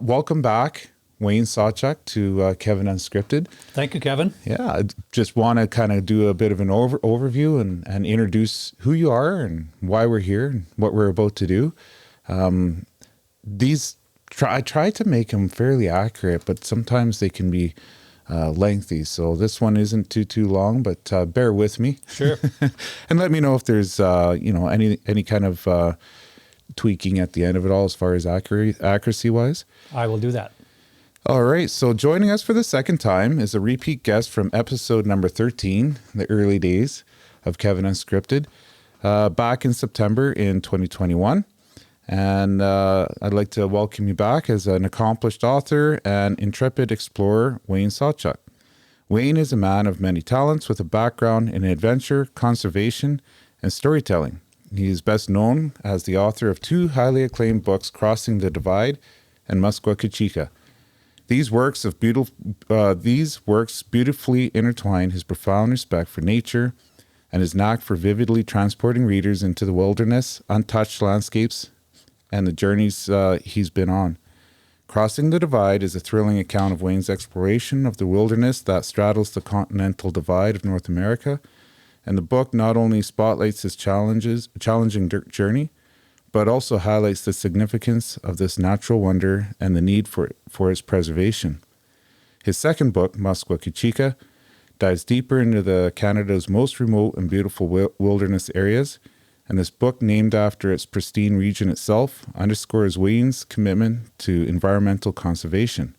welcome back, Wayne Sawchuck, to Kevin Unscripted. Thank you, Kevin. Yeah, I just want to kind of do a bit of an overview and introduce who you are and why we're here and what we're about to do. I try to make them fairly accurate, but sometimes they can be lengthy. So this one isn't too long, but bear with me. Sure. And let me know if there's any kind of tweaking at the end of it all as far as accuracy wise. I will do that. All right. So joining us for the second time is a repeat guest from episode number 13, the early days of Kevin Unscripted, back in September in 2021. And I'd like to welcome you back as an accomplished author and intrepid explorer, Wayne Sawchuck. Wayne is a man of many talents with a background in adventure, conservation, and storytelling. He is best known as the author of two highly acclaimed books, Crossing the Divide and Musqueam. These works beautifully intertwine his profound respect for nature and his knack for vividly transporting readers into the wilderness, untouched landscapes, and the journeys he's been on. Crossing the Divide is a thrilling account of Wayne's exploration of the wilderness that straddles the continental divide of North America, and the book not only spotlights his challenging journey, but also highlights the significance of this natural wonder and the need for its preservation. His second book, Musqueam, dives deeper into Canada's most remote and beautiful wilderness areas, and this book, named after its pristine region itself, underscores Wayne's commitment to environmental conservation,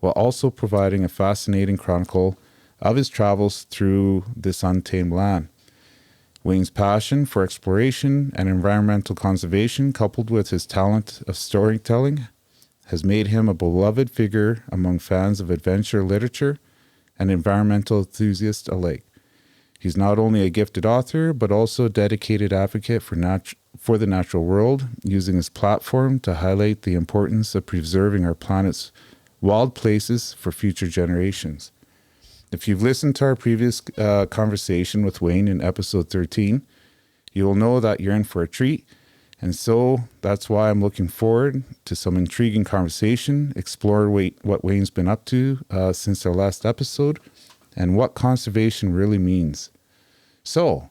while also providing a fascinating chronicle of his travels through this untamed land. Wayne's passion for exploration and environmental conservation, coupled with his talent of storytelling, has made him a beloved figure among fans of adventure literature and environmental enthusiasts alike. He's not only a gifted author, but also a dedicated advocate for the natural world, using his platform to highlight the importance of preserving our planet's wild places for future generations. If you've listened to our previous conversation with Wayne in episode 13, you will know that you're in for a treat. And so that's why I'm looking forward to some intriguing conversation, explore what Wayne's been up to since our last episode, and what conservation really means. So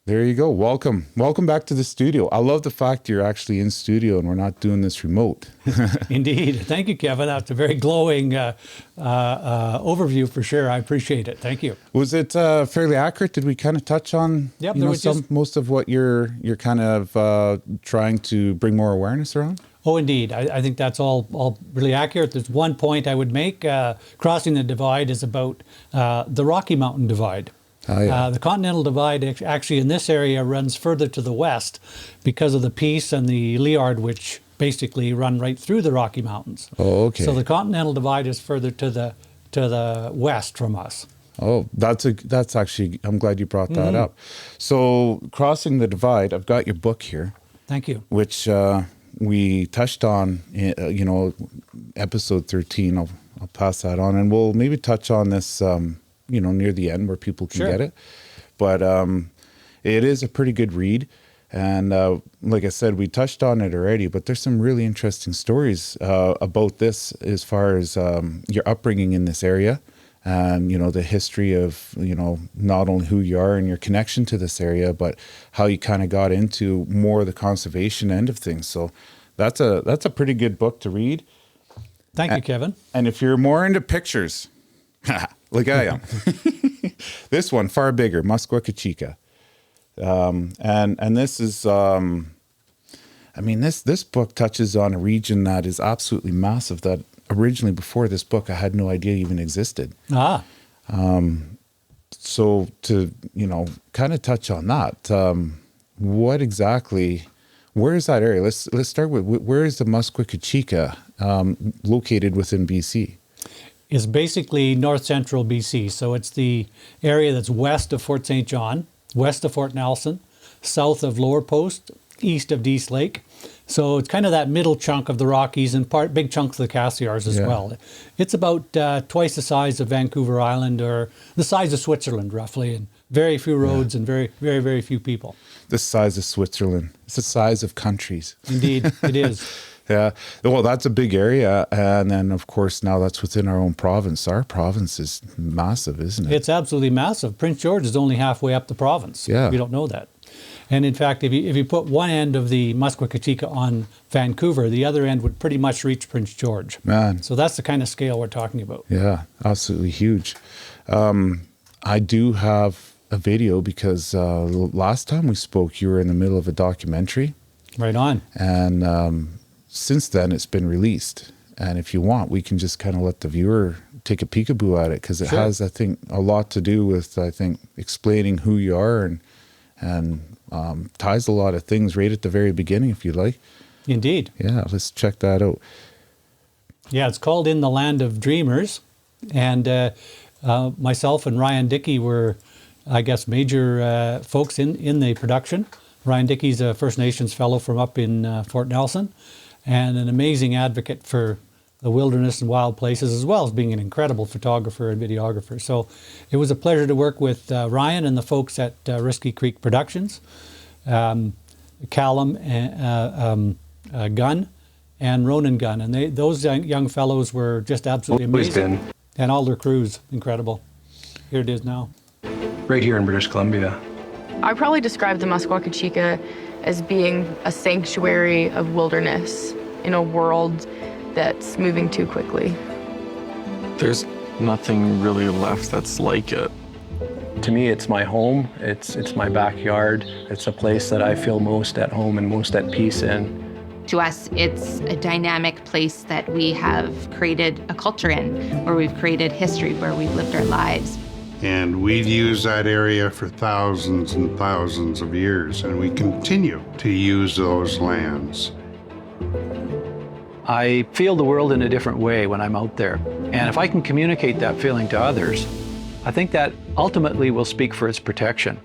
there you go. Welcome back to the studio. I love the fact you're actually in studio and we're not doing this remote. Indeed. Thank you, Kevin. That's a very glowing overview for sure. I appreciate it. Thank you. Was it fairly accurate? Did we kind of touch on most of what you're kind of trying to bring more awareness around? Oh, indeed. I think that's all really accurate. There's one point I would make. Crossing the Divide is about the Rocky Mountain Divide. Oh, yeah. The Continental Divide actually in this area runs further to the west because of the Peace and the Liard, which basically run right through the Rocky Mountains. Oh, okay. So the Continental Divide is further to the west from us. Oh, that's actually, I'm glad you brought that up. So Crossing the Divide, I've got your book here. Thank you. Which we touched on, episode 13. I'll pass that on, and we'll maybe touch on this, near the end where people can get it. But it is a pretty good read. And like I said, we touched on it already, but there's some really interesting stories about this as far as your upbringing in this area and, the history of, not only who you are and your connection to this area, but how you kind of got into more of the conservation end of things. So that's a pretty good book to read. Thank you, Kevin. And if you're more into pictures, like I am, this one, far bigger, Musqueam. And this is, this book touches on a region that is absolutely massive that originally before this book, I had no idea even existed. So to, kind of touch on that, where is that area? Let's start with, where is the Musqueam located within BC? Is basically north central BC. So it's the area that's west of Fort St. John, west of Fort Nelson, south of Lower Post, east of Dease Lake. So it's kind of that middle chunk of the Rockies and big chunks of the Cassiars as well. It's about twice the size of Vancouver Island, or the size of Switzerland roughly, and very few roads and very, very, very few people. The size of Switzerland. It's the size of countries. Indeed, it is. Yeah. Well, that's a big area. And then, of course, now that's within our own province. Our province is massive, isn't it? It's absolutely massive. Prince George is only halfway up the province. Yeah. We don't know that. And in fact, if you put one end of the Muskoka-Chika on Vancouver, the other end would pretty much reach Prince George. Man. So that's the kind of scale we're talking about. Yeah, absolutely huge. I do have a video because last time we spoke, you were in the middle of a documentary. Right on. And since then, it's been released. And if you want, we can just kind of let the viewer take a peekaboo at it, because it has, I think, a lot to do with, I think, explaining who you are and ties a lot of things right at the very beginning, if you like. Indeed. Yeah, let's check that out. Yeah, it's called In the Land of Dreamers. And myself and Ryan Dickey were, I guess, major folks in the production. Ryan Dickey's a First Nations fellow from up in Fort Nelson, and an amazing advocate for the wilderness and wild places, as well as being an incredible photographer and videographer. So it was a pleasure to work with Ryan and the folks at Risky Creek Productions, Callum Gunn, and Ronan Gunn. And those young fellows were just absolutely amazing. And all their crews, incredible. Here it is now. Right here in British Columbia. I probably describe the Muskoka-Chika as being a sanctuary of wilderness in a world that's moving too quickly. There's nothing really left that's like it. To me, it's my home. It's my backyard. It's a place that I feel most at home and most at peace in. To us, it's a dynamic place that we have created a culture in, where we've created history, where we've lived our lives. And we've used that area for thousands and thousands of years, and we continue to use those lands. I feel the world in a different way when I'm out there. And if I can communicate that feeling to others, I think that ultimately will speak for its protection.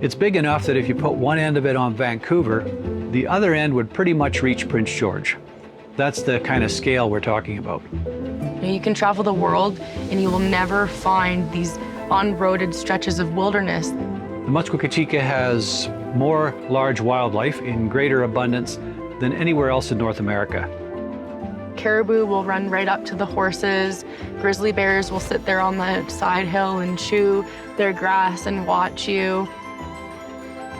It's big enough that if you put one end of it on Vancouver, the other end would pretty much reach Prince George. That's the kind of scale we're talking about. You can travel the world and you will never find these unroaded stretches of wilderness. The Muskoka-Chika has more large wildlife in greater abundance than anywhere else in North America. Caribou will run right up to the horses. Grizzly bears will sit there on the side hill and chew their grass and watch you.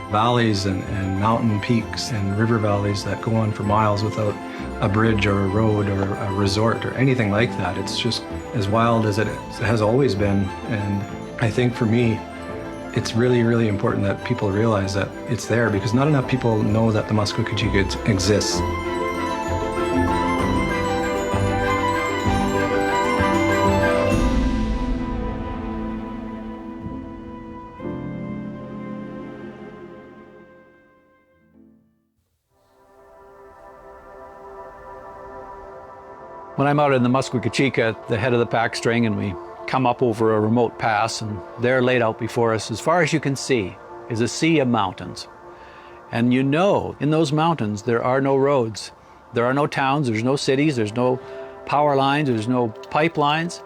Valleys and mountain peaks and river valleys that go on for miles without a bridge or a road or a resort or anything like that. It's just as wild as it has always been. And I think for me, it's really, really important that people realize that it's there, because not enough people know that the Muskoka-Chika exists. When I'm out in the Muskoka-Chika at the head of the pack string and we come up over a remote pass, and there laid out before us, as far as you can see, is a sea of mountains. And you know, in those mountains, there are no roads. There are no towns, there's no cities, there's no power lines, there's no pipelines.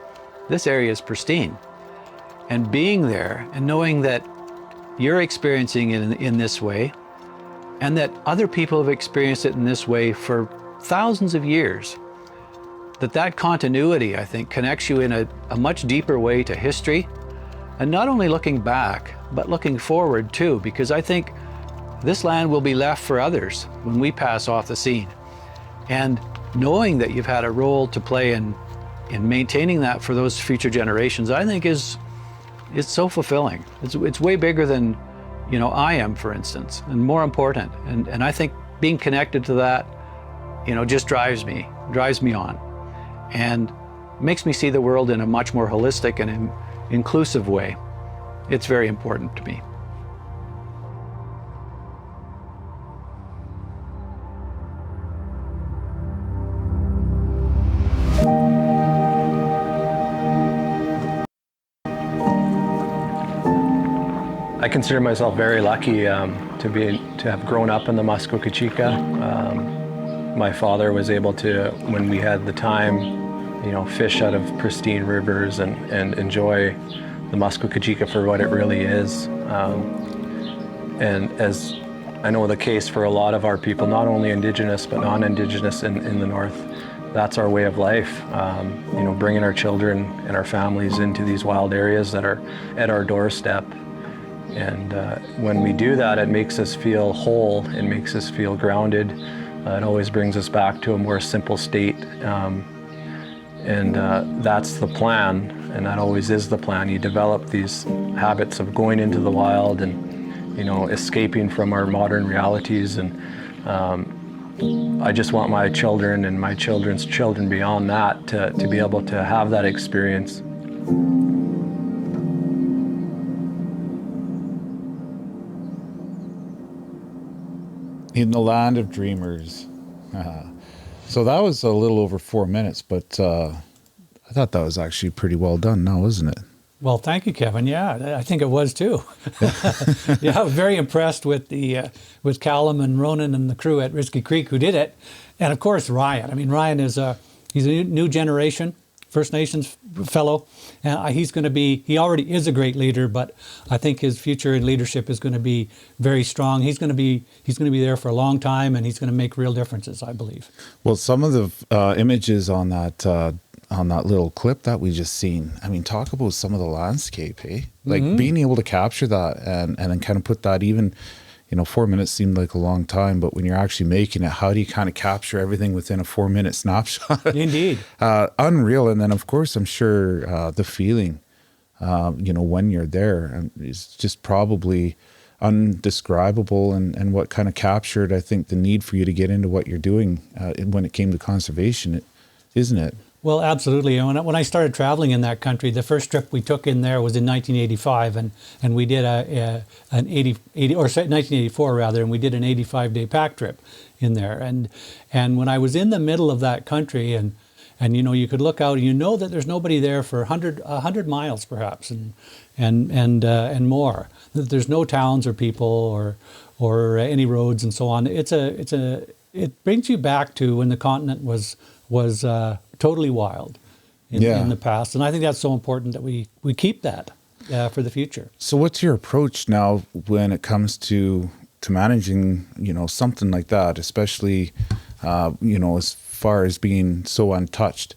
This area is pristine. And being there and knowing that you're experiencing it in this way, and that other people have experienced it in this way for thousands of years, that continuity, I think, connects you in a much deeper way to history, and not only looking back, but looking forward too, because I think this land will be left for others when we pass off the scene. And knowing that you've had a role to play in maintaining that for those future generations, I think is so fulfilling. It's way bigger than, I am, for instance, and more important. And I think being connected to that, just drives me on. And makes me see the world in a much more holistic and inclusive way. It's very important to me. I consider myself very lucky to have grown up in the Muskoka-Chika. My father was able to, when we had the time, fish out of pristine rivers and enjoy the Muskoka-Chika for what it really is. And as I know the case for a lot of our people, not only Indigenous but non-Indigenous in the North. That's our way of life, bringing our children and our families into these wild areas that are at our doorstep. And when we do that, it makes us feel whole, it makes us feel grounded. It always brings us back to a more simple state. That's the plan, and that always is the plan. You develop these habits of going into the wild and, escaping from our modern realities. And I just want my children and my children's children beyond that to be able to have that experience. In the land of dreamers. So that was a little over 4 minutes, but I thought that was actually pretty well done now, wasn't it? Well, thank you, Kevin. Yeah, I think it was too. Yeah, I was very impressed with with Callum and Ronan and the crew at Risky Creek who did it. And of course, Ryan. I mean, Ryan he's a new generation First Nations fellow. He already is a great leader, but I think his future in leadership is going to be very strong. He's going to be there for a long time, and he's going to make real differences, I believe. Well, some of the images on that little clip that we just seen, I mean, talk about some of the landscape, eh? Like being able to capture that and then kind of put that, even 4 minutes seemed like a long time, but when you're actually making it, how do you kind of capture everything within a 4 minute snapshot? Indeed. Unreal. And then of course, I'm sure the feeling, when you're there is just probably undescribable, and what kind of captured, I think, the need for you to get into what you're doing when it came to conservation, isn't it? Well, absolutely. And when I started traveling in that country, the first trip we took in there was in 1985, and we did an 1984 rather, and we did an 85-day pack trip in there. And when I was in the middle of that country, and you could look out, and that there's nobody there for 100 miles perhaps, and more. There's no towns or people or any roads and so on. It brings you back to when the continent was totally wild in the past. And I think that's so important that we keep that for the future. So what's your approach now when it comes to managing, something like that, especially, as far as being so untouched?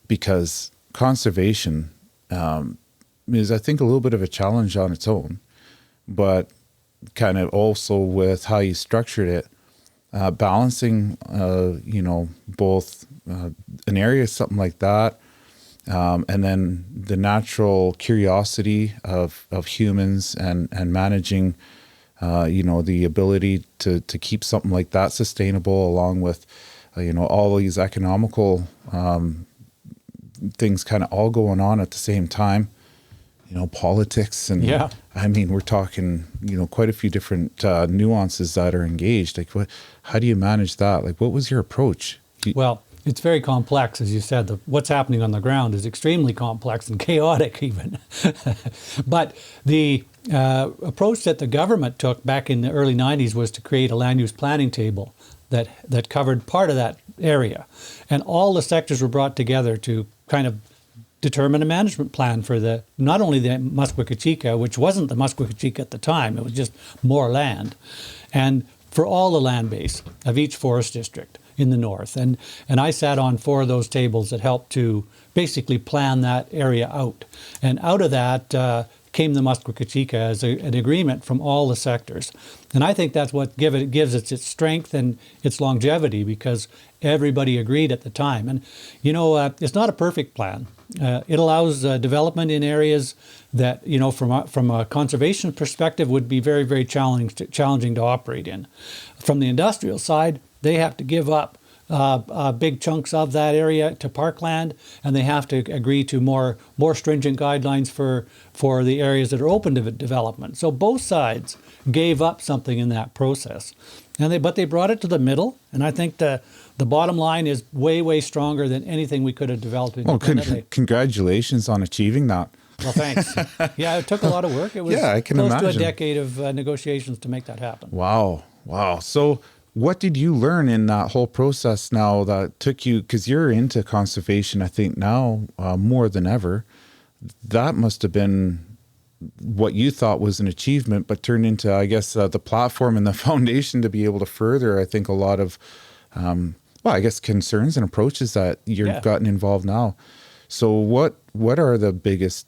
Because conservation is, I think, a little bit of a challenge on its own, but kind of also with how you structured it, balancing, both an area, something like that, and then the natural curiosity of humans and managing, the ability to keep something like that sustainable, along with, all these economical things kind of all going on at the same time. Politics and I mean, we're talking, quite a few different nuances that are engaged. Like, how do you manage that? Like, what was your approach? Well, it's very complex, as you said. What's happening on the ground is extremely complex and chaotic even. But the approach that the government took back in the early 90s was to create a land use planning table that covered part of that area. And all the sectors were brought together to kind of determine a management plan for not only the Muskoka-Chika, which wasn't the Muskoka-Chika at the time, it was just more land, and for all the land base of each forest district in the north. And I sat on 4 of those tables that helped to basically plan that area out. And out of that came the Muskoka-Chika as an agreement from all the sectors. And I think that's what gives it its strength and its longevity, because everybody agreed at the time. And, it's not a perfect plan. It allows development in areas that, from a conservation perspective, would be very, very challenging to operate in. From the industrial side, they have to give up big chunks of that area to parkland, and they have to agree to more stringent guidelines for the areas that are open to development. So both sides gave up something in that process, but they brought it to the middle, and I think the bottom line is way, way stronger than anything we could have developed independently. Congratulations on achieving that. Well, thanks. Yeah, it took a lot of work. It was I can close imagine. to a decade of negotiations to make that happen. Wow. So what did you learn in that whole process now that took you, because you're into conservation, I think now more than ever, that must have been what you thought was an achievement, but turned into, I guess, the platform and the foundation to be able to further, I think, a lot of, well, I guess, concerns and approaches that you've gotten involved now. So what are the biggest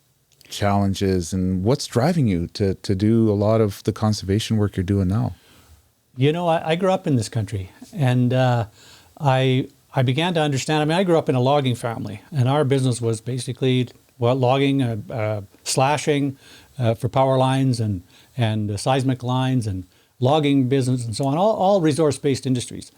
challenges, and what's driving you to do a lot of the conservation work you're doing now? You know, I grew up in this country, and I began to understand. I mean, I grew up in a logging family, and our business was basically logging, slashing for power lines and seismic lines, and logging business and so on, all resource-based industries.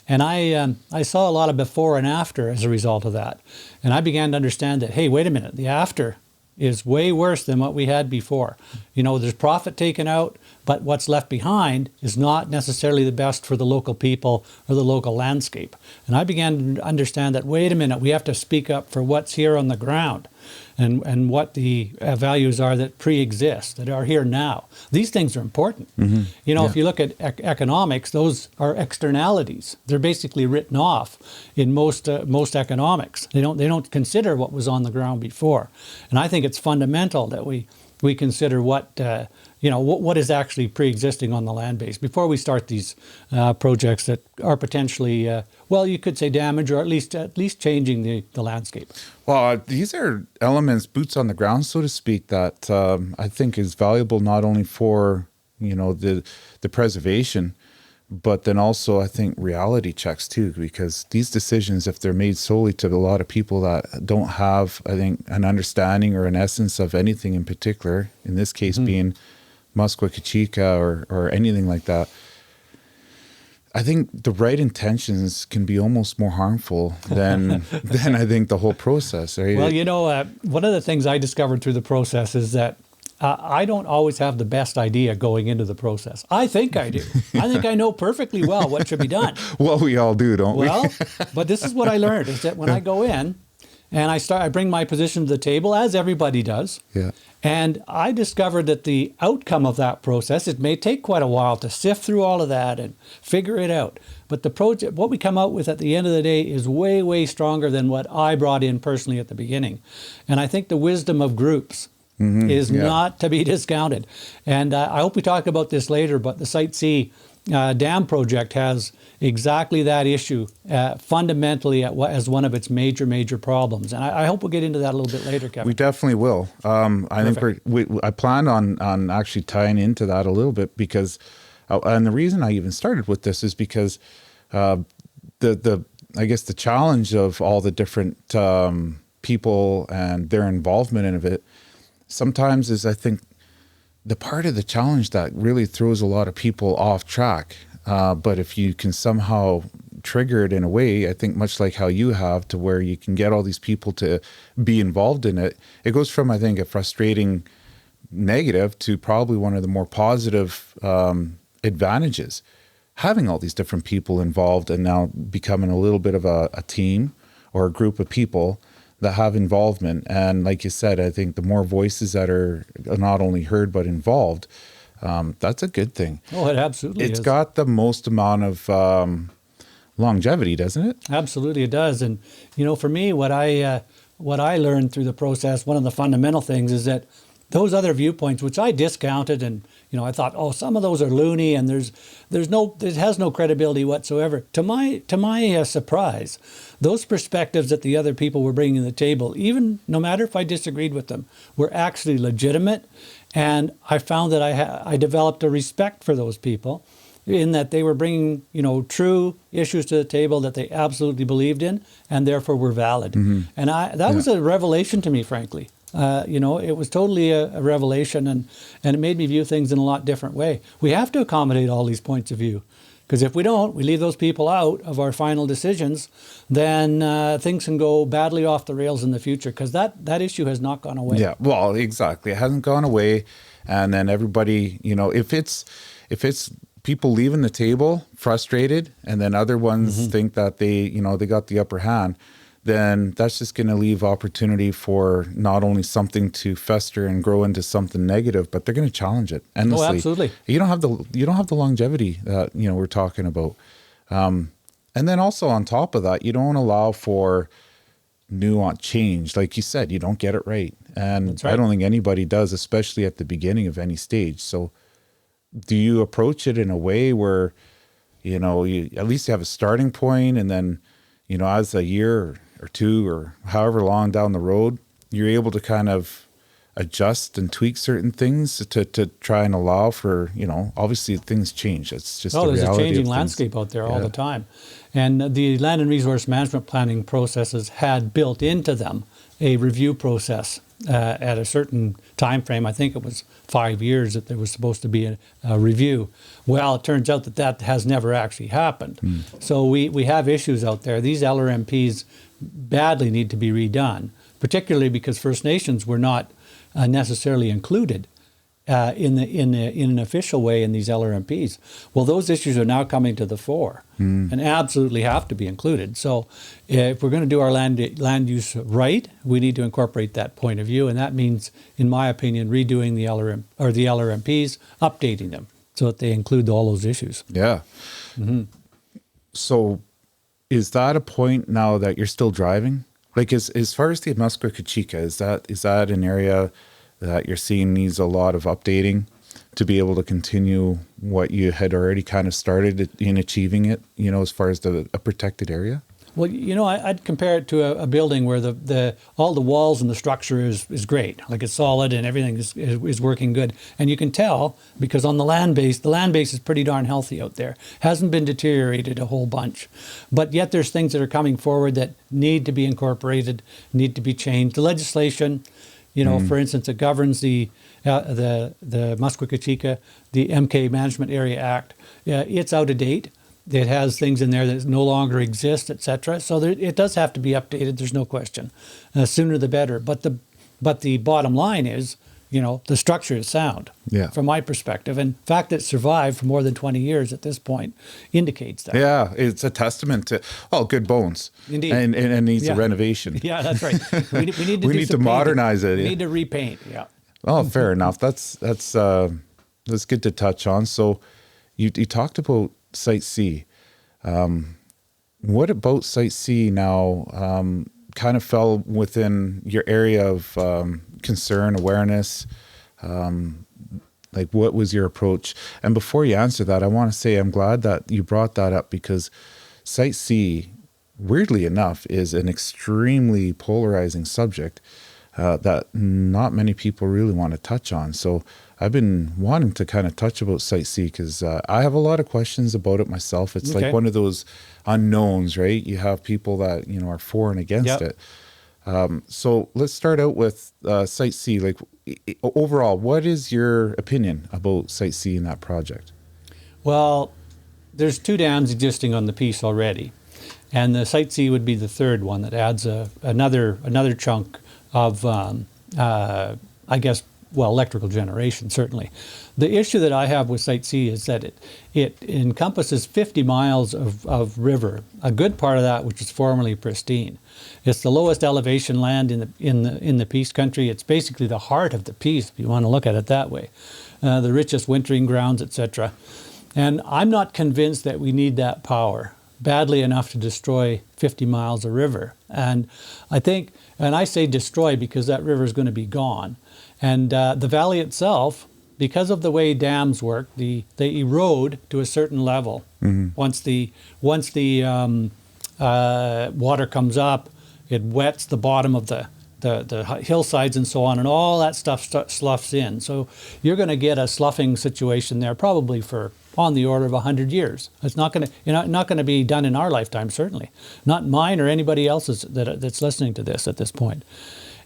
And I saw a lot of before and after as a result of that. And I began to understand that, hey, wait a minute, the after is way worse than what we had before. You know, there's profit taken out, but what's left behind is not necessarily the best for the local people or the local landscape. And I began to understand that, wait a minute, we have to speak up for what's here on the ground, and what the values are that pre-exist, that are here now. These things are important. Mm-hmm. You know, if you look at economics, those are externalities. They're basically written off in most economics. They don't consider what was on the ground before. And I think it's fundamental that we consider what is actually pre-existing on the land base before we start these projects that are potentially, you could say damage, or at least changing the landscape. Well, these are elements, boots on the ground, so to speak, that I think is valuable not only for, you know, the preservation, but then also I think reality checks too, because these decisions, if they're made solely to a lot of people that don't have, I think, an understanding or an essence of anything in particular, in this case being Musqueam, Kachika, or anything like that, I think the right intentions can be almost more harmful than I think the whole process. Right? Well, you know, one of the things I discovered through the process is that I don't always have the best idea going into the process. I think I do. I think I know perfectly well what should be done. Well, we all do, don't we? Well, but this is what I learned, is that when I go in and I bring my position to the table, as everybody does. Yeah. And I discovered that the outcome of that process, it may take quite a while to sift through all of that and figure it out. But the project, what we come out with at the end of the day, is way, way stronger than what I brought in personally at the beginning. And I think the wisdom of groups is not to be discounted. And I hope we talk about this later, but the Site C dam project has exactly that issue fundamentally as one of its major problems. And I hope we'll get into that a little bit later, Kevin. We definitely will. I think I plan on actually tying into that a little bit, because, and the reason I even started with this is because I guess the challenge of all the different people and their involvement in it sometimes is, I think, the part of the challenge that really throws a lot of people off track. But if you can somehow trigger it in a way, I think much like how you have, to where you can get all these people to be involved in it, it goes from, I think, a frustrating negative to probably one of the more positive advantages. Having all these different people involved and now becoming a little bit of a team or a group of people that have involvement. And like you said, I think the more voices that are not only heard but involved, that's a good thing. Oh, it absolutely is. It's got the most amount of longevity, doesn't it? Absolutely, it does. And you know, for me, what I learned through the process, one of the fundamental things is that those other viewpoints, which I discounted, and you know, I thought, oh, some of those are loony, and it has no credibility whatsoever. To my surprise, those perspectives that the other people were bringing to the table, even no matter if I disagreed with them, were actually legitimate. And I found that I developed a respect for those people, in that they were bringing, you know, true issues to the table that they absolutely believed in, and therefore were valid. Mm-hmm. And that was a revelation to me, frankly. You know, it was totally a revelation, and it made me view things in a lot different way. We have to accommodate all these points of view, because if we don't, we leave those people out of our final decisions, then things can go badly off the rails in the future, because that issue has not gone away. Yeah, well, exactly. It hasn't gone away. And then everybody, you know, if it's people leaving the table frustrated, and then other ones think that they got the upper hand, then that's just going to leave opportunity for not only something to fester and grow into something negative, but they're going to challenge it endlessly. Oh, absolutely. You don't have the longevity that, you know, we're talking about. And then also on top of that, you don't allow for nuance change. Like you said, you don't get it right. And That's right. I don't think anybody does, especially at the beginning of any stage. So do you approach it in a way where, you know, you at least have a starting point, and then, you know, as a year or two or however long down the road, you're able to kind of adjust and tweak certain things to try and allow for, you know, obviously things change. It's just Oh, the there's a reality changing of things. landscape out there all Yeah. the time. And the land and resource management planning processes had built into them a review process at a certain time frame. I think it was 5 years that there was supposed to be a review. Well, it turns out that that has never actually happened. So we have issues out there. These LRMPs badly need to be redone, particularly because First Nations were not necessarily included in an official way in these LRMPs. Well, those issues are now coming to the fore and absolutely have to be included. So if we're going to do our land use right, we need to incorporate that point of view, and that means, in my opinion, redoing the LRMPs, updating them so that they include all those issues. Yeah. So is that a point now that you're still driving? Like as far as the Muskoka-Chika, is that an area that you're seeing needs a lot of updating to be able to continue what you had already kind of started in achieving it, you know, as far as a protected area? Well, you know, I'd compare it to a building where all the walls and the structure is great, like it's solid and everything is working good. And you can tell because on the land base is pretty darn healthy out there. Hasn't been deteriorated a whole bunch. But yet there's things that are coming forward that need to be incorporated, need to be changed. The legislation, you know, for instance, it governs the Muskoka-Chika, the MK Management Area Act. It's out of date. It has things in there that no longer exist, etc. So it does have to be updated. There's no question. Sooner the better. But the bottom line is, you know, the structure is sound. Yeah. From my perspective, and the fact that it survived for more than 20 years at this point indicates that. Yeah, it's a testament to good bones. Indeed. And needs a renovation. Yeah, that's right. We need to We need to modernize it. We Yeah. need to repaint. Yeah. Oh, fair enough. That's good to touch on. So you talked about Site C. What about Site C now kind of fell within your area of concern, awareness? Like, what was your approach? And before you answer that, I want to say I'm glad that you brought that up, because Site C, weirdly enough, is an extremely polarizing subject that not many people really want to touch on. So I've been wanting to kind of touch about Site C because I have a lot of questions about it myself. It's like one of those unknowns, right? You have people that, you know, are for and against it. So let's start out with Site C. Like, overall, what is your opinion about Site C in that project? Well, there's 2 dams existing on the piece already, and the Site C would be the third one that adds another chunk of, I guess, well, electrical generation, certainly. The issue that I have with Site C is that it encompasses 50 miles of river, a good part of that which is formerly pristine. It's the lowest elevation land in the Peace Country. It's basically the heart of the Peace, if you want to look at it that way. The richest wintering grounds, etc. And I'm not convinced that we need that power badly enough to destroy 50 miles of river. And I think, and I say destroy because that river is going to be gone. And the valley itself, because of the way dams work, they erode to a certain level. Once the water comes up, it wets the bottom of the hillsides and so on, and all that stuff sloughs in. So you're going to get a sloughing situation there, probably for on the order of 100 years. It's not going to be done in our lifetime, certainly, not mine or anybody else's that's listening to this at this point.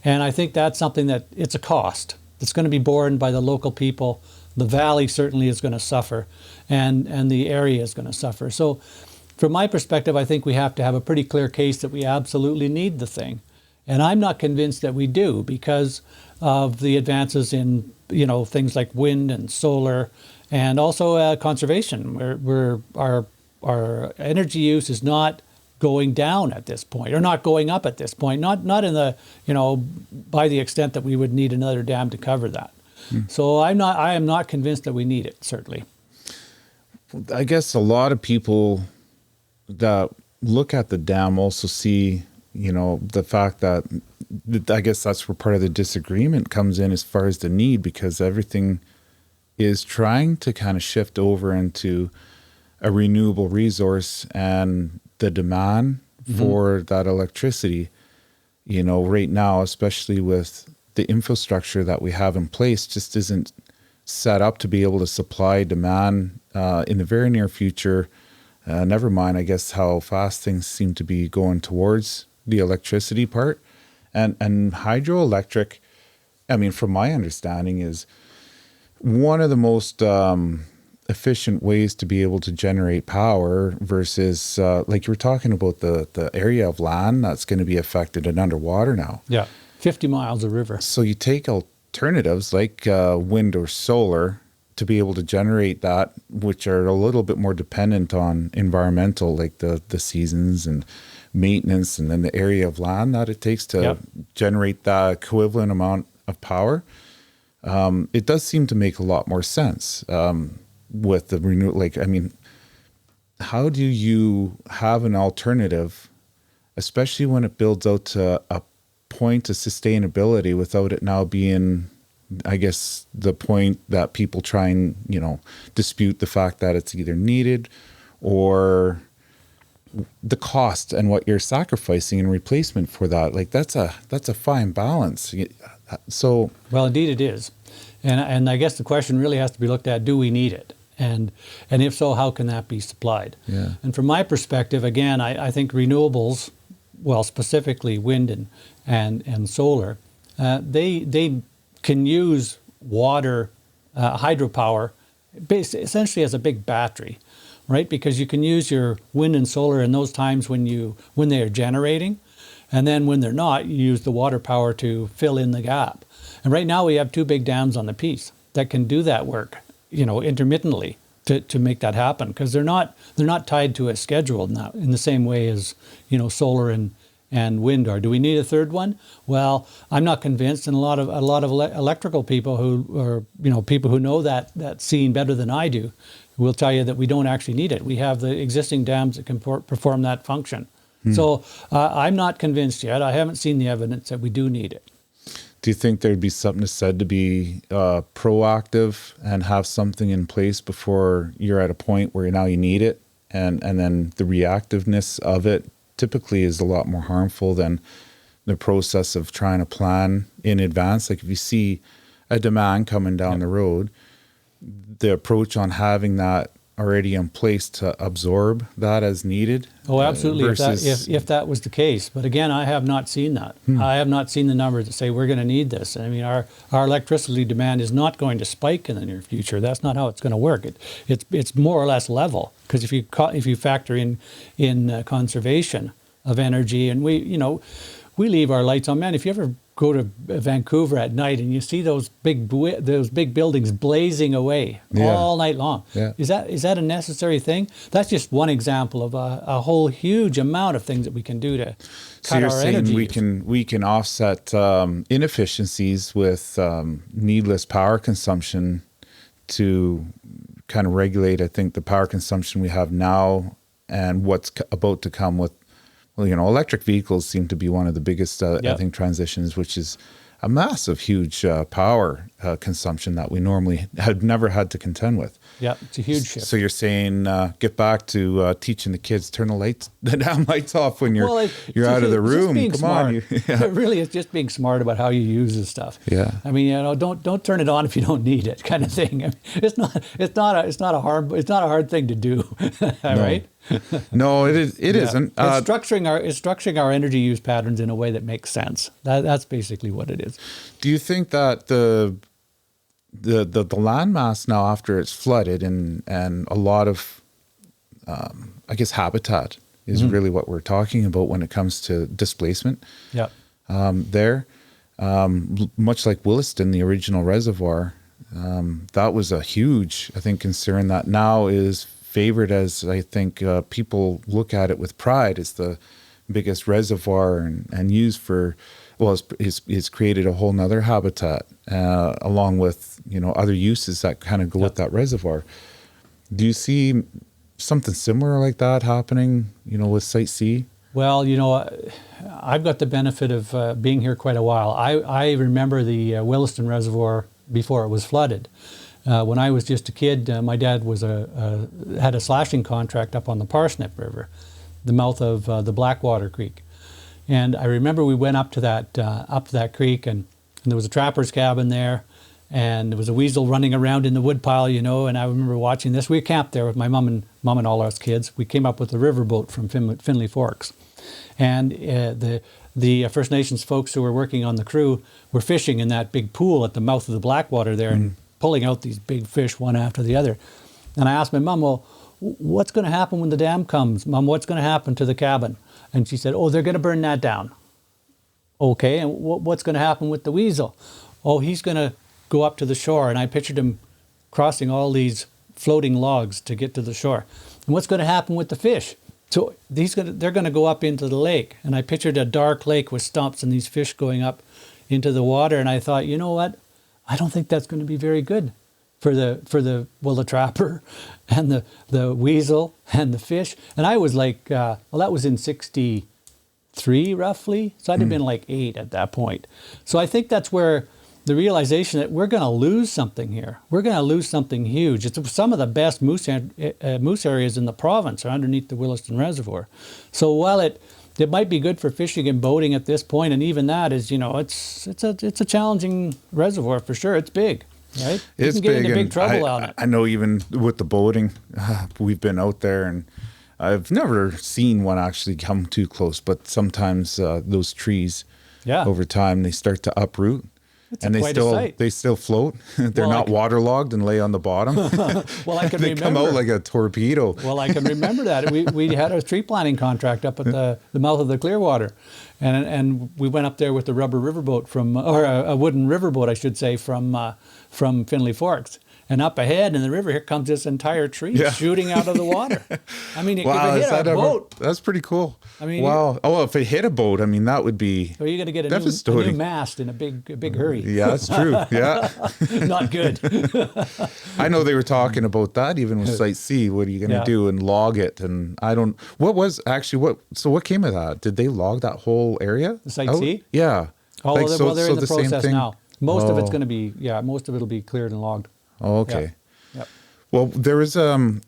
And I think that's something that it's a cost. It's going to be borne by the local people. The valley certainly is going to suffer, and the area is going to suffer. So from my perspective, I think we have to have a pretty clear case that we absolutely need the thing. And I'm not convinced that we do because of the advances in, you know, things like wind and solar, and also conservation, where our energy use is not going down at this point, or not going up at this point, not in the, you know, by the extent that we would need another dam to cover that. So I am not convinced that we need it, certainly. I guess a lot of people that look at the dam also see The fact that I guess that's where part of the disagreement comes in as far as the need, because everything is trying to kind of shift over into a renewable resource, and the demand for that electricity, right now, especially with the infrastructure that we have in place, just isn't set up to be able to supply demand in the very near future. Never mind, I guess, how fast things seem to be going towards the electricity part. And hydroelectric, I mean, from my understanding, is one of the most efficient ways to be able to generate power versus, like you were talking about, the area of land that's going to be affected and underwater now. Yeah, 50 miles of river. So you take alternatives like wind or solar to be able to generate that, which are a little bit more dependent on environmental, like the seasons and maintenance, and then the area of land that it takes to generate that equivalent amount of power. It does seem to make a lot more sense with the how do you have an alternative, especially when it builds out to a point of sustainability, without it now being, I guess, the point that people try and, dispute the fact that it's either needed or the cost and what you're sacrificing in replacement for that. Like that's a fine balance. So, well, indeed it is. And I guess the question really has to be looked at, do we need it? And if so, how can that be supplied? Yeah. And from my perspective, again, I think renewables, well, specifically wind and solar, they can use water, hydropower, essentially as a big battery, right? Because you can use your wind and solar in those times when they are generating, and then when they're not, you use the water power to fill in the gap. And right now we have 2 big dams on the Peace that can do that work, intermittently to make that happen, because they're not tied to a schedule now in the same way as solar and wind are. Do we need a third one? Well, I'm not convinced, and a lot of electrical people who are people who know that scene better than I do will tell you that we don't actually need it. We have the existing dams that can perform that function. So I'm not convinced yet. I haven't seen the evidence that we do need it. do you think there'd be something said to be proactive and have something in place before you're at a point where now you need it? And then the reactiveness of it typically is a lot more harmful than the process of trying to plan in advance. Like if you see a demand coming down the road, the approach on having that already in place to absorb that as needed. Oh, absolutely. Versus, if that was the case. But again, I have not seen that. I have not seen the numbers that say we're going to need this. I mean, our electricity demand is not going to spike in the near future. That's not how it's going to work. It's more or less level, because if you factor in conservation of energy, and we leave our lights on. Man, if you ever go to Vancouver at night and you see those big buildings blazing away all night long. Yeah. Is that a necessary thing? That's just one example of a whole huge amount of things that we can do to cut our energy. So you're saying we can offset inefficiencies with needless power consumption to kind of regulate, I think, the power consumption we have now and what's about to come with. Well, electric vehicles seem to be one of the biggest, I think, transitions, which is a massive, huge power consumption that we normally had never had to contend with. Yeah, it's a huge shift. So you're saying get back to teaching the kids, turn the damn lights off when you're out of the room. Come on. It really is just being smart about how you use this stuff. Yeah. I mean, don't turn it on if you don't need it, kind of thing. I mean, it's not a hard thing to do, right? No, it isn't. It's structuring our energy use patterns in a way that makes sense. That's basically what it is. Do you think that the landmass now, after it's flooded and a lot of I guess habitat is really what we're talking about when it comes to displacement? Yeah. Much like Williston, the original reservoir, that was a huge, I think, concern that now is favored as, I think, people look at it with pride as the biggest reservoir and used for, well, it's created a whole nother habitat along with, other uses that kind of go with that reservoir. Do you see something similar like that happening, with Site C? Well, I've got the benefit of being here quite a while. I remember the Williston Reservoir before it was flooded. When I was just a kid, my dad had a slashing contract up on the Parsnip River, the mouth of the Blackwater Creek. And I remember we went up to that creek, and there was a trapper's cabin there, and there was a weasel running around in the woodpile, and I remember watching this. We camped there with my mom and all us kids. We came up with a riverboat from Finley Forks. And the First Nations folks who were working on the crew were fishing in that big pool at the mouth of the Blackwater there and pulling out these big fish one after the other. And I asked my mom, well, what's going to happen when the dam comes? Mom, what's going to happen to the cabin? And she said, oh, they're going to burn that down. Okay, and what's going to happen with the weasel? Oh, he's going to go up to the shore. And I pictured him crossing all these floating logs to get to the shore. And what's going to happen with the fish? So they're going to go up into the lake. And I pictured a dark lake with stumps and these fish going up into the water. And I thought, you know what? I don't think that's going to be very good for the trapper and the weasel and the fish. And I was like, that was in 63 roughly. So I'd have been like 8 at that point. So I think that's where the realization that we're going to lose something here. We're going to lose something huge. It's some of the best moose areas in the province are underneath the Williston Reservoir. So while it might be good for fishing and boating at this point, and even that is, it's a challenging reservoir for sure. It's big, right? It's you can get big, into big trouble on it. I know even with the boating, we've been out there, and I've never seen one actually come too close. But sometimes those trees, over time, they start to uproot. And they still float. They're not waterlogged and lay on the bottom. Well, I can they remember. come out like a torpedo. Well, I can remember that. We had a tree planting contract up at the mouth of the Clearwater, and we went up there with the rubber riverboat or a wooden riverboat, I should say, from Finley Forks. And up ahead in the river, here comes this entire tree shooting out of the water. I mean, if it hit a boat. That's pretty cool. I mean, wow. If it hit a boat, I mean, that would be so you're going to get a new mast in a big hurry. Yeah, that's true. Yeah. Not good. I know they were talking about that even with Site C. What are you going to do and log it? And what came of that? Did they log that whole area? The Site C? Yeah. They're in the process now. Most of it's going to be, most of it will be cleared and logged. Oh, okay. Yep. Well, there was in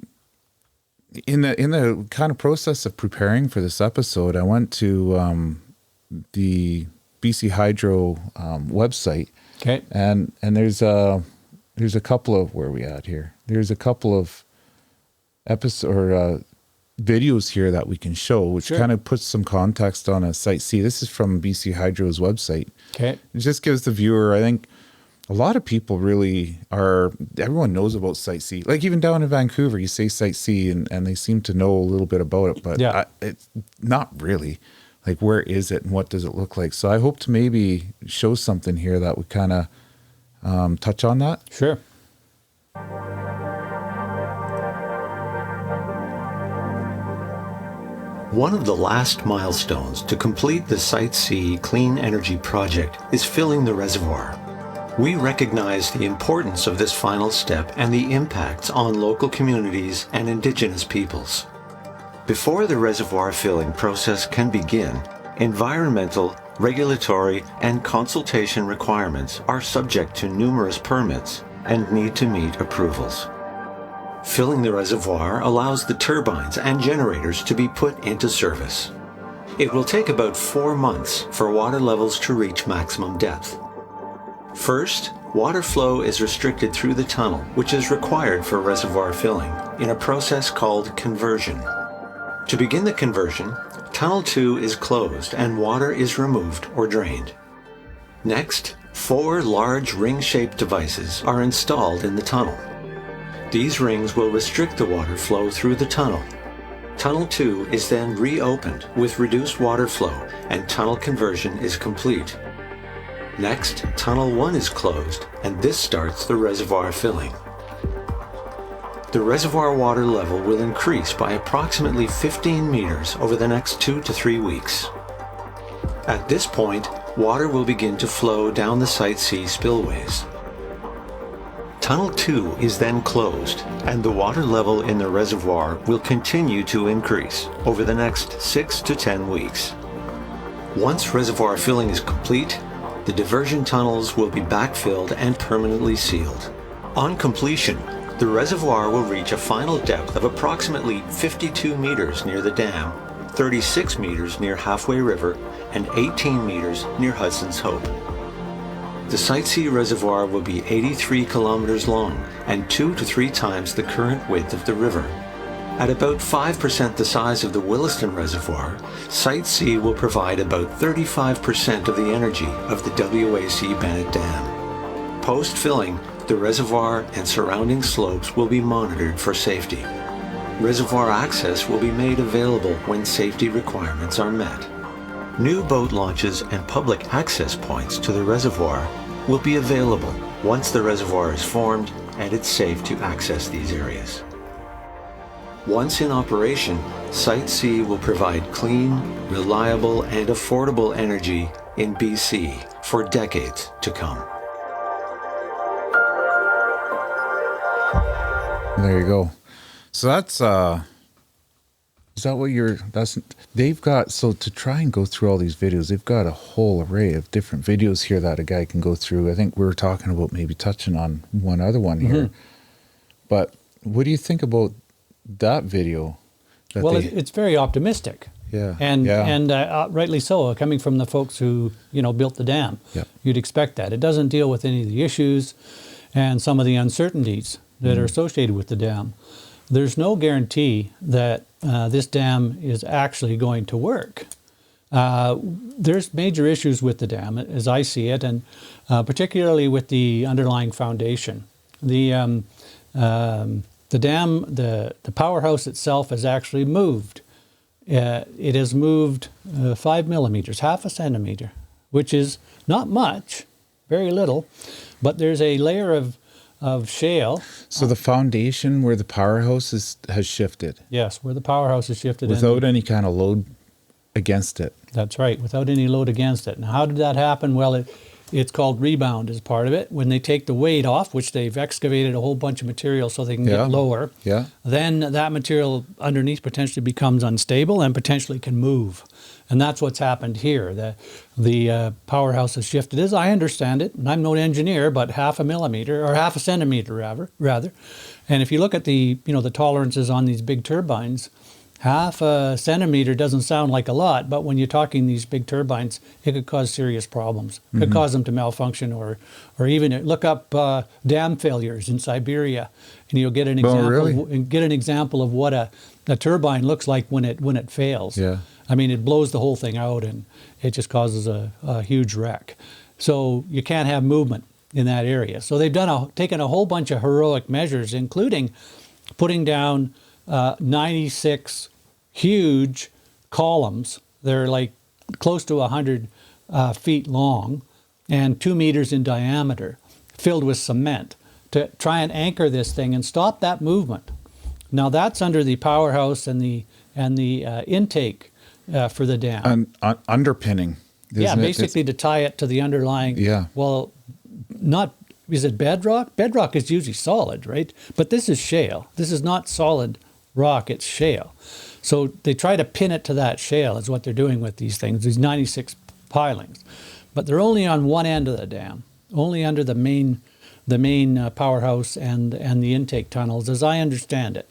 the kind of process of preparing for this episode, I went to the BC Hydro website. Okay. And there's a couple of where are we at here? There's a couple of videos here that we can show, which kind of puts some context on a Site C. This is from BC Hydro's website. Okay. It just gives the viewer, I think, a lot of people everyone knows about Site C. Like even down in Vancouver, you say Site C and they seem to know a little bit about it, but it's not really. Like, where is it and what does it look like? So I hope to maybe show something here that would kind of touch on that. Sure. One of the last milestones to complete the Site C Clean Energy Project is filling the reservoir. We recognize the importance of this final step and the impacts on local communities and Indigenous peoples. Before the reservoir filling process can begin, environmental, regulatory, and consultation requirements are subject to numerous permits and need to meet approvals. Filling the reservoir allows the turbines and generators to be put into service. It will take about 4 months for water levels to reach maximum depth. First, water flow is restricted through the tunnel, which is required for reservoir filling, in a process called conversion. To begin the conversion, Tunnel 2 is closed and water is removed or drained. Next, 4 large ring-shaped devices are installed in the tunnel. These rings will restrict the water flow through the tunnel. Tunnel 2 is then reopened with reduced water flow and tunnel conversion is complete. Next, Tunnel 1 is closed, and this starts the reservoir filling. The reservoir water level will increase by approximately 15 meters over the next 2 to 3 weeks. At this point, water will begin to flow down the Site C spillways. Tunnel 2 is then closed, and the water level in the reservoir will continue to increase over the next 6 to 10 weeks. Once reservoir filling is complete, the diversion tunnels will be backfilled and permanently sealed. On completion, the reservoir will reach a final depth of approximately 52 meters near the dam, 36 meters near Halfway River, and 18 meters near Hudson's Hope. The Site C reservoir will be 83 kilometers long and 2 to 3 times the current width of the river. At about 5% the size of the Williston Reservoir, Site C will provide about 35% of the energy of the WAC Bennett Dam. Post-filling, the reservoir and surrounding slopes will be monitored for safety. Reservoir access will be made available when safety requirements are met. New boat launches and public access points to the reservoir will be available once the reservoir is formed and it's safe to access these areas. Once in operation, Site C will provide clean, reliable, and affordable energy in BC for decades to come. There you go. So that's is that what they've got, so to try and go through all these videos, they've got a whole array of different videos here that a guy can go through. I think we were talking about maybe touching on one other one here. But what do you think about that video? Well, it's very optimistic. Yeah. And rightly so, coming from the folks who, built the dam. Yeah. You'd expect that. It doesn't deal with any of the issues and some of the uncertainties that are associated with the dam. There's no guarantee that this dam is actually going to work. There's major issues with the dam, as I see it, and particularly with the underlying foundation. The dam, the powerhouse itself has actually moved. It has moved 5 millimeters, half a centimeter, which is not much, very little, but there's a layer of shale. So the foundation where the powerhouse has shifted. Yes, where the powerhouse has shifted. Without any kind of load against it. That's right, without any load against it. Now, how did that happen? Well, it's called rebound as part of it. When they take the weight off, which they've excavated a whole bunch of material so they can get lower, then that material underneath potentially becomes unstable and potentially can move. And that's what's happened here. The powerhouse has shifted, as I understand it, and I'm no engineer, but half a millimeter, or half a centimeter rather. And if you look at the tolerances on these big turbines, half a centimeter doesn't sound like a lot, but when you're talking these big turbines, it could cause serious problems. It could cause them to malfunction, or even look up dam failures in Siberia, and you'll get an example of what a turbine looks like when it fails. Yeah. I mean, it blows the whole thing out, and it just causes a huge wreck. So you can't have movement in that area. So they've taken a whole bunch of heroic measures, including putting down 96 huge columns. They're like close to 100 feet long and 2 meters in diameter, filled with cement, to try and anchor this thing and stop that movement. Now that's under the powerhouse and the intake for the dam. Underpinning. Basically to tie it to the underlying. Yeah. Well, is it bedrock? Bedrock is usually solid, right? But this is shale. This is not solid rock, it's shale. So they try to pin it to that shale is what they're doing with these things, these 96 pilings. But they're only on one end of the dam, only under the main powerhouse and the intake tunnels, as I understand it.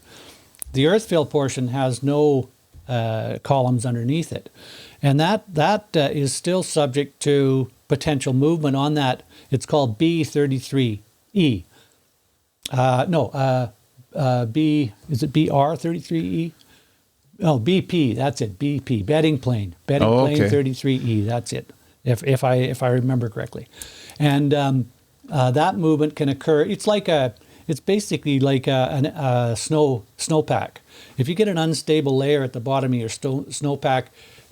The earthfill portion has no columns underneath it. And that is still subject to potential movement on that. It's called B33E. Is it BR33E? Oh, BP, that's it, BP, bedding plane. Plane 33E, that's it, if I remember correctly. And that movement can occur. It's basically like a snowpack. If you get an unstable layer at the bottom of your snowpack,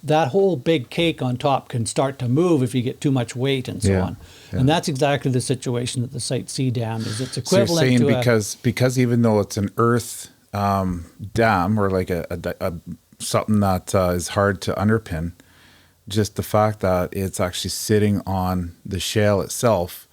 that whole big cake on top can start to move if you get too much weight and so on. Yeah. And that's exactly the situation that the Site C dam is. It's equivalent so you're saying to because even though it's an earth dam, or like a something that is hard to underpin, just the fact that it's actually sitting on the shale itself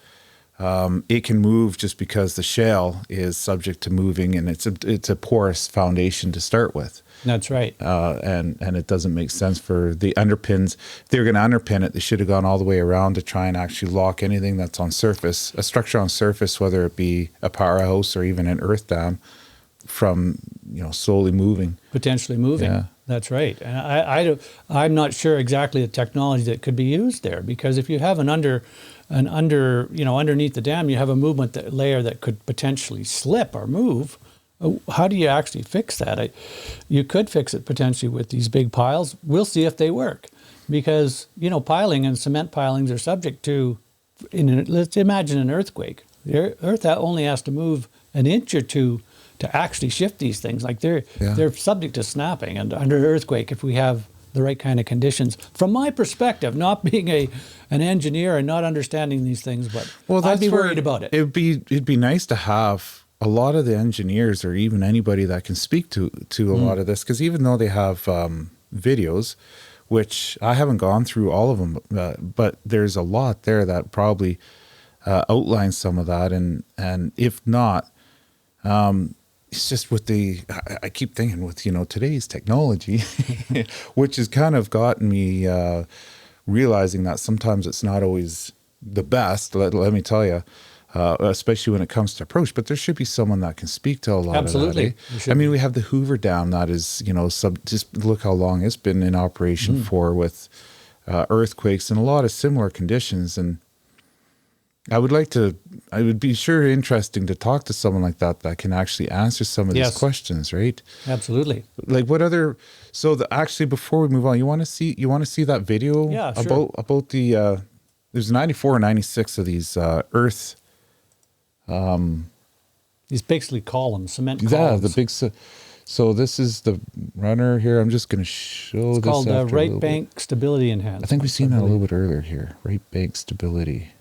it can move just because the shale is subject to moving, and it's a porous foundation to start with. That's right. And it doesn't make sense for the underpins. If they're going to underpin it, they should have gone all the way around to try and actually lock anything that's on surface, a structure on surface, whether it be a powerhouse or even an earth dam, from slowly moving. Potentially moving. Yeah. That's right. And I'm not sure exactly the technology that could be used there, because if you have underneath the dam, you have a movement layer that could potentially slip or move. How do you actually fix that? You could fix it potentially with these big piles. We'll see if they work, because piling and cement pilings are subject to. Let's imagine an earthquake. The earth only has to move an inch or two to actually shift these things. Like they're subject to snapping, and under earthquake, if we have the right kind of conditions. From my perspective, not being an engineer and not understanding these things, but I'd be worried about it. It'd be nice to have a lot of the engineers, or even anybody that can speak to a lot of this, because even though they have videos, which I haven't gone through all of them, but there's a lot there that probably outlines some of that, and if not, it's just with I keep thinking with today's technology, which has kind of gotten me realizing that sometimes it's not always the best. Let me tell you. Especially when it comes to approach, but there should be someone that can speak to a lot of that. I mean, we have the Hoover Dam that is, just look how long it's been in operation for, with earthquakes and a lot of similar conditions. And I would be sure interesting to talk to someone like that can actually answer some of these questions, right? Absolutely. Like what other? So actually, before we move on, you want to see that video about the there's 94 or 96 of these earth. These basically columns, cement columns. Yeah, the big. So this is the runner here. I'm just going to show it's this. It's called right bank stability enhancement. I think we've seen that a little bit earlier here. Right bank stability.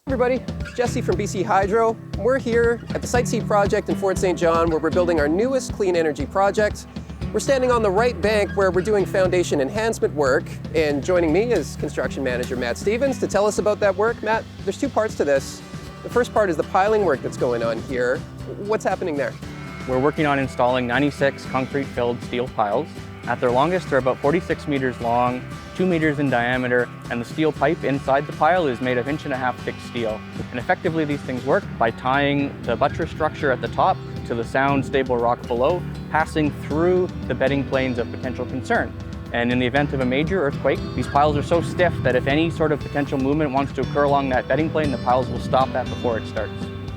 Everybody, it's Jesse from BC Hydro. We're here at the Site C project in Fort St. John, where we're building our newest clean energy project. We're standing on the right bank where we're doing foundation enhancement work, and joining me is construction manager Matt Stevens to tell us about that work. Matt, there's two parts to this. The first part is the piling work that's going on here. What's happening there? We're working on installing 96 concrete-filled steel piles. At their longest, they're about 46 meters long, 2 meters in diameter, and the steel pipe inside the pile is made of 1.5 inch thick steel. And effectively, these things work by tying the buttress structure at the top to the sound, stable rock below, passing through the bedding planes of potential concern. And in the event of a major earthquake, these piles are so stiff that if any sort of potential movement wants to occur along that bedding plane, the piles will stop that before it starts.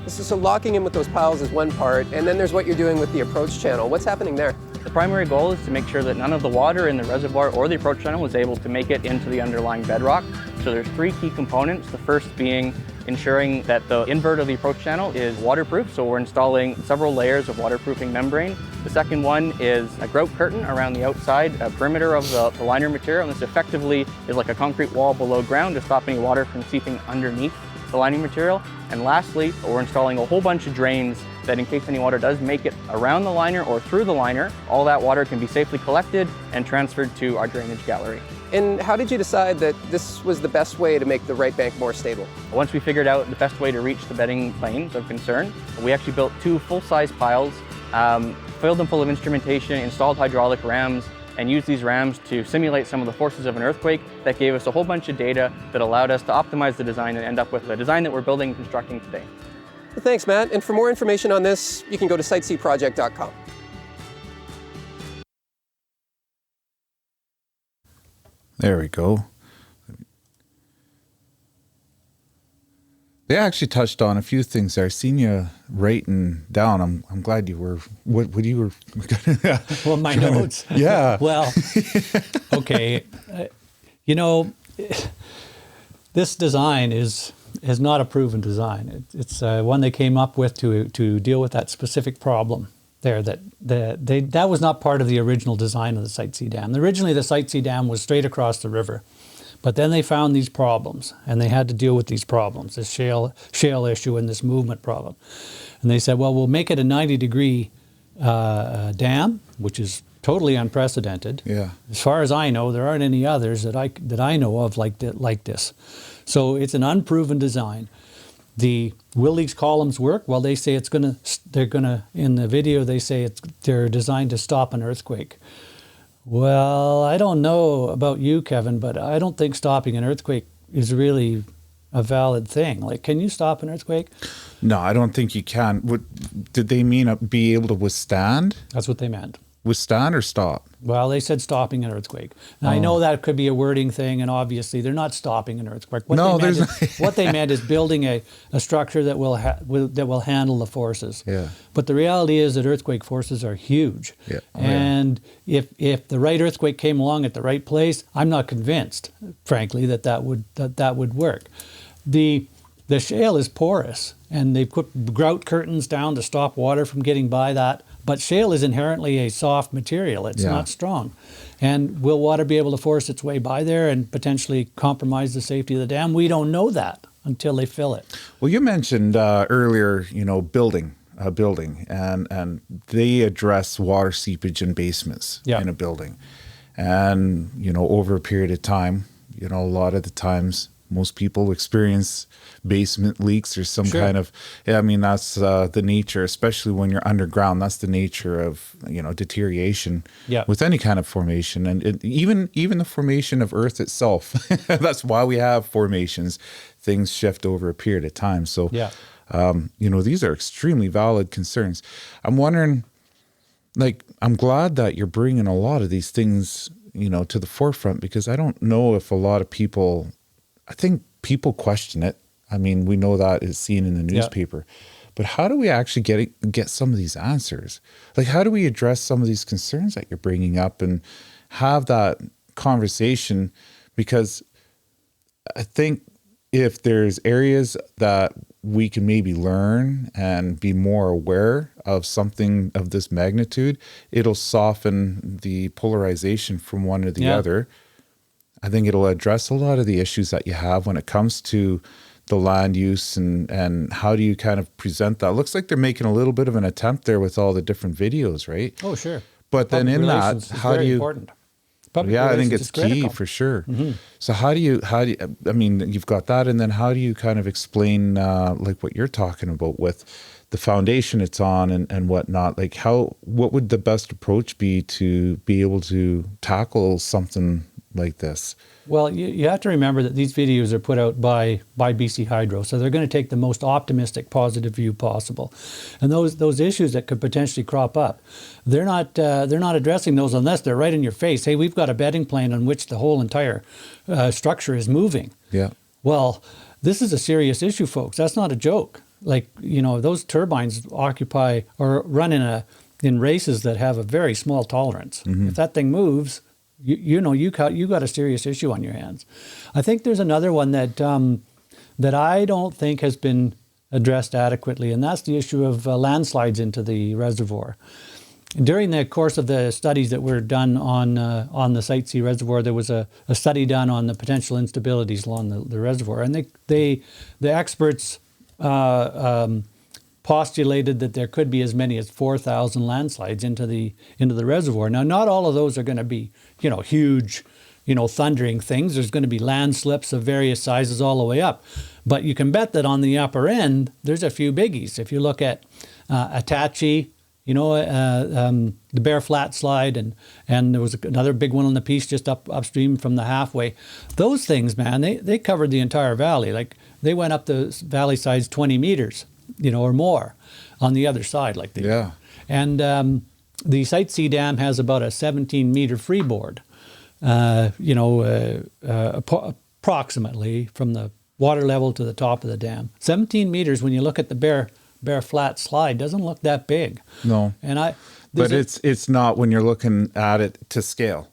So locking in with those piles is one part, and then there's what you're doing with the approach channel. What's happening there? The primary goal is to make sure that none of the water in the reservoir or the approach channel is able to make it into the underlying bedrock. So there's three key components. The first being ensuring that the invert of the approach channel is waterproof, so we're installing several layers of waterproofing membrane. The second one is a grout curtain around the outside perimeter of the liner material, and this effectively is like a concrete wall below ground to stop any water from seeping underneath the lining material. And lastly, we're installing a whole bunch of drains that in case any water does make it around the liner or through the liner, all that water can be safely collected and transferred to our drainage gallery. And how did you decide that this was the best way to make the right bank more stable? Once we figured out the best way to reach the bedding planes of concern, we actually built two full-size piles, filled them full of instrumentation, installed hydraulic rams, and used these rams to simulate some of the forces of an earthquake. That gave us a whole bunch of data that allowed us to optimize the design and end up with the design that we're building and constructing today. Well, thanks, Matt. And for more information on this, you can go to sitecproject.com. There we go. They actually touched on a few things there. I seen you writing down. I'm glad you were. What you were? Well, my notes. Yeah. Well, okay. This design is not a proven design. It's one they came up with to deal with that specific problem there. That was not part of the original design of the Site C dam. Originally, the Site C dam was straight across the river. But then they found these problems, and they had to deal with these problems, this shale issue and this movement problem. And they said, well, we'll make it a 90-degree dam, which is totally unprecedented. Yeah. As far as I know, there aren't any others that I know of like this. So it's an unproven design. Will these columns work? Well, they say they're gonna, in the video, they say they're designed to stop an earthquake. Well, I don't know about you, Kevin, but I don't think stopping an earthquake is really a valid thing. Like, can you stop an earthquake? No, I don't think you can. Did they mean be able to withstand? That's what they meant. Withstand or stop? Well, they said stopping an earthquake. Now, I know that could be a wording thing, and obviously they're not stopping an earthquake. What they meant is building a structure that will handle the forces. Yeah. But the reality is that earthquake forces are huge. Yeah. And if the right earthquake came along at the right place, I'm not convinced, frankly, that would work. The shale is porous, and they've put grout curtains down to stop water from getting by that. But shale is inherently a soft material. It's not strong. And will water be able to force its way by there and potentially compromise the safety of the dam? We don't know that until they fill it. Well, you mentioned earlier, building, and they address water seepage in basements in a building. And, over a period of time, a lot of the times, most people experience basement leaks or some kind of, that's the nature, especially when you're underground. That's the nature of, deterioration with any kind of formation. And even the formation of Earth itself. That's why we have formations. Things shift over a period of time. So, these are extremely valid concerns. I'm wondering, I'm glad that you're bringing a lot of these things, to the forefront, because I don't know if a lot of people, I think people question it. I mean, we know that is seen in the newspaper, but how do we actually get some of these answers? Like, how do we address some of these concerns that you're bringing up and have that conversation? Because I think if there's areas that we can maybe learn and be more aware of something of this magnitude, it'll soften the polarization from one or the other. I think it'll address a lot of the issues that you have when it comes to the land use and how do you kind of present that. Looks like they're making a little bit of an attempt there with all the different videos, right? Oh, sure. But then in that, how do you... Important. I think it's key for sure. Mm-hmm. So how do you, I mean, you've got that, and then how do you kind of explain like what you're talking about with the foundation it's on and whatnot? Like what would the best approach be to be able to tackle something like this? Well, you have to remember that these videos are put out by BC Hydro, so they're going to take the most optimistic, positive view possible. And those issues that could potentially crop up, they're not addressing those unless they're right in your face. Hey, we've got a bedding plane on which the whole entire structure is moving. Yeah. Well, this is a serious issue, folks. That's not a joke. Like, those turbines occupy or run in races that have a very small tolerance. Mm-hmm. If that thing moves, you got a serious issue on your hands. I think there's another one that I don't think has been addressed adequately, and that's the issue of landslides into the reservoir. During the course of the studies that were done on the Site C reservoir, there was a study done on the potential instabilities along the reservoir, and the experts postulated that there could be as many as 4,000 landslides into the reservoir. Now, not all of those are going to be, huge, thundering things. There's going to be landslips of various sizes all the way up. But you can bet that on the upper end, there's a few biggies. If you look at Atachi, the Bear Flat Slide, and there was another big one on the piece just upstream from the halfway. Those things, man, they covered the entire valley. Like, they went up the valley sides 20 meters. Or more on the other side like they do. And the Site C dam has about a 17-meter freeboard, approximately from the water level to the top of the dam. 17 meters, when you look at the Bear Flat Slide, doesn't look that big. No. But it's not when you're looking at it to scale.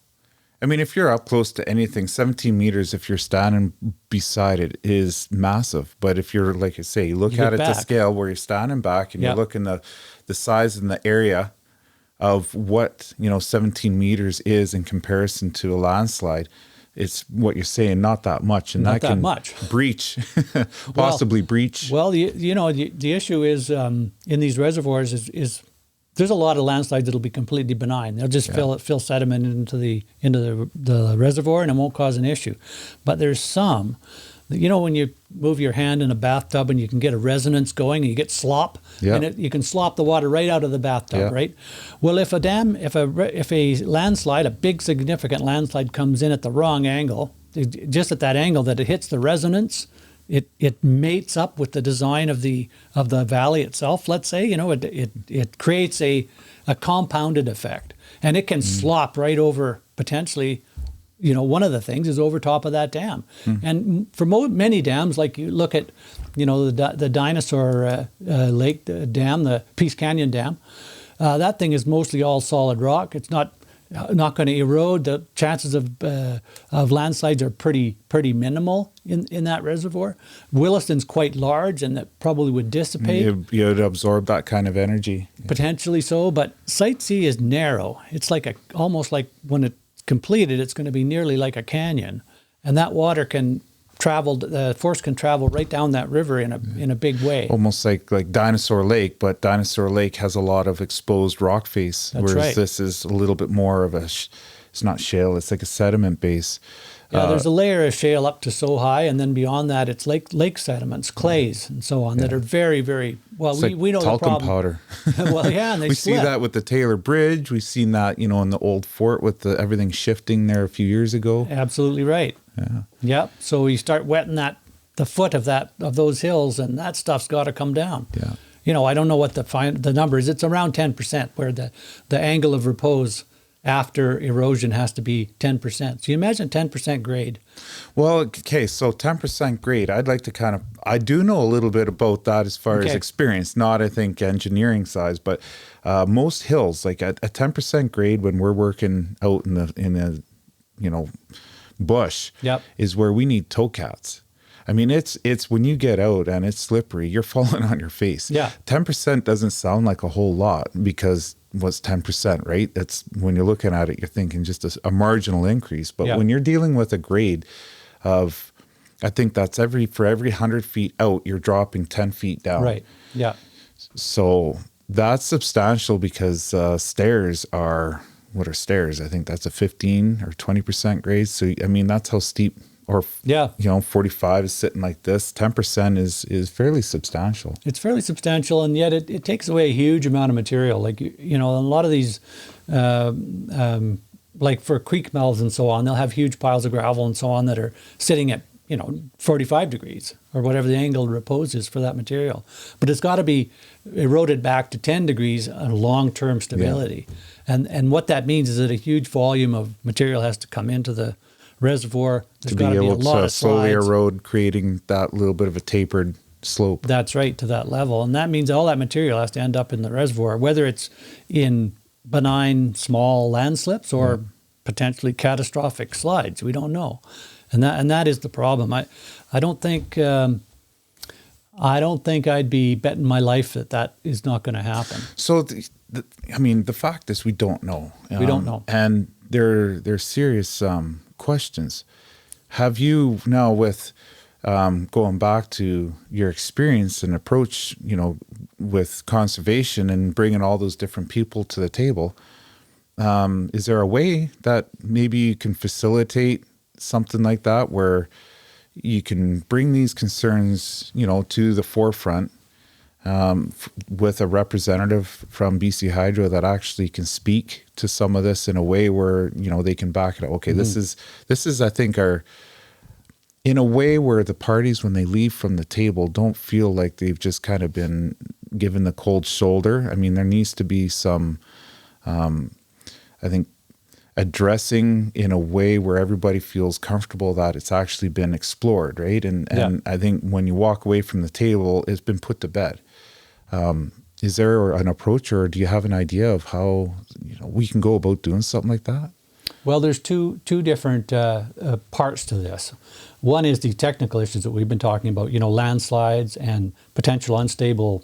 I mean, if you're up close to anything, 17 meters, if you're standing beside it, is massive. But if you're, like you say, you look at it to scale where you're standing back and you're looking the size and the area of what, 17 meters is in comparison to a landslide, it's what you're saying, not that much. And that can breach, possibly breach. Well, the issue is in these reservoirs is there's a lot of landslides that'll be completely benign. They'll just fill sediment into the reservoir, and it won't cause an issue. But there's some You know, when you move your hand in a bathtub and you can get a resonance going and you get slop, Yeah. and you can slop the water right out of the bathtub, Yeah. right? Well, if a landslide, a big significant landslide comes in at the wrong angle, just at that angle that it hits the resonance, it mates up with the design of the valley itself. Let's say, you know, it creates a compounded effect, and it can slop right over potentially. You know, one of the things is over top of that dam. And for many dams, like you look at, you know, the Dinosaur Lake Dam, the Peace Canyon Dam, that thing is mostly all solid rock. It's not going to erode. The chances of landslides are pretty minimal in that reservoir. Williston's quite large, and that probably would dissipate. You'd absorb that kind of energy. Potentially so, but Site C is narrow. It's like almost like when it's completed, it's going to be nearly like a canyon, and that water can travel. The force can travel right down that river in a big way. Almost like Dinosaur Lake, but Dinosaur Lake has a lot of exposed rock face, That's whereas right. this is a little bit more of it's not shale, it's like a sediment base. Yeah, there's a layer of shale up to so high, and then beyond that, it's lake sediments, clays, and so on that are very, very well. It's We know the talcum problem. powder. Well, yeah, and they We see slip. that with the Taylor Bridge. We've seen that, you know, in the old fort with everything shifting there a few years ago. Absolutely right. Yeah. Yep. So you start wetting the foot of those hills, and that stuff's got to come down. Yeah. You know, I don't know what the number is. It's around 10%, where the angle of repose after erosion has to be 10%. So you imagine 10% grade. Well, okay, so 10% grade. I'd like to I do know a little bit about that as far as Okay. experience, not I think engineering size, but most hills, like a 10% grade when we're working out in the you know, bush, Yep. is where we need towcats. I mean, it's when you get out and it's slippery, you're falling on your face. Yeah. 10% doesn't sound like a whole lot because what's 10%, right? It's when you're looking at it, you're thinking just a marginal increase. But Yeah. when you're dealing with a grade of, I think that's for every 100 feet out, you're dropping 10 feet down. Right. Yeah. So that's substantial because stairs are, what are stairs? I think that's a 15 or 20% grade. So, I mean, that's how steep, or, Yeah. you know, 45 is sitting like this. 10% is fairly substantial. It's fairly substantial, and yet it takes away a huge amount of material. Like, you know, a lot of these, like for creek mouths and so on, they'll have huge piles of gravel and so on that are sitting at, you know, 45 degrees or whatever the angle of repose is for that material. But it's got to be eroded back to 10 degrees on long-term stability. And what that means is that a huge volume of material has to come into the reservoir. There's To got be to be a able lot to of slowly slides. erode, creating that little bit of a tapered slope. That's right, to that level. And that means all that material has to end up in the reservoir, whether it's in benign small landslips or potentially catastrophic slides. We don't know. And that is the problem. I don't think I'd be betting my life that is not going to happen. So, I mean, the fact is we don't know. We don't know. And they're serious questions. Have you now, with going back to your experience and approach, you know, with conservation and bringing all those different people to the table, is there a way that maybe you can facilitate something like that where you can bring these concerns, you know, to the forefront with a representative from BC Hydro that actually can speak to some of this in a way where, you know, they can back it up. Okay, this is I think in a way where the parties, when they leave from the table, don't feel like they've just kind of been given the cold shoulder. I mean, there needs to be some, I think, addressing in a way where everybody feels comfortable that it's actually been explored, right? And I think when you walk away from the table, it's been put to bed. Is there an approach, or do you have an idea of how, you know, we can go about doing something like that? Well, there's two different parts to this. One is the technical issues that we've been talking about, you know, landslides and potential unstable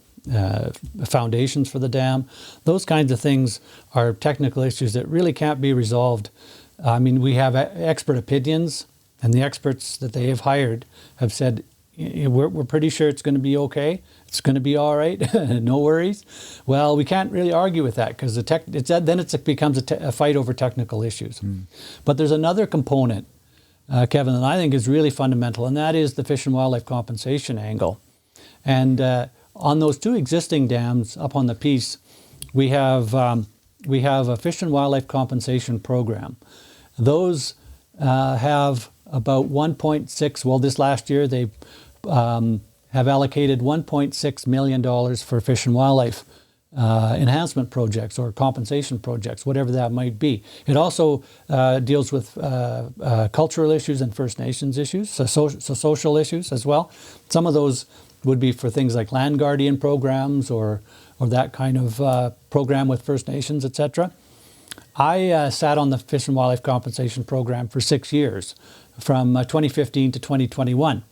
foundations for the dam. Those kinds of things are technical issues that really can't be resolved. I mean, we have expert opinions, and the experts that they have hired have said, we're pretty sure it's going to be okay. It's going to be all right. No worries. Well, we can't really argue with that because then it becomes a fight over technical issues. But there's another component Kevin, that I think is really fundamental, and that is the fish and wildlife compensation angle. And on those two existing dams up on the Peace, we have a fish and wildlife compensation program. Those have about 1.6. Well, this last year they have allocated $1.6 million for fish and wildlife enhancement projects or compensation projects, whatever that might be. It also deals with cultural issues and First Nations issues, so social issues as well. Some of those would be for things like land guardian programs or that kind of program with First Nations, etc. I sat on the Fish and Wildlife Compensation Program for 6 years, from 2015 to 2021.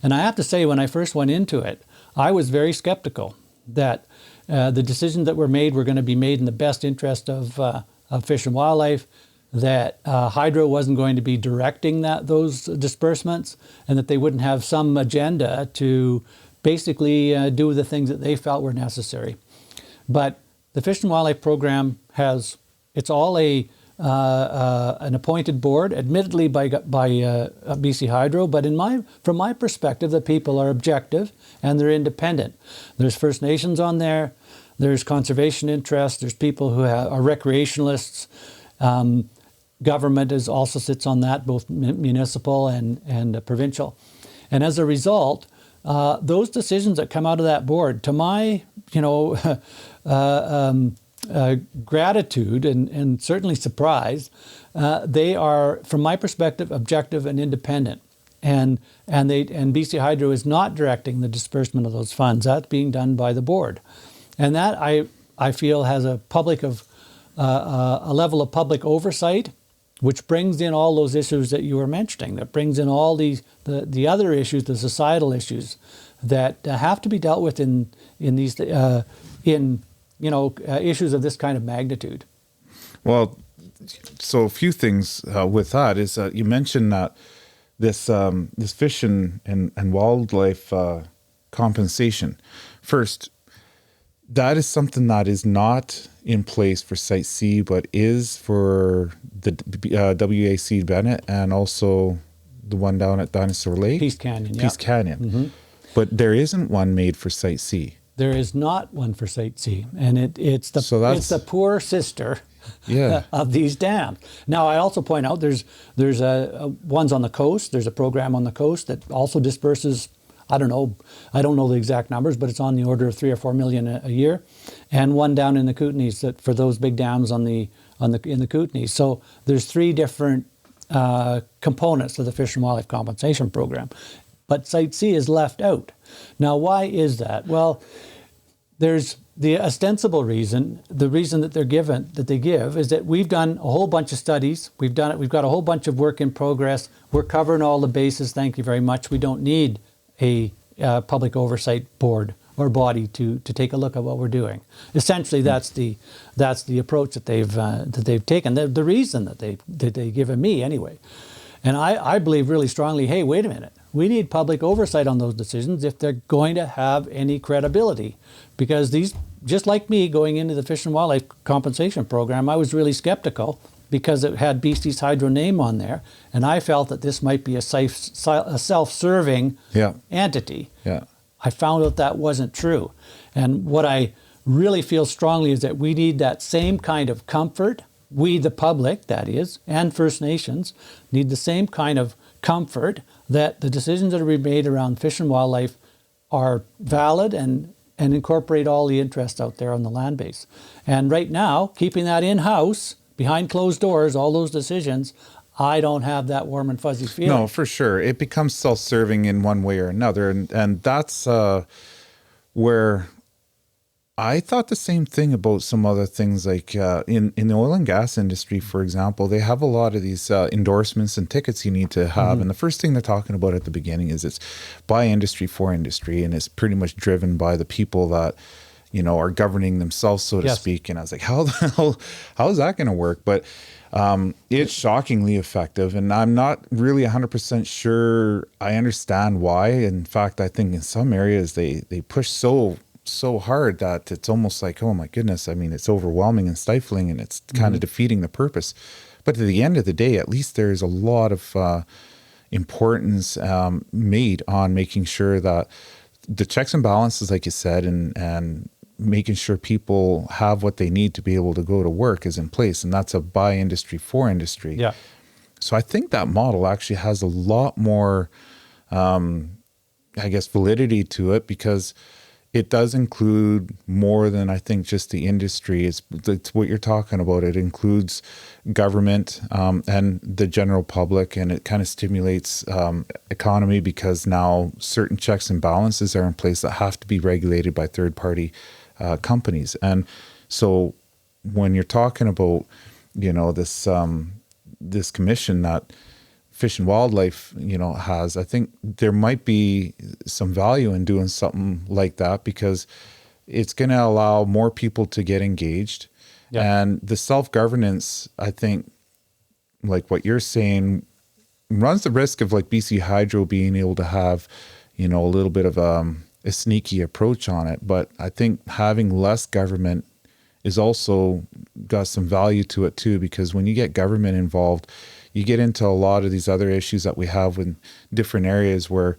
And I have to say, when I first went into it, I was very skeptical that the decisions that were made were going to be made in the best interest of fish and wildlife, that Hydro wasn't going to be directing those disbursements, and that they wouldn't have some agenda to basically do the things that they felt were necessary. But the Fish and Wildlife Program it's all an appointed board, admittedly by BC Hydro, but from my perspective, the people are objective and they're independent. There's First Nations on there, there's conservation interests, there's people who are recreationalists. Government also sits on that, both municipal and provincial. And as a result, those decisions that come out of that board, to my, gratitude and certainly surprise, they are, from my perspective, objective and independent. And BC Hydro is not directing the disbursement of those funds. That's being done by the board, and that I feel has a level of public oversight, which brings in all those issues that you were mentioning. That brings in all the other issues, the societal issues that have to be dealt with in these issues of this kind of magnitude. Well, so a few things with that is you mentioned that this fish and wildlife compensation. First, that is something that is not in place for Site C, but is for the WAC Bennett and also the one down at Dinosaur Lake. Peace Canyon. Peace Canyon. Mm-hmm. But there isn't one made for Site C. There is not one for Site C, and it's the poor sister of these dams. Now, I also point out there's ones on the coast. There's a program on the coast that also disperses. I don't know the exact numbers, but it's on the order of $3 or $4 million a year, and one down in the Kootenays that for those big dams in the Kootenays. So there's 3 different components to the Fish and Wildlife Compensation Program, but Site C is left out. Now, why is that? Well, there's the ostensible reason. The reason that they give is that we've done a whole bunch of studies. We've got a whole bunch of work in progress. We're covering all the bases. Thank you very much. We don't need a public oversight board or body to take a look at what we're doing. Essentially, that's the approach that they've taken. The reason that they've given me anyway. And I believe really strongly, hey, wait a minute. We need public oversight on those decisions if they're going to have any credibility. Because these, just like me going into the Fish and Wildlife Compensation Program, I was really skeptical because it had BC's Hydro name on there. And I felt that this might be a self-serving entity. Yeah. I found out that wasn't true. And what I really feel strongly is that we need that same kind of comfort. We, the public, that is, and First Nations, need the same kind of comfort that the decisions that are being made around fish and wildlife are valid and incorporate all the interests out there on the land base. And right now, keeping that in-house, behind closed doors, all those decisions, I don't have that warm and fuzzy feeling. No, for sure. It becomes self-serving in one way or another. And that's where I thought the same thing about some other things, like in the oil and gas industry, for example. They have a lot of these endorsements and tickets you need to have. And the first thing they're talking about at the beginning is it's by industry for industry. And it's pretty much driven by the people that, are governing themselves, so to speak. And I was like, how is that going to work? But it's shockingly effective. And I'm not really 100% sure I understand why. In fact, I think in some areas they push so hard that it's almost like, oh my goodness, I mean, it's overwhelming and stifling and it's kind of defeating the purpose. But at the end of the day, at least there's a lot of importance made on making sure that the checks and balances, like you said, and making sure people have what they need to be able to go to work is in place. And that's a by industry for industry. Yeah. So I think that model actually has a lot more, I guess, validity to it, because it does include more than, I think, just the industry. It's what you're talking about. It includes government and the general public, and it kind of stimulates economy, because now certain checks and balances are in place that have to be regulated by third-party companies. And so when you're talking about, this commission that Fish and Wildlife, has, I think there might be some value in doing something like that, because it's going to allow more people to get engaged. Yeah. And the self-governance, I think, like what you're saying, runs the risk of like BC Hydro being able to have, a little bit of a sneaky approach on it. But I think having less government is also got some value to it too, because when you get government involved, you get into a lot of these other issues that we have in different areas where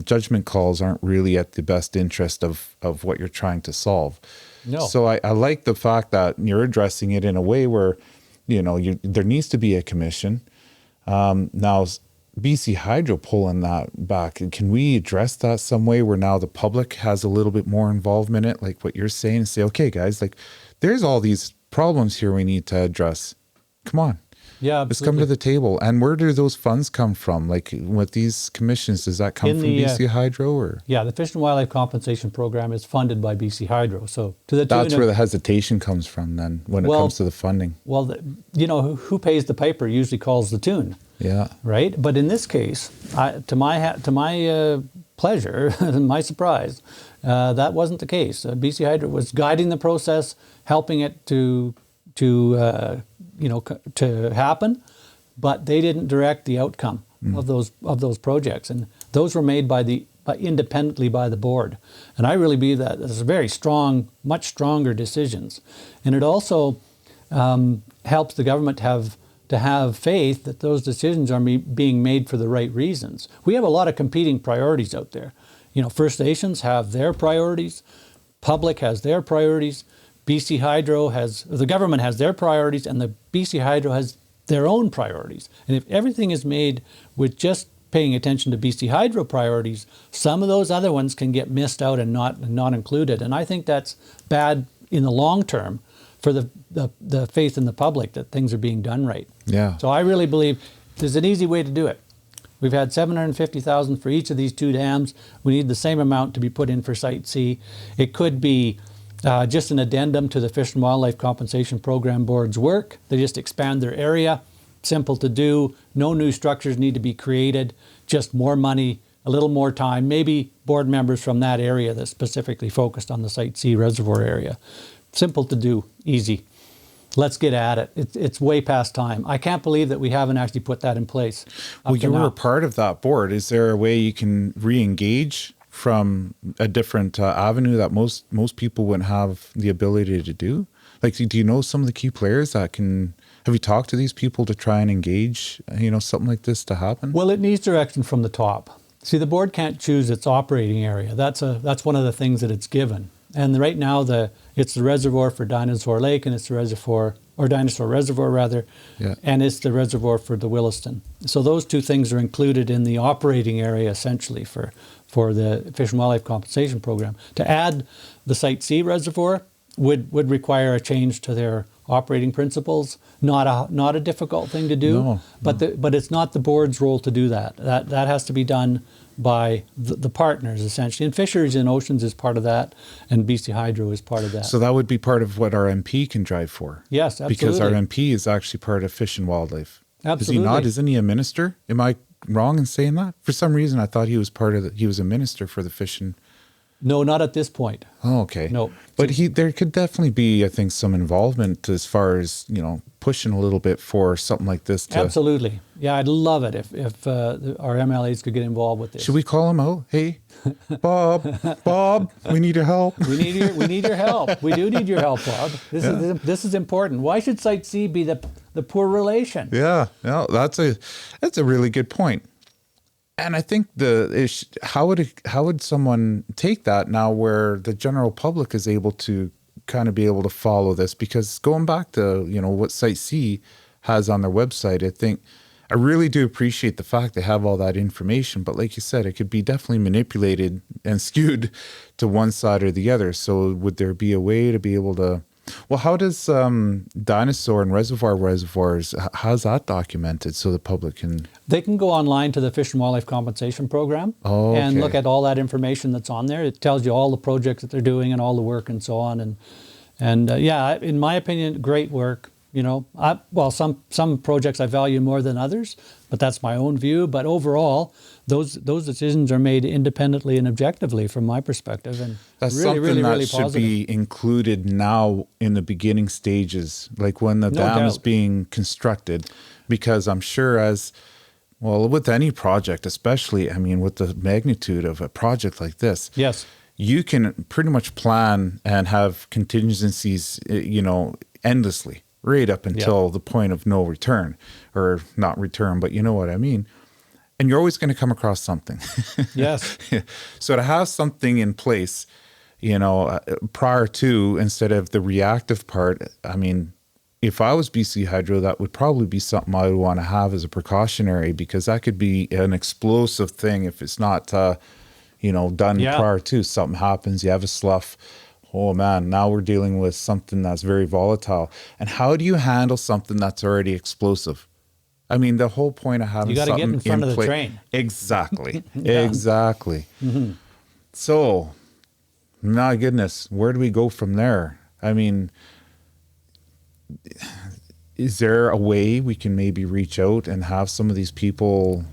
judgment calls aren't really at the best interest of what you're trying to solve. No. So I like the fact that you're addressing it in a way where, there needs to be a commission. Now, BC Hydro pulling that back, can we address that some way where now the public has a little bit more involvement in it, like what you're saying, and say, okay, guys, like there's all these problems here we need to address. Come on. Yeah, absolutely. Let's come to the table. And where do those funds come from? Like with these commissions, does that come from BC Hydro or? Yeah, the Fish and Wildlife Compensation Program is funded by BC Hydro. So that's where the hesitation comes from then when it comes to the funding. Well, who pays the piper usually calls the tune. Yeah. Right. But in this case, to my pleasure and my surprise, that wasn't the case. BC Hydro was guiding the process, helping it to happen, but they didn't direct the outcome of those projects, and those were made independently by the board. And I really believe that there's very strong, much stronger decisions, and it also helps the government to have faith that those decisions are being made for the right reasons. We have a lot of competing priorities out there. First Nations have their priorities, public has their priorities. BC Hydro the government has their priorities, and the BC Hydro has their own priorities. And if everything is made with just paying attention to BC Hydro priorities, some of those other ones can get missed out and not included. And I think that's bad in the long term for the faith in the public that things are being done right. Yeah. So I really believe there's an easy way to do it. We've had $750,000 for each of these two dams. We need the same amount to be put in for Site C. It could be just an addendum to the Fish and Wildlife Compensation Program Board's work. They just expand their area. Simple to do. No new structures need to be created. Just more money, a little more time. Maybe board members from that area that's specifically focused on the Site C reservoir area. Simple to do. Easy. Let's get at it. It's way past time. I can't believe that we haven't actually put that in place. Well, you were a part of that board. Is there a way you can re-engage from a different avenue that most people wouldn't have the ability to do? Like, do you know some of the key players that can? Have you talked to these people to try and engage, something like this to happen? Well, it needs direction from the top. See, the board can't choose its operating area. That's one of the things that it's given. And right now, it's the reservoir for Dinosaur Lake, and it's the reservoir, or Dinosaur Reservoir rather, and it's the reservoir for the Williston. So those two things are included in the operating area essentially for the Fish and Wildlife Compensation Program. To add the Site C reservoir would require a change to their operating principles. Not a difficult thing to do, but it's not the board's role to do that. That has to be done by the partners essentially. And Fisheries and Oceans is part of that, and BC Hydro is part of that. So that would be part of what our MP can drive for. Yes, absolutely. Because our MP is actually part of Fish and Wildlife. Absolutely. Is he not? Isn't he a minister? Am I wrong in saying that? For some reason, I thought he was he was a minister for the Fish and... No, not at this point. Oh, okay. No. But there could definitely be, I think, some involvement as far as, pushing a little bit for something like this. Absolutely. Yeah, I'd love it if our MLAs could get involved with this. Should we call him out? Hey, Bob, we need your help. We need your help. We do need your help, Bob. This is important. Why should Site C be the poor relation? Yeah, that's a really good point. And I think how would someone take that now where the general public is able to kind of be able to follow this? Because going back to, what Site C has on their website, I really do appreciate the fact they have all that information. But like you said, it could be definitely manipulated and skewed to one side or the other. So would there be a way to be able to, well, how does dinosaur and reservoirs, how's that documented so the public can? They can go online to the Fish and Wildlife Compensation Program and look at all that information that's on there. It tells you all the projects that they're doing and all the work and so on. And yeah, in my opinion, great work. Some projects I value more than others, but that's my own view. But overall, those decisions are made independently and objectively from my perspective. And that's really, something really, that really should positive. be included now in the beginning stages, like when the No dam is doubt. being constructed, because I'm sure with any project, especially, with the magnitude of a project like this, Yes. you can pretty much plan and have contingencies, endlessly, right up until the point of no return, or not return, but you know what I mean. And you're always going to come across something. Yes. So to have something in place, prior to, instead of the reactive part, if I was BC Hydro, that would probably be something I would want to have as a precautionary, because that could be an explosive thing if it's not, done prior to. Something happens, you have a slough. Oh man, now we're dealing with something that's very volatile. And how do you handle something that's already explosive? The whole point of having something get in front of the play- train. Exactly. Yeah. Exactly. Mm-hmm. So, my goodness, where do we go from there? Is there a way we can maybe reach out and have some of these people?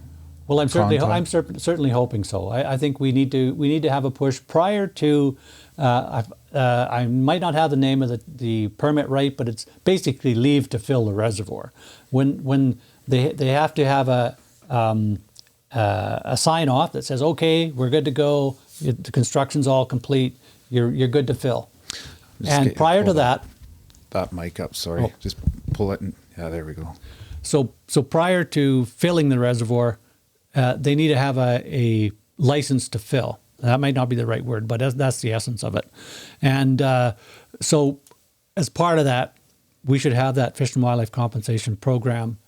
Well, I'm certainly hoping so. I think we need to have a push prior to. I might not have the name of the permit right, but it's basically leave to fill the reservoir. When they have to have a sign off that says, okay, we're good to go. The construction's all complete. You're good to fill. And prior to that mic up. Sorry, just pull it. Yeah, there we go. So prior to filling the reservoir, they need to have a license to fill. That might not be the right word, but that's the essence of it. And so as part of that, we should have that Fish and Wildlife Compensation Program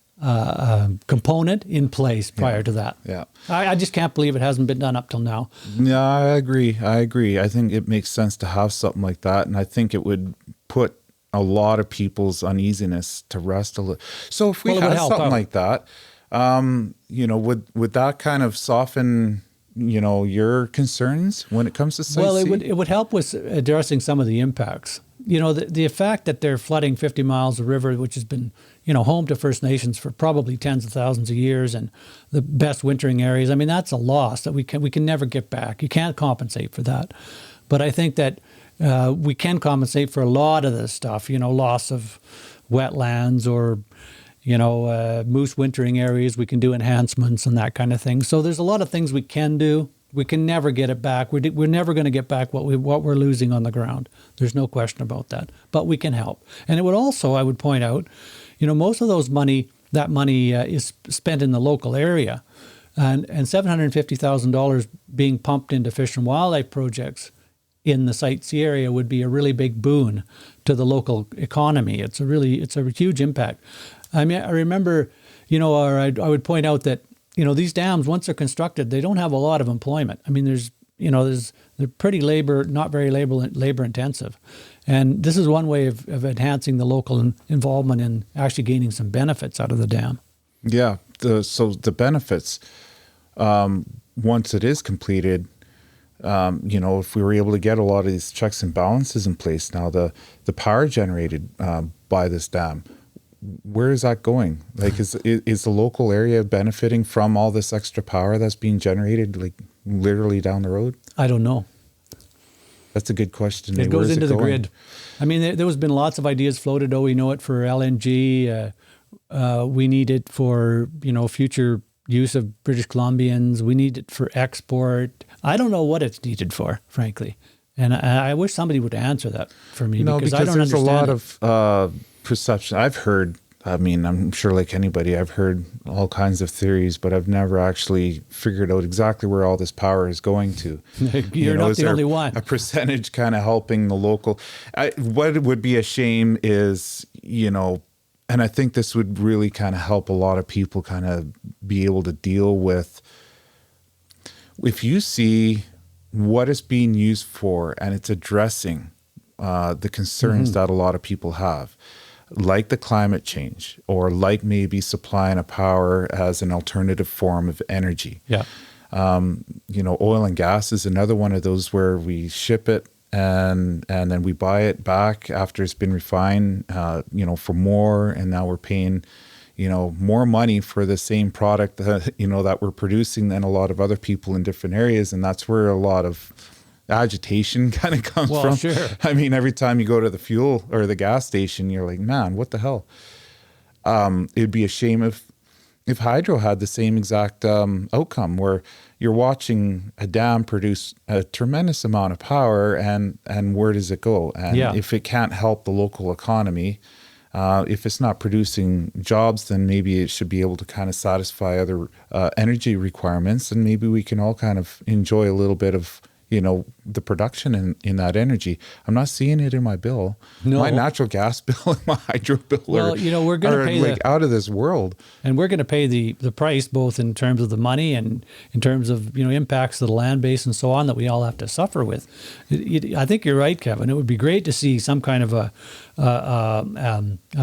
component in place prior to that. Yeah. I just can't believe it hasn't been done up till now. Yeah, I agree. I think it makes sense to have something like that. And I think it would put a lot of people's uneasiness to rest a little. So if we had something like that, would that kind of soften, your concerns when it comes to Site Well, C? it would help with addressing some of the impacts. The fact that they're flooding 50 miles of river, which has been, home to First Nations for probably tens of thousands of years, and the best wintering areas. That's a loss that we can never get back. You can't compensate for that. But I think that we can compensate for a lot of this stuff. Loss of wetlands or moose wintering areas. We can do enhancements and that kind of thing. So there's a lot of things we can do. We can never get it back. We're never going to get back what we're losing on the ground. There's no question about that. But we can help. And it would also, I would point out, most of that money is spent in the local area, and $750,000 being pumped into fish and wildlife projects in the Site C area would be a really big boon to the local economy. It's a huge impact. I remember, I would point out that, these dams, once they're constructed, they don't have a lot of employment. They're pretty not very labor intensive. And this is one way of enhancing the local involvement in actually gaining some benefits out of the dam. Yeah. So the benefits, once it is completed, if we were able to get a lot of these checks and balances in place now, the power generated by this dam, where is that going? Like, is the local area benefiting from all this extra power that's being generated, like literally down the road? I don't know. That's a good question. It goes into the grid. There has been lots of ideas floated. Oh, we know it for LNG. We need it for future use of British Columbians. We need it for export. I don't know what it's needed for, frankly. And I wish somebody would answer that for me, because I don't understand there's a lot of perception. I've heard I mean, I'm sure like anybody, I've heard all kinds of theories, but I've never actually figured out exactly where all this power is going to. You're not is the there only one. a percentage kind of helping the local? What would be a shame is, and I think this would really kind of help a lot of people kind of be able to deal with, if you see what it's being used for and it's addressing the concerns that a lot of people have, like the climate change, or like maybe supplying a power as an alternative form of energy. Yeah. Oil and gas is another one of those where we ship it and then we buy it back after it's been refined, for more, and now we're paying, more money for the same product that, that we're producing than a lot of other people in different areas. And that's where a lot of agitation kind of comes from. Sure. I mean, every time you go to the fuel or the gas station, you're like, man, what the hell? It'd be a shame if hydro had the same exact outcome, where you're watching a dam produce a tremendous amount of power, and where does it go? And if it can't help the local economy, if it's not producing jobs, then maybe it should be able to kind of satisfy other energy requirements, and maybe we can all kind of enjoy a little bit of the production in that energy. I'm not seeing it in my bill. No. My natural gas bill and my hydro bill we're going to pay like out of this world. And we're going to pay the price, both in terms of the money and in terms of impacts to the land base and so on, that we all have to suffer with. I think you're right, Kevin. It would be great to see some kind of a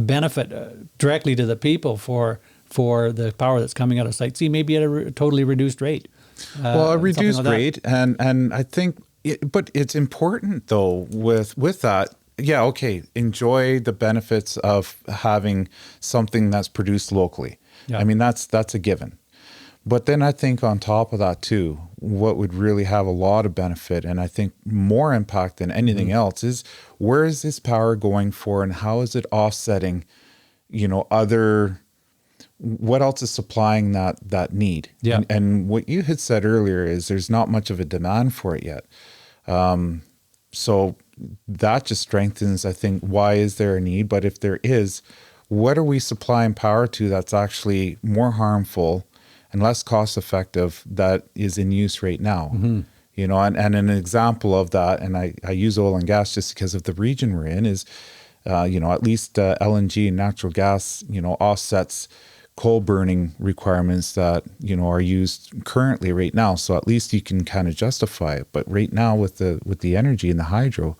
benefit directly to the people for the power that's coming out of Site C, maybe at a totally reduced rate. A reduced rate, and I think, but it's important though with that. Yeah, okay. Enjoy the benefits of having something that's produced locally. Yeah. I mean, that's a given. But then I think on top of that too, what would really have a lot of benefit, and I think more impact than anything else, is where is this power going for, and how is it offsetting, what else is supplying that need? Yeah. And what you had said earlier is there's not much of a demand for it yet. So that just strengthens, I think, why is there a need? But if there is, what are we supplying power to that's actually more harmful and less cost effective that is in use right now? And an example of that, and I use oil and gas just because of the region we're in, is, at least LNG and natural gas, offsets coal burning requirements that are used currently right now. So at least you can kind of justify it. But right now with the energy and the hydro,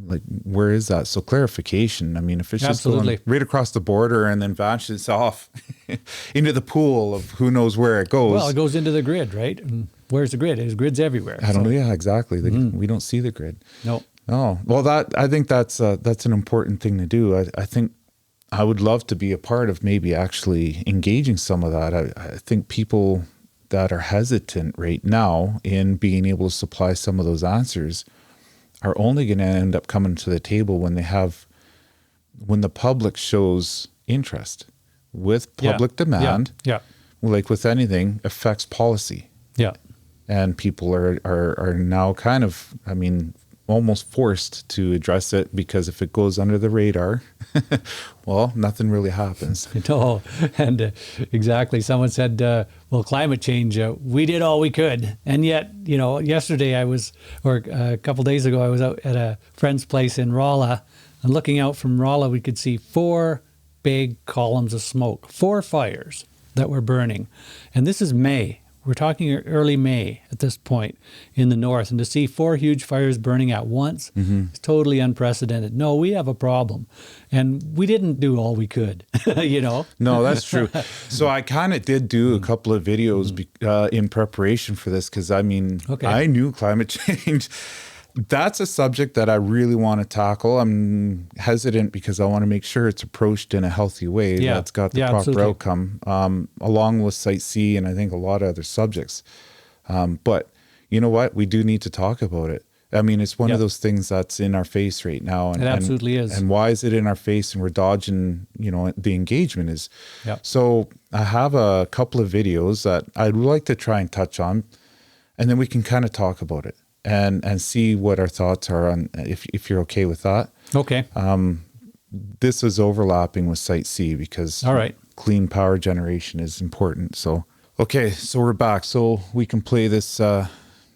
like, where is that? So clarification. I mean, if it's just going right across the border and then vanishes off into the pool of who knows where it goes. Well, it goes into the grid, right? And where's the grid? There's grids everywhere. I don't know. Yeah, exactly. We don't see the grid. No. Oh, well, I think that's an important thing to do. I think I would love to be a part of maybe actually engaging some of that. I think people that are hesitant right now in being able to supply some of those answers are only going to end up coming to the table when the public shows interest. With public demand, like with anything, affects policy. Yeah. And people are now kind of, I mean, almost forced to address it, because if it goes under the radar, well, nothing really happens. No, and exactly. Someone said, well, climate change, we did all we could. And yet, yesterday or a couple days ago, I was out at a friend's place in Rolla, and looking out from Rolla, we could see 4 big columns of smoke, 4 fires that were burning. And this is May. We're talking early May at this point in the north, and to see 4 huge fires burning at once is totally unprecedented. No, we have a problem, and we didn't do all we could, No, that's true. So I kind of did do a couple of videos in preparation for this, because I mean, I knew climate change. That's a subject that I really want to tackle. I'm hesitant because I want to make sure it's approached in a healthy way that's got the proper outcome, along with Site C and I think a lot of other subjects. But you know what? We do need to talk about it. I mean, it's one of those things that's in our face right now. And, it absolutely is. And why is it in our face and we're dodging, the engagement is. So I have a couple of videos that I'd like to try and touch on, and then we can kind of talk about it. And see what our thoughts are on, if you're okay with that. Okay. this is overlapping with Site C because All right. clean power generation is important. So, okay, so we're back. So we can play this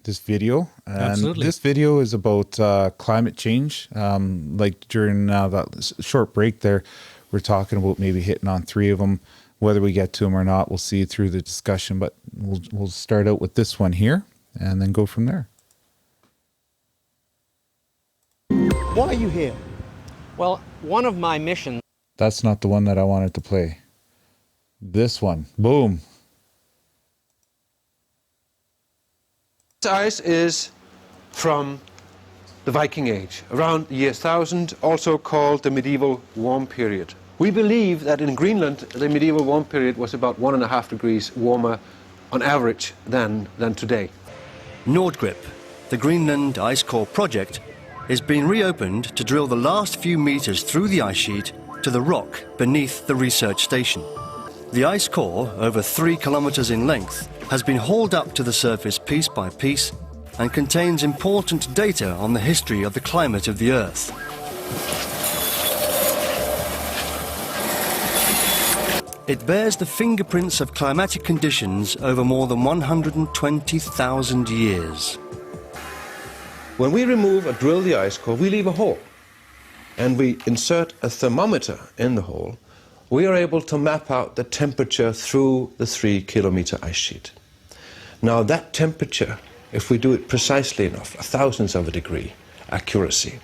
this video. And Absolutely. this video is about climate change. Like during that short break there, we're talking about maybe hitting on 3 of them. Whether we get to them or not, we'll see through the discussion. But we'll start out with this one here and then go from there. Why are you here? Well, one of my missions... That's not the one that I wanted to play. This one. Boom. This ice is from the Viking Age, around the year 1000, also called the medieval warm period. We believe that in Greenland, the medieval warm period was about 1.5 degrees warmer on average than today. Nordgrip, the Greenland ice core project, is being reopened to drill the last few meters through the ice sheet to the rock beneath the research station. The ice core, over 3 kilometers in length, has been hauled up to the surface piece by piece and contains important data on the history of the climate of the Earth. It bears the fingerprints of climatic conditions over more than 120,000 years. When we remove or drill the ice core, we leave a hole, and we insert a thermometer in the hole. We are able to map out the temperature through the 3-kilometer ice sheet. Now that temperature, if we do it precisely enough, a thousandth of a degree accuracy,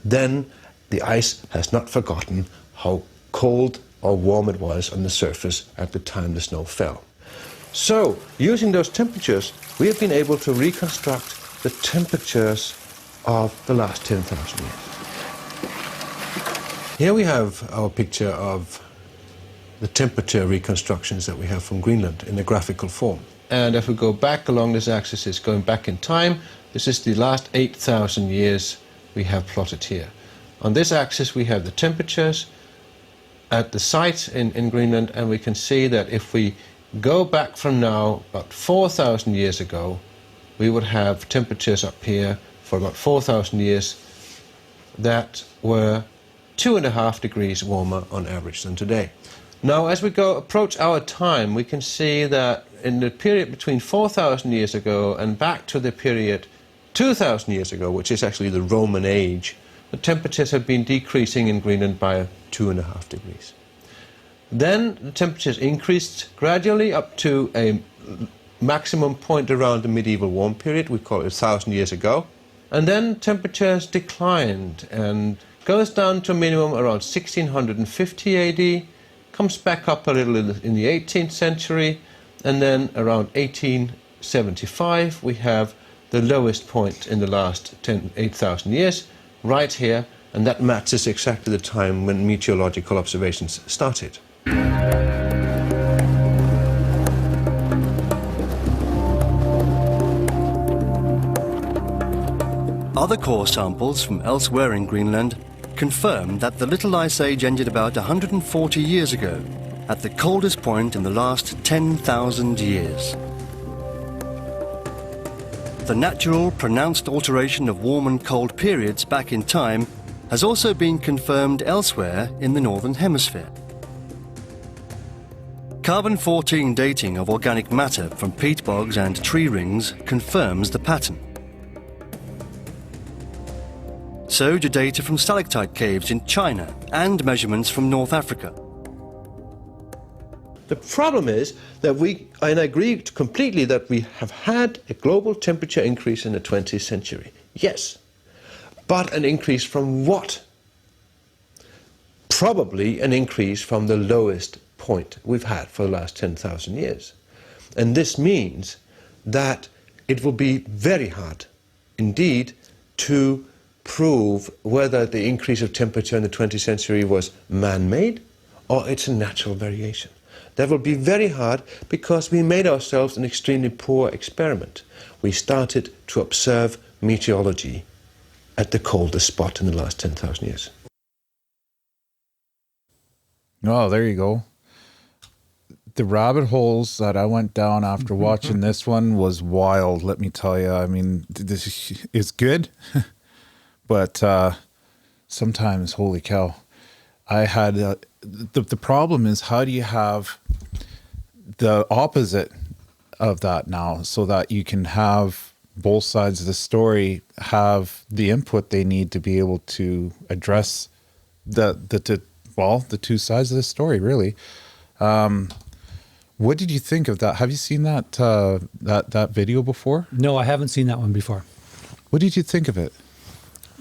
then the ice has not forgotten how cold or warm it was on the surface at the time the snow fell. So, using those temperatures, we have been able to reconstruct the temperatures of the last 10,000 years. Here we have our picture of the temperature reconstructions that we have from Greenland in a graphical form. And if we go back along this axis, it's going back in time. This is the last 8,000 years we have plotted here. On this axis we have the temperatures at the site in Greenland, and we can see that if we go back from now about 4,000 years ago, we would have temperatures up here for about 4,000 years that were 2.5 degrees warmer on average than today. Now, as we approach our time, we can see that in the period between 4,000 years ago and back to the period 2,000 years ago, which is actually the Roman age, the temperatures have been decreasing in Greenland by 2.5 degrees. Then the temperatures increased gradually up to a maximum point around the medieval warm period, we call it 1,000 years ago. And then temperatures declined and goes down to a minimum around 1650 AD, comes back up a little in the 18th century, and then around 1875 we have the lowest point in the last 8,000 years, right here, and that matches exactly the time when meteorological observations started. Other core samples from elsewhere in Greenland confirm that the Little Ice Age ended about 140 years ago, at the coldest point in the last 10,000 years. The natural, pronounced alteration of warm and cold periods back in time has also been confirmed elsewhere in the Northern Hemisphere. Carbon-14 dating of organic matter from peat bogs and tree rings confirms the pattern. So do data from stalactite caves in China and measurements from North Africa. The problem is that and I agree completely that we have had a global temperature increase in the 20th century. Yes, but an increase from what? Probably an increase from the lowest point we've had for the last 10,000 years. And this means that it will be very hard indeed to prove whether the increase of temperature in the 20th century was man-made or it's a natural variation. That will be very hard because we made ourselves an extremely poor experiment. We started to observe meteorology at the coldest spot in the last 10,000 years. Oh, there you go. The rabbit holes that I went down after watching this one was wild, let me tell you. I mean, this is good, but sometimes, holy cow. I had the problem is, how do you have the opposite of that now, so that you can have both sides of the story have the input they need to be able to address the two sides of the story, really. What did you think of that? Have you seen that that video before? No, I haven't seen that one before. What did you think of it?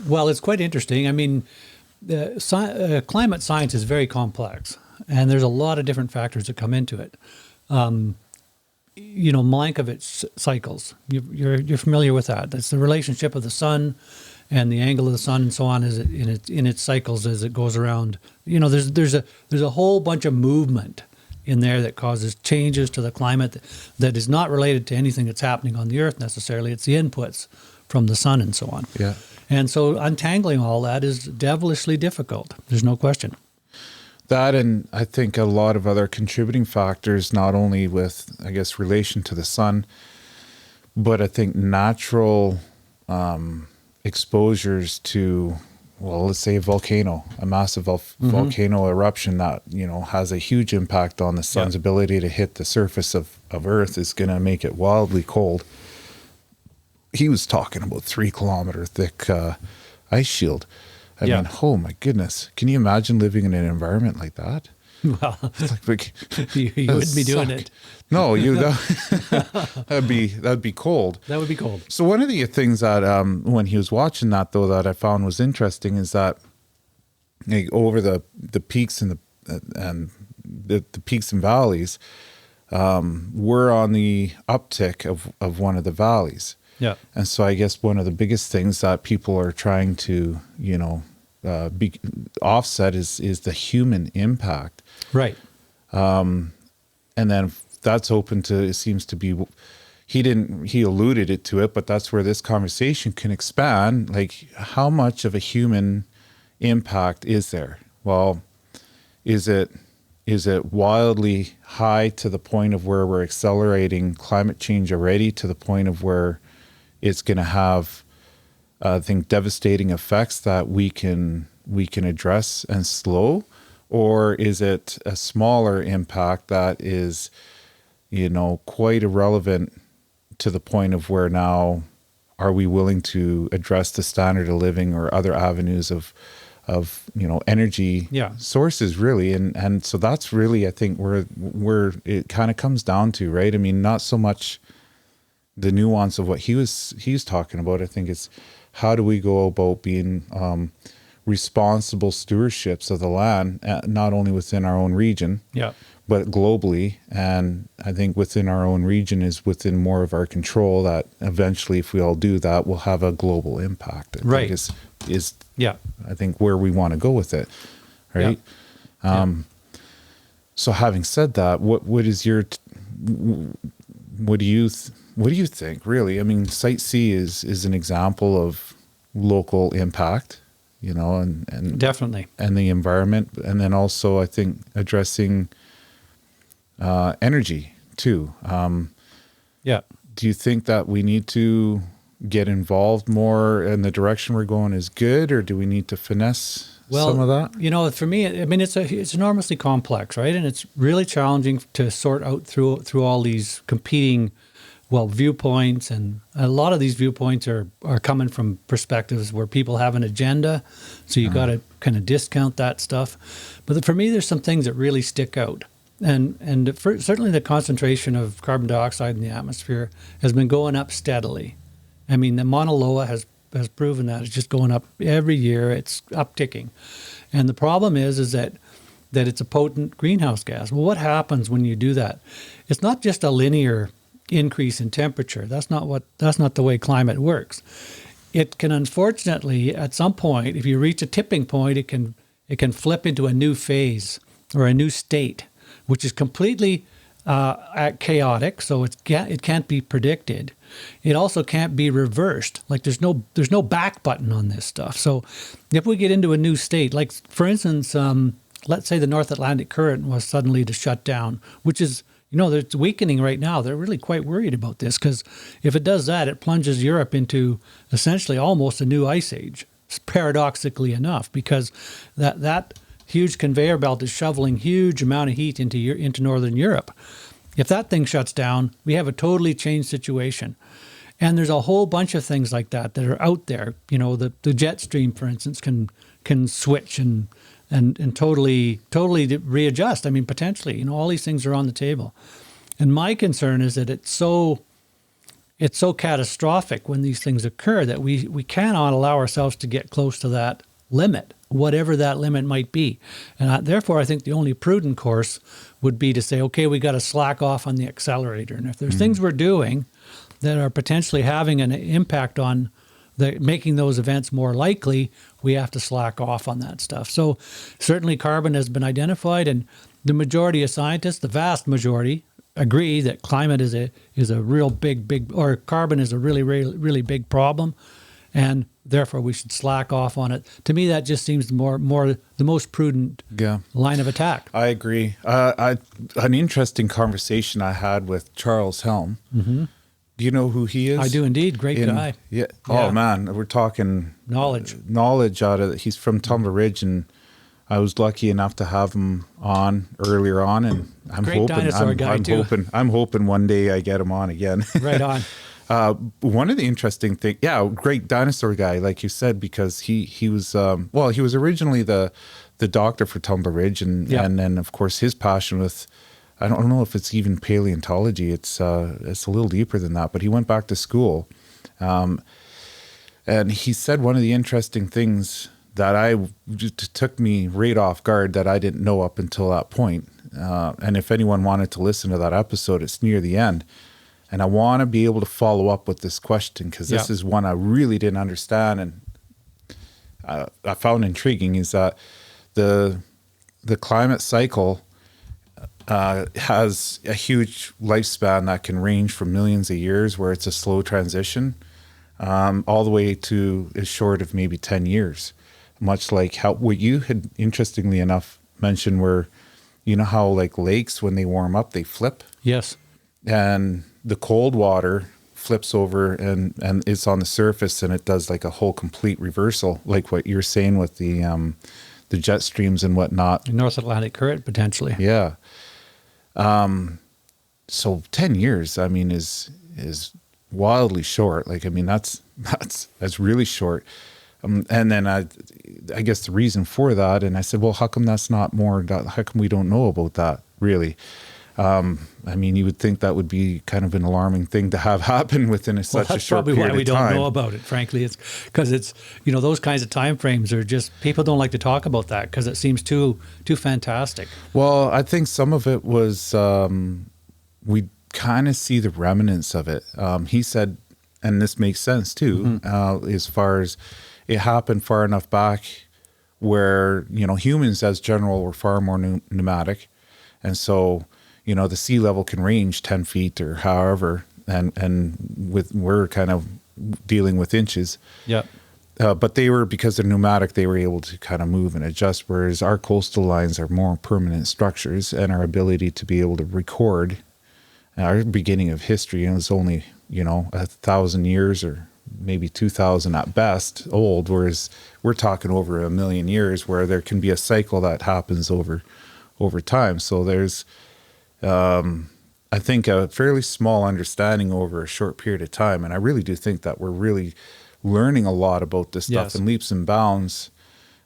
Well, it's quite interesting. I mean, climate science is very complex, and there's a lot of different factors that come into it. Milankovitch cycles. You're familiar with that. That's the relationship of the sun and the angle of the sun and so on is in its cycles as it goes around. There's a whole bunch of movement in there that causes changes to the climate that is not related to anything that's happening on the Earth necessarily. It's the inputs from the sun and so on. Yeah. And so untangling all that is devilishly difficult. There's no question. That, and I think a lot of other contributing factors, not only with, I guess, relation to the sun, but I think natural exposures to, well, let's say a volcano, a massive volcano eruption that, has a huge impact on the sun's ability to hit the surface of Earth, is going to make it wildly cold. He was talking about 3-kilometer thick ice shield. I mean, oh my goodness. Can you imagine living in an environment like that? Well, like you wouldn't be doing it. No, that'd be cold. That would be cold. So one of the things that when he was watching that, though, that I found was interesting is that over the peaks and the peaks and valleys, we're on the uptick of one of the valleys. Yeah. And so I guess one of the biggest things that people are trying to, offset is the human impact. Right. And then that's open to, it seems to be, he alluded to it, but that's where this conversation can expand. Like, how much of a human impact is there? Well, is it wildly high to the point of where we're accelerating climate change already, to the point of where it's going to have, I think, devastating effects that we can address and slow? Or is it a smaller impact that is, quite irrelevant to the point of where now are we willing to address the standard of living or other avenues of energy sources, really? And so that's really, I think, where it kind of comes down to, right? I mean, not so much the nuance of what he's talking about. I think it's, how do we go about being responsible stewardships of the land, not only within our own region, but globally. And I think within our own region is within more of our control, that eventually, if we all do that, we'll have a global impact. I think is I think where we want to go with it, right? So having said that, what is your what do you think, really? I mean, Site C is an example of local impact, and definitely, and the environment, and then also I think addressing energy too. Do you think that we need to get involved more in the direction we're going is good, or do we need to finesse some of that? For me, I mean, it's enormously complex, right? And it's really challenging to sort out through all these competing viewpoints, and a lot of these viewpoints are coming from perspectives where people have an agenda, so you got to kind of discount that stuff. But for me, there's some things that really stick out, and certainly the concentration of carbon dioxide in the atmosphere has been going up steadily. I mean, the Mauna Loa has proven that it's just going up every year. It's upticking, and the problem is that it's a potent greenhouse gas. Well, what happens when you do that? It's not just a linear increase in temperature. That's not the way climate works. It can, unfortunately, at some point, if you reach a tipping point, it can flip into a new phase or a new state, which is completely chaotic. So it can't be predicted. It also can't be reversed. Like there's no back button on this stuff. So if we get into a new state, like for instance, let's say the North Atlantic Current was suddenly to shut down, which is, it's weakening right now. They're really quite worried about this, because if it does that, it plunges Europe into essentially almost a new ice age, paradoxically enough, because that huge conveyor belt is shoveling huge amount of heat into Northern Europe. If that thing shuts down, we have a totally changed situation. And there's a whole bunch of things like that are out there. You know, the jet stream, for instance, can switch and totally readjust. I mean, potentially, you know, all these things are on the table. And my concern is that it's so catastrophic when these things occur that we cannot allow ourselves to get close to that limit, whatever that limit might be. And therefore, I think the only prudent course would be to say, okay, we got to slack off on the accelerator. And if there's things we're doing that are potentially having an impact on making those events more likely, we have to slack off on that stuff. So certainly carbon has been identified, and the majority of scientists, the vast majority, agree that climate is a real big, or carbon is a really big problem, and therefore we should slack off on it. To me, that just seems more the most prudent line of attack. I agree. An interesting conversation I had with Charles Helm. Mm-hmm. Do you know who he is? I do indeed. Great guy. Yeah. Oh man, we're talking knowledge out of it. He's from Tumbler Ridge, and I was lucky enough to have him on earlier on, and I'm hoping one day I get him on again. Right on. One of the interesting things, great dinosaur guy, like you said, because he was he was originally the doctor for Tumbler Ridge, and then of course his passion with, I don't know if it's even paleontology. It's a little deeper than that. But he went back to school, and he said one of the interesting things that just took me right off guard that I didn't know up until that point. And if anyone wanted to listen to that episode, it's near the end. And I want to be able to follow up with this question because this is one I really didn't understand, and I found intriguing. Is that the climate cycle has a huge lifespan that can range from millions of years, where it's a slow transition, all the way to as short of maybe 10 years. Much like what you had, interestingly enough, mentioned, where, you know how like lakes, when they warm up, they flip? Yes. And the cold water flips over and it's on the surface, and it does like a whole complete reversal, like what you're saying with the jet streams and whatnot. The North Atlantic current, potentially. Yeah. So 10 years, I mean, is wildly short. Like, I mean, that's really short. And then I guess the reason for that, and I said, well, how come that's not more, how come we don't know about that, really? I mean, you would think that would be kind of an alarming thing to have happen within such a short period of time. That's probably why we don't know about it, frankly. It's because it's, you know, those kinds of time frames are just, people don't like to talk about that because it seems too fantastic. Well, I think some of it was, we kind of see the remnants of it. He said, and this makes sense too, as far as it happened far enough back where, you know, humans as general were far more pneumatic. And so, you know, the sea level can range 10 feet or however, and we're kind of dealing with inches. Yeah. But they were, because they're pneumatic, they were able to kind of move and adjust, whereas our coastal lines are more permanent structures, and our ability to be able to record our beginning of history is only, you know, 1,000 years or maybe 2,000 at best old, whereas we're talking over 1 million years, where there can be a cycle that happens over time. So there's, I think, a fairly small understanding over a short period of time. And I really do think that we're really learning a lot about this stuff in leaps and bounds.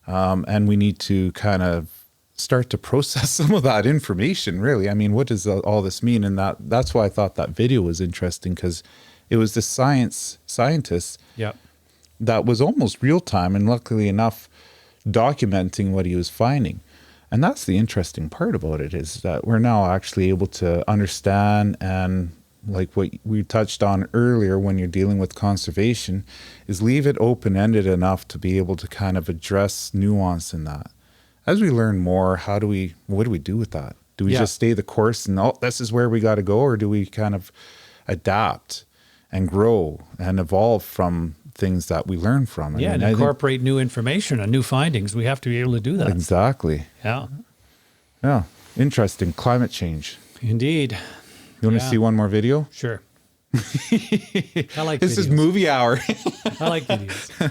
And we need to kind of start to process some of that information, really. I mean, what does all this mean? And that's why I thought that video was interesting, because it was the scientist that was almost real time, and luckily enough, documenting what he was finding. And that's the interesting part about it, is that we're now actually able to understand, and like what we touched on earlier when you're dealing with conservation, is leave it open-ended enough to be able to kind of address nuance in that. As we learn more, what do we do with that? Do we just stay the course and, this is where we got to go? Or do we kind of adapt and grow and evolve from things that we learn from? And incorporate new information and new findings. We have to be able to do that. Exactly. Yeah. Yeah. Interesting. Climate change. Indeed. You want to see one more video? Sure. I like this videos. Is movie hour. I like videos.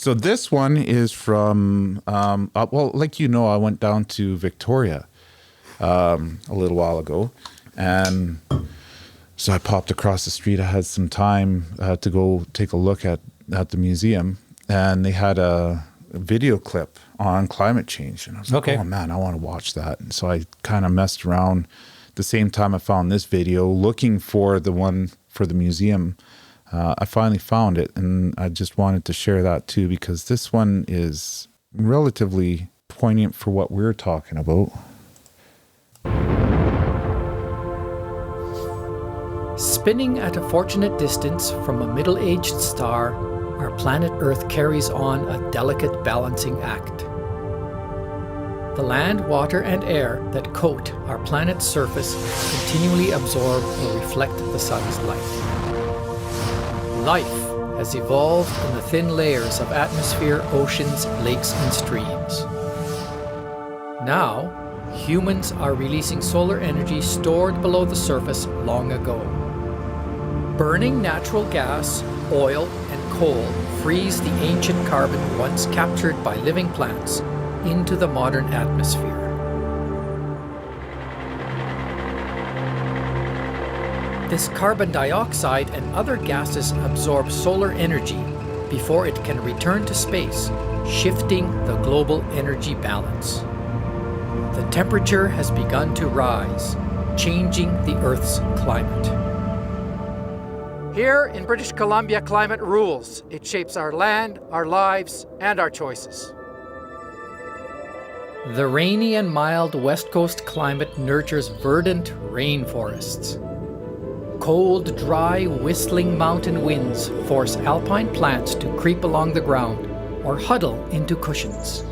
So this one is from, well, like I went down to Victoria a little while ago. And so I popped across the street. I had some time to go take a look at the museum. And they had a video clip on climate change. And I was like, oh man, I want to watch that. And so I kind of messed around. The same time I found this video, looking for the one for the museum. I finally found it, and I just wanted to share that too, because this one is relatively poignant for what we're talking about. Spinning at a fortunate distance from a middle-aged star, our planet Earth carries on a delicate balancing act. The land, water, and air that coat our planet's surface continually absorb or reflect the sun's light. Life has evolved in the thin layers of atmosphere, oceans, lakes, and streams. Now, humans are releasing solar energy stored below the surface long ago. Burning natural gas, oil, and coal freeze the ancient carbon once captured by living plants into the modern atmosphere. This carbon dioxide and other gases absorb solar energy before it can return to space, shifting the global energy balance. The temperature has begun to rise, changing the Earth's climate. Here in British Columbia, climate rules. It shapes our land, our lives, and our choices. The rainy and mild West Coast climate nurtures verdant rainforests. Cold, dry, whistling mountain winds force alpine plants to creep along the ground or huddle into cushions.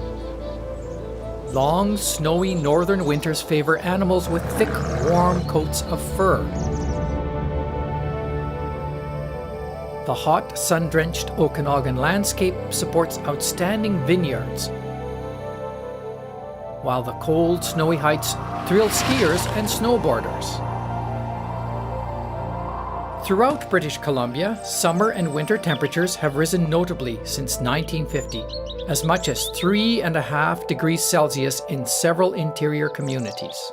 Long, snowy northern winters favor animals with thick, warm coats of fur. The hot, sun-drenched Okanagan landscape supports outstanding vineyards, while the cold, snowy heights thrill skiers and snowboarders. Throughout British Columbia, summer and winter temperatures have risen notably since 1950, as much as 3.5 degrees Celsius in several interior communities.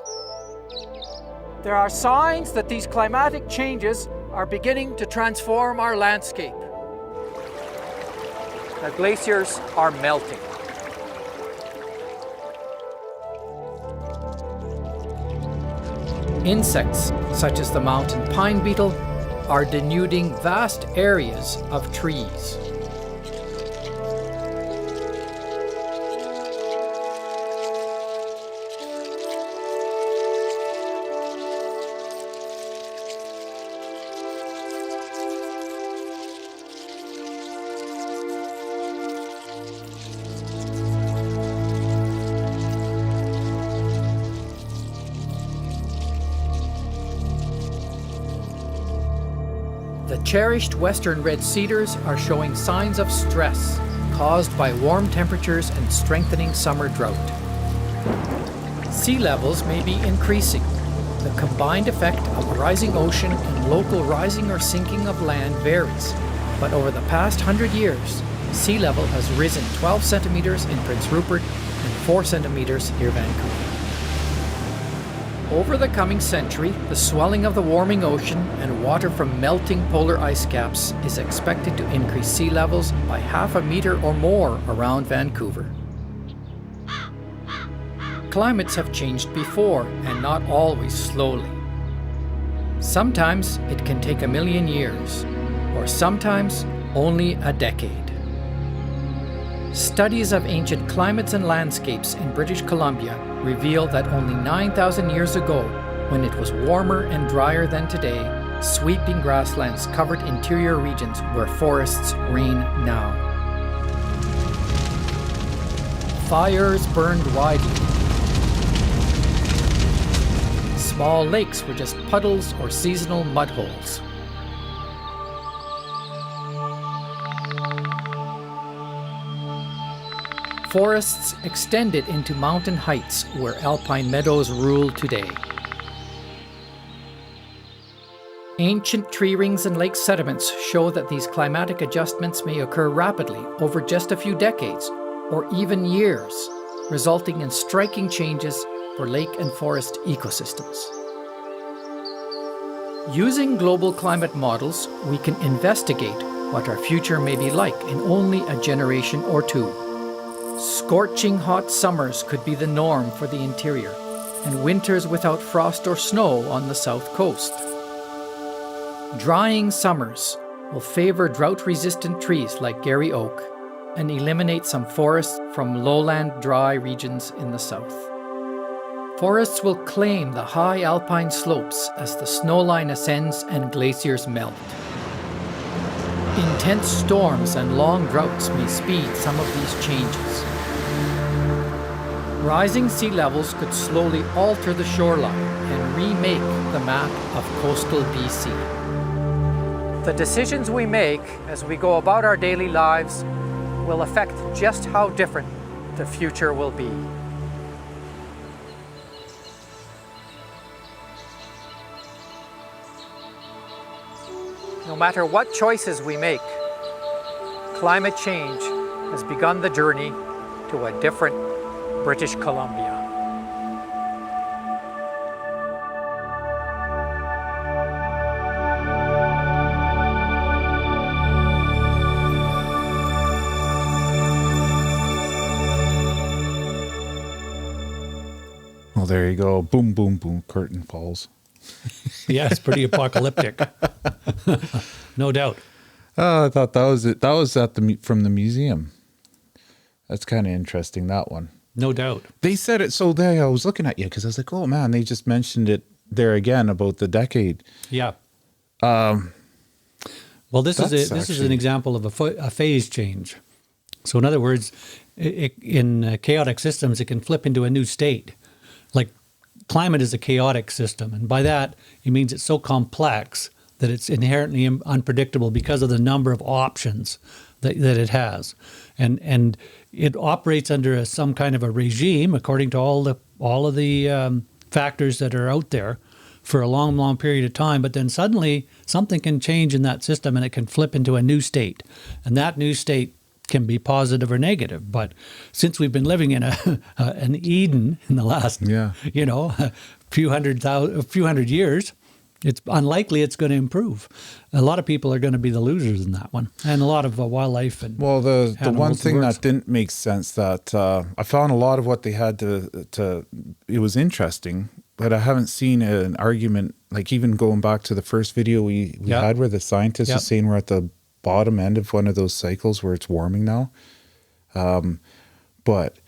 There are signs that these climatic changes are beginning to transform our landscape. The glaciers are melting. Insects, such as the mountain pine beetle, are denuding vast areas of trees. The cherished western red cedars are showing signs of stress caused by warm temperatures and strengthening summer drought. Sea levels may be increasing. The combined effect of a rising ocean and local rising or sinking of land varies, but over the past 100 years, sea level has risen 12 centimeters in Prince Rupert and 4 centimeters near Vancouver. Over the coming century, the swelling of the warming ocean and water from melting polar ice caps is expected to increase sea levels by 0.5 meter or more around Vancouver. Climates have changed before, and not always slowly. Sometimes it can take 1 million years, or sometimes only a decade. Studies of ancient climates and landscapes in British Columbia reveal that only 9,000 years ago, when it was warmer and drier than today, sweeping grasslands covered interior regions where forests reign now. Fires burned widely. Small lakes were just puddles or seasonal mud holes. Forests extended into mountain heights where alpine meadows rule today. Ancient tree rings and lake sediments show that these climatic adjustments may occur rapidly over just a few decades or even years, resulting in striking changes for lake and forest ecosystems. Using global climate models, we can investigate what our future may be like in only a generation or two. Scorching hot summers could be the norm for the interior, and winters without frost or snow on the south coast. Drying summers will favor drought-resistant trees like Gary oak and eliminate some forests from lowland dry regions in the south. Forests will claim the high alpine slopes as the snowline ascends and glaciers melt. Intense storms and long droughts may speed some of these changes. Rising sea levels could slowly alter the shoreline and remake the map of coastal BC. The decisions we make as we go about our daily lives will affect just how different the future will be. No matter what choices we make, climate change has begun the journey to a different British Columbia. Well, there you go. Boom, boom, boom. Curtain falls. Yeah, it's pretty apocalyptic. No doubt. Oh, I thought that was it. That was from the museum. That's kind of interesting, that one. No doubt. They said it. So there, I was looking at you because I was like, oh man, they just mentioned it there again about the decade. Yeah. Well, this is an example of a phase change. So in other words, in chaotic systems, it can flip into a new state. Like climate is a chaotic system. And by that, it means it's so complex that it's inherently unpredictable because of the number of options that it has. And it operates under some kind of a regime according to all of the factors that are out there for a long, long period of time. But then suddenly something can change in that system and it can flip into a new state. And that new state can be positive or negative. But since we've been living in an Eden in the last, a few hundred years, it's unlikely it's going to improve. A lot of people are going to be the losers in that one, and a lot of wildlife and the one thing that didn't make sense that I found a lot of what they had to it was interesting, but I haven't seen an argument like even going back to the first video we had where the scientist is saying we're at the bottom end of one of those cycles where it's warming now, but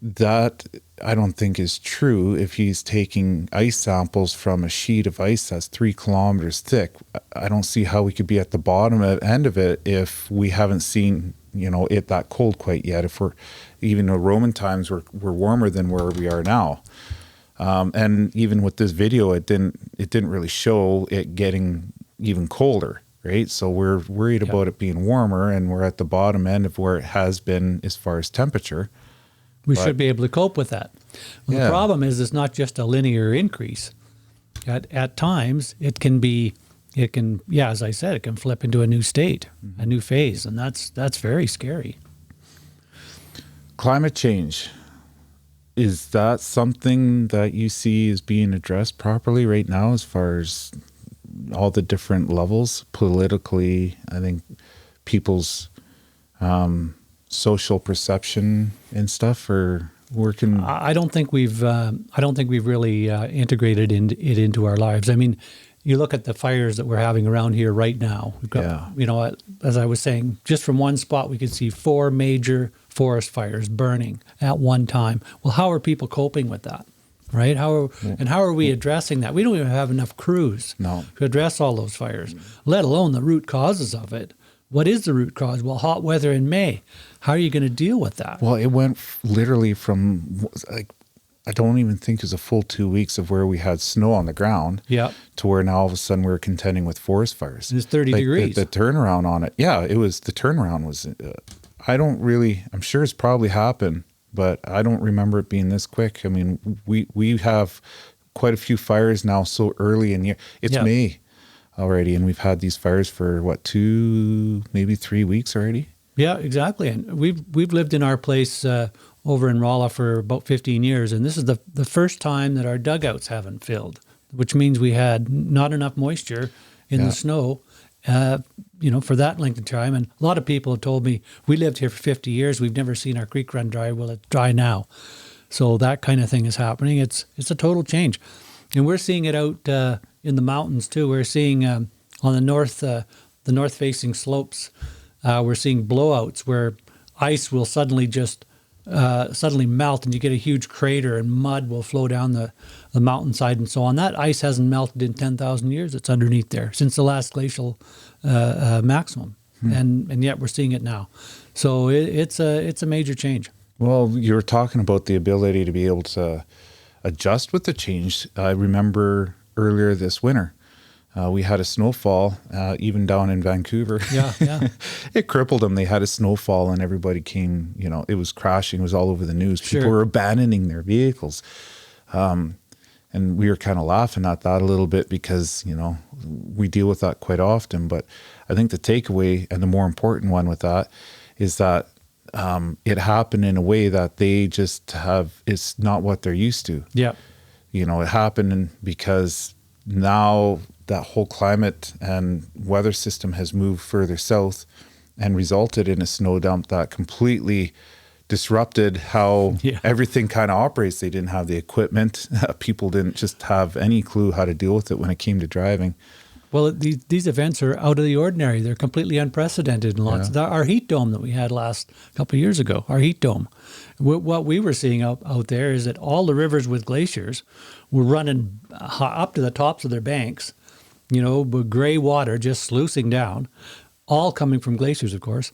that I don't think is true. If he's taking ice samples from a sheet of ice that's 3 kilometers thick, I don't see how we could be at the bottom end of it if we haven't seen, it that cold quite yet. If we're even the Roman times we're warmer than where we are now. And even with this video, it didn't really show it getting even colder, right? So we're worried about it being warmer, and we're at the bottom end of where it has been as far as temperature. We should be able to cope with that. Well, the problem is it's not just a linear increase. At times, it can, as I said, it can flip into a new state, a new phase, and that's very scary. Climate change, is that something that you see is being addressed properly right now as far as all the different levels politically? I think people's social perception and stuff are working. I don't think we've really integrated it into our lives. I mean, you look at the fires that we're having around here right now. We've got, as I was saying, just from one spot we could see 4 major forest fires burning at one time. Well, how are people coping with that? Right? How are we addressing that? We don't even have enough crews to address all those fires, let alone the root causes of it. What is the root cause? Well, hot weather in May. How are you going to deal with that? Well, it went literally from, I don't even think it was a full 2 weeks of where we had snow on the ground to where now all of a sudden we're contending with forest fires. It's 30 degrees. The turnaround on it. Yeah, the turnaround was, I'm sure it's probably happened, but I don't remember it being this quick. I mean, we have quite a few fires now so early in the year. It's May. already, and we've had these fires for what, 2, maybe 3 weeks already. Yeah, exactly. And we've lived in our place over in Rolla for about 15 years, and this is the first time that our dugouts haven't filled, which means we had not enough moisture in the snow, for that length of time. And a lot of people have told me, we lived here for 50 years, we've never seen our creek run dry. Well, it's dry now. So that kind of thing is happening. It's a total change. And we're seeing it out in the mountains too. We're seeing on the north-facing slopes, we're seeing blowouts where ice will suddenly melt, and you get a huge crater, and mud will flow down the mountainside and so on. That ice hasn't melted in 10,000 years. It's underneath there since the last glacial maximum, and yet we're seeing it now. So it's a major change. Well, you were talking about the ability to be able to adjust with the change. I remember earlier this winter, we had a snowfall, even down in Vancouver. Yeah. It crippled them. They had a snowfall and everybody came, it was crashing. It was all over the news. People Sure. were abandoning their vehicles. And we were kind of laughing at that a little bit because, we deal with that quite often. But I think the takeaway and the more important one with that is that it happened in a way that they just it's not what they're used to. Yeah. It happened because now that whole climate and weather system has moved further south and resulted in a snow dump that completely disrupted how everything kind of operates. They didn't have the equipment. People didn't just have any clue how to deal with it when it came to driving. Well, these events are out of the ordinary. They're completely unprecedented in lots. Our heat dome that we had last couple of years ago, our heat dome, what we were seeing out there is that all the rivers with glaciers were running up to the tops of their banks, with gray water just sluicing down, all coming from glaciers, of course.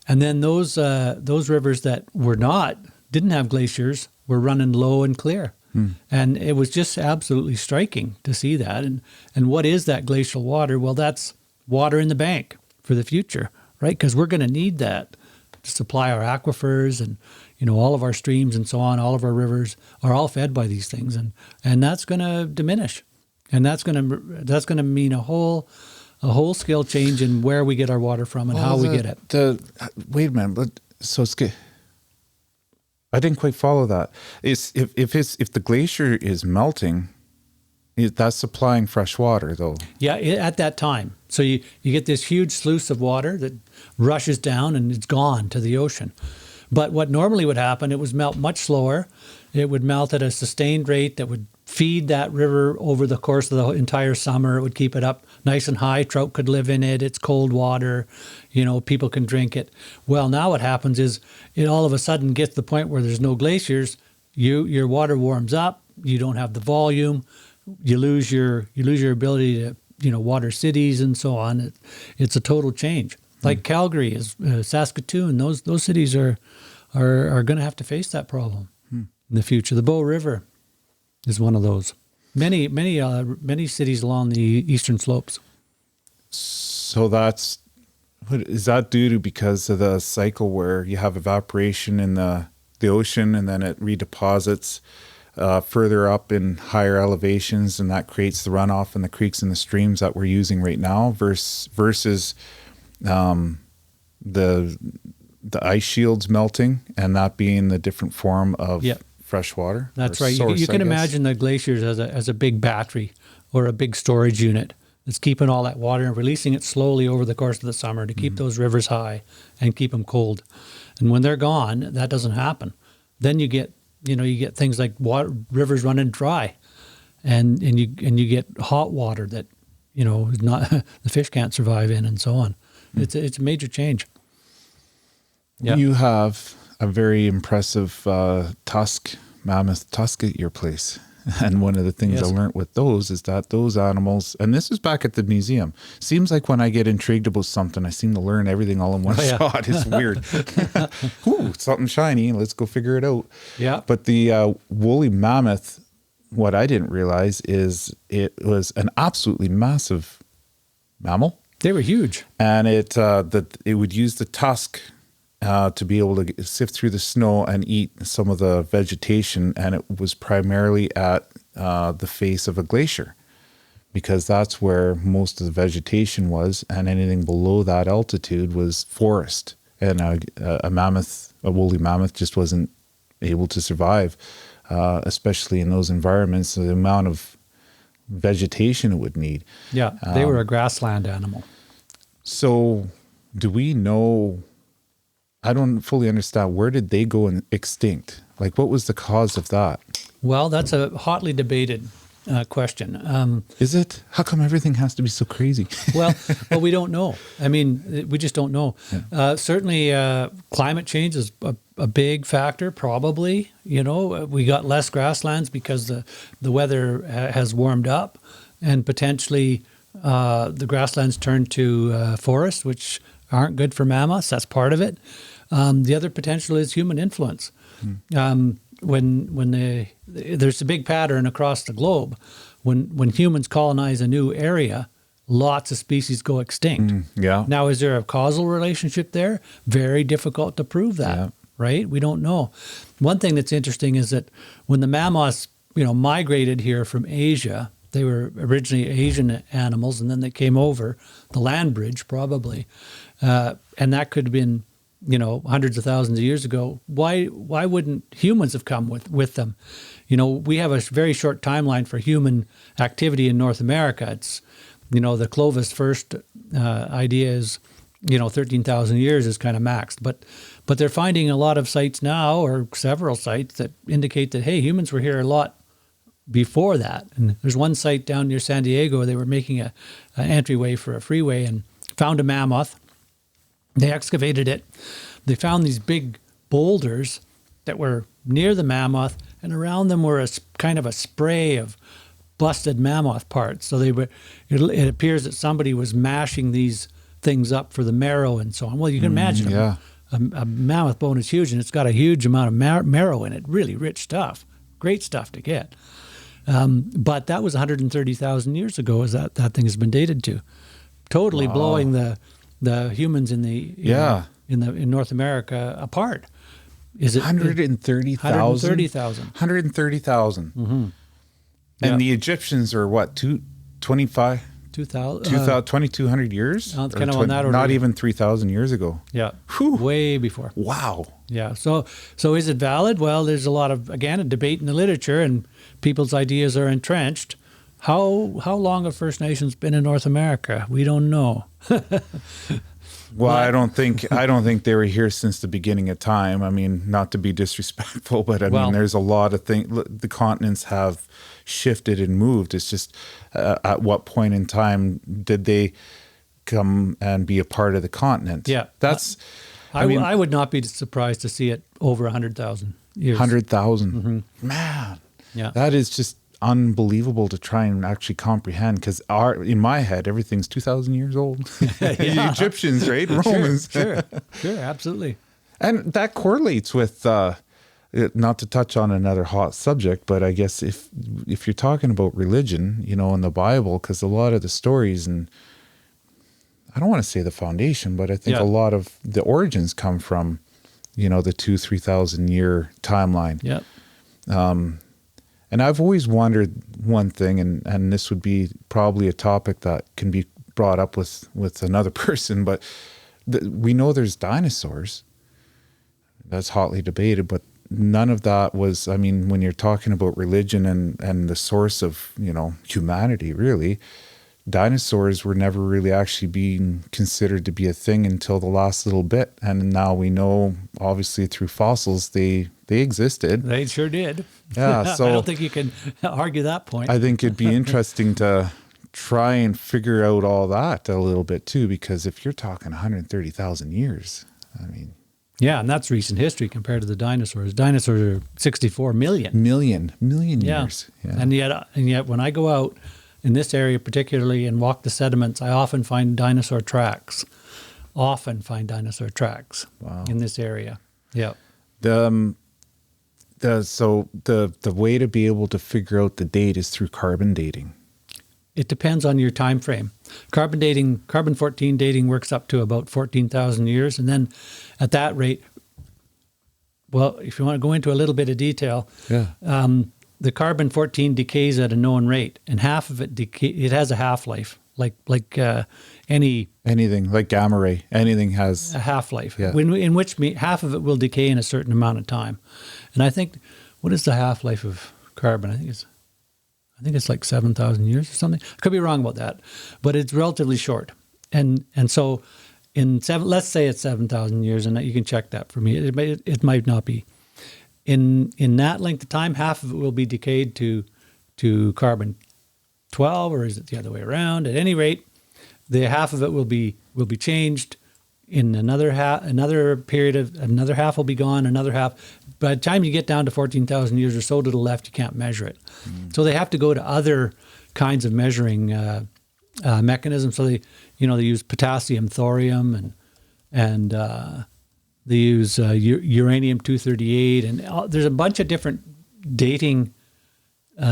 And then those rivers that didn't have glaciers were running low and clear. And it was just absolutely striking to see that. And what is that glacial water? Well, that's water in the bank for the future, right? Because we're going to need that to supply our aquifers and, all of our streams and so on. All of our rivers are all fed by these things. And that's going to diminish. And that's going to mean a whole scale change in where we get our water from and how we get it. Wait a minute, but so it's good. I didn't quite follow that. If the glacier is melting, that's supplying fresh water, though. Yeah, at that time. So you get this huge sluice of water that rushes down and it's gone to the ocean. But what normally would happen, it would melt much slower. It would melt at a sustained rate that would feed that river over the course of the entire summer. It would keep it up nice and high. Trout could live in it. It's cold water. People can drink it. Well, now what happens is it all of a sudden gets to the point where there's no glaciers. Your water warms up. You don't have the volume. You lose your ability to water cities and so on. It's a total change. Like Calgary, Saskatoon, those cities are going to have to face that problem in the future. The Bow River is one of those. Many cities along the eastern slopes. So is that due to because of the cycle where you have evaporation in the ocean and then it redeposits further up in higher elevations, and that creates the runoff in the creeks and the streams that we're using right now versus the ice shields melting and that being the different form of fresh water? That's right. You can imagine the glaciers as a big battery or a big storage unit that's keeping all that water and releasing it slowly over the course of the summer to keep those rivers high and keep them cold. And when they're gone, that doesn't happen. Then you get things like rivers running dry, and you get hot water that is not the fish can't survive in, and so on. It's a major change. Yeah. You have a very impressive mammoth tusk at your place. And one of the things I learned with those is that those animals, and this is back at the museum, seems like when I get intrigued about something, I seem to learn everything all in one shot. It's weird. Ooh, something shiny. Let's go figure it out. Yeah. But the woolly mammoth, what I didn't realize is it was an absolutely massive mammal. They were huge. And it would use the tusk to be able to sift through the snow and eat some of the vegetation, and it was primarily at the face of a glacier. because that's where most of the vegetation was, and anything below that altitude was forest. And a woolly mammoth just wasn't able to survive, especially in those environments. The amount of vegetation it would need. Yeah, they were a grassland animal. So do we know, I don't fully understand, where did they go extinct? Like, what was the cause of that? Well, that's a hotly debated question. Is it? How come everything has to be so crazy? well, we don't know. I mean, we just don't know. Yeah. Certainly, climate change is a big factor, probably. You know, we got less grasslands because the weather has warmed up, and potentially the grasslands turned to forests, which aren't good for mammoths. That's part of it. The other potential is human influence. There's a big pattern across the globe. When humans colonize a new area, lots of species go extinct. Yeah. Now, is there a causal relationship there? Very difficult to prove that, right? We don't know. One thing that's interesting is that when the mammoths, migrated here from Asia, they were originally Asian animals, and then they came over the land bridge, probably, and that could have been, hundreds of thousands of years ago. Why wouldn't humans have come with them? We have a very short timeline for human activity in North America. It's, the Clovis first idea is, 13,000 years is kind of maxed. But they're finding a lot of sites now, or several sites, that indicate that, hey, humans were here a lot before that. And there's one site down near San Diego, they were making an entryway for a freeway and found a mammoth. They excavated it. They found these big boulders that were near the mammoth, and around them were a kind of a spray of busted mammoth parts. So it appears that somebody was mashing these things up for the marrow and so on. Well, you can imagine a mammoth bone is huge, and it's got a huge amount of marrow in it, really rich stuff, great stuff to get. But that was 130,000 years ago, as that thing has been dated to. Totally blowing the humans in in North America apart. Is it 130,000? 130,000. 130,000. Mm-hmm. And the Egyptians are what, 2,200 years? Kind of on that order. Not even 3,000 years ago. Yeah. Whew. Way before. Wow. Yeah. So is it valid? Well, there's a lot of, again, a debate in the literature, and people's ideas are entrenched. How long have First Nations been in North America? We don't know. Well, I don't think they were here since the beginning of time. I mean, not to be disrespectful, but I mean, there's a lot of things. The continents have shifted and moved. It's just at what point in time did they come and be a part of the continent? Yeah, that's. I would not be surprised to see it over 100,000 years. 100,000, Man. Yeah, that is just unbelievable to try and actually comprehend, because in my head everything's 2,000 years old. The Egyptians, right? Romans. Sure, absolutely. And that correlates with not to touch on another hot subject, but I guess if you're talking about religion, in the Bible, because a lot of the stories, and I don't want to say the foundation, but I think a lot of the origins come from the 2,000-3,000 year timeline. Yeah. And I've always wondered one thing, and this would be probably a topic that can be brought up with another person, but we know there's dinosaurs. That's hotly debated, but none of that was, I mean, when you're talking about religion and the source of, humanity, really, dinosaurs were never really actually being considered to be a thing until the last little bit. And now we know, obviously, through fossils, they existed. They sure did. Yeah, so I don't think you can argue that point. I think it'd be interesting to try and figure out all that a little bit too, because if you're talking 130,000 years, I mean. Yeah, and that's recent history compared to the dinosaurs. Dinosaurs are 64 million. Million years. Yeah. And yet when I go out in this area particularly and walk the sediments, I often find dinosaur tracks. In this area. Yeah. So the way to be able to figure out the date is through carbon dating. It depends on your time frame. Carbon-14 dating works up to about 14,000 years, and then at that rate, well, if you want to go into a little bit of detail, the carbon-14 decays at a known rate, and half of it it has a half-life, like anything like gamma ray. Anything has a half-life, yeah. in which half of it will decay in a certain amount of time. And I think, what is the half-life of carbon? I think it's like 7,000 years or something. I could be wrong about that, but it's relatively short. And so let's say it's 7,000 years, and you can check that for me. It might not be. In that length of time, half of it will be decayed to carbon 12, or is it the other way around? At any rate, the half of it will be changed in another period of another half will be gone, another half. By the time you get down to 14,000 years or so to the left, you can't measure it. So they have to go to other kinds of measuring mechanisms. So they use potassium, thorium, and they use uranium-238, and there's a bunch of different dating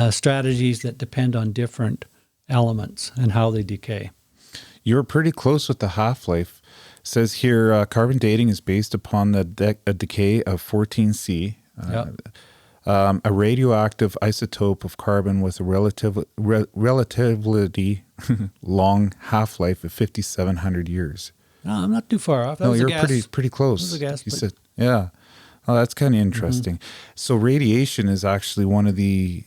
strategies that depend on different elements and how they decay. You're pretty close with the half-life. It says here, carbon dating is based upon a decay of 14C, a radioactive isotope of carbon with a relatively long half-life of 5,700 years. No, I'm not too far off. No, you're pretty close. That was a guess, you said, yeah. Oh, that's kind of interesting. So radiation is actually one of the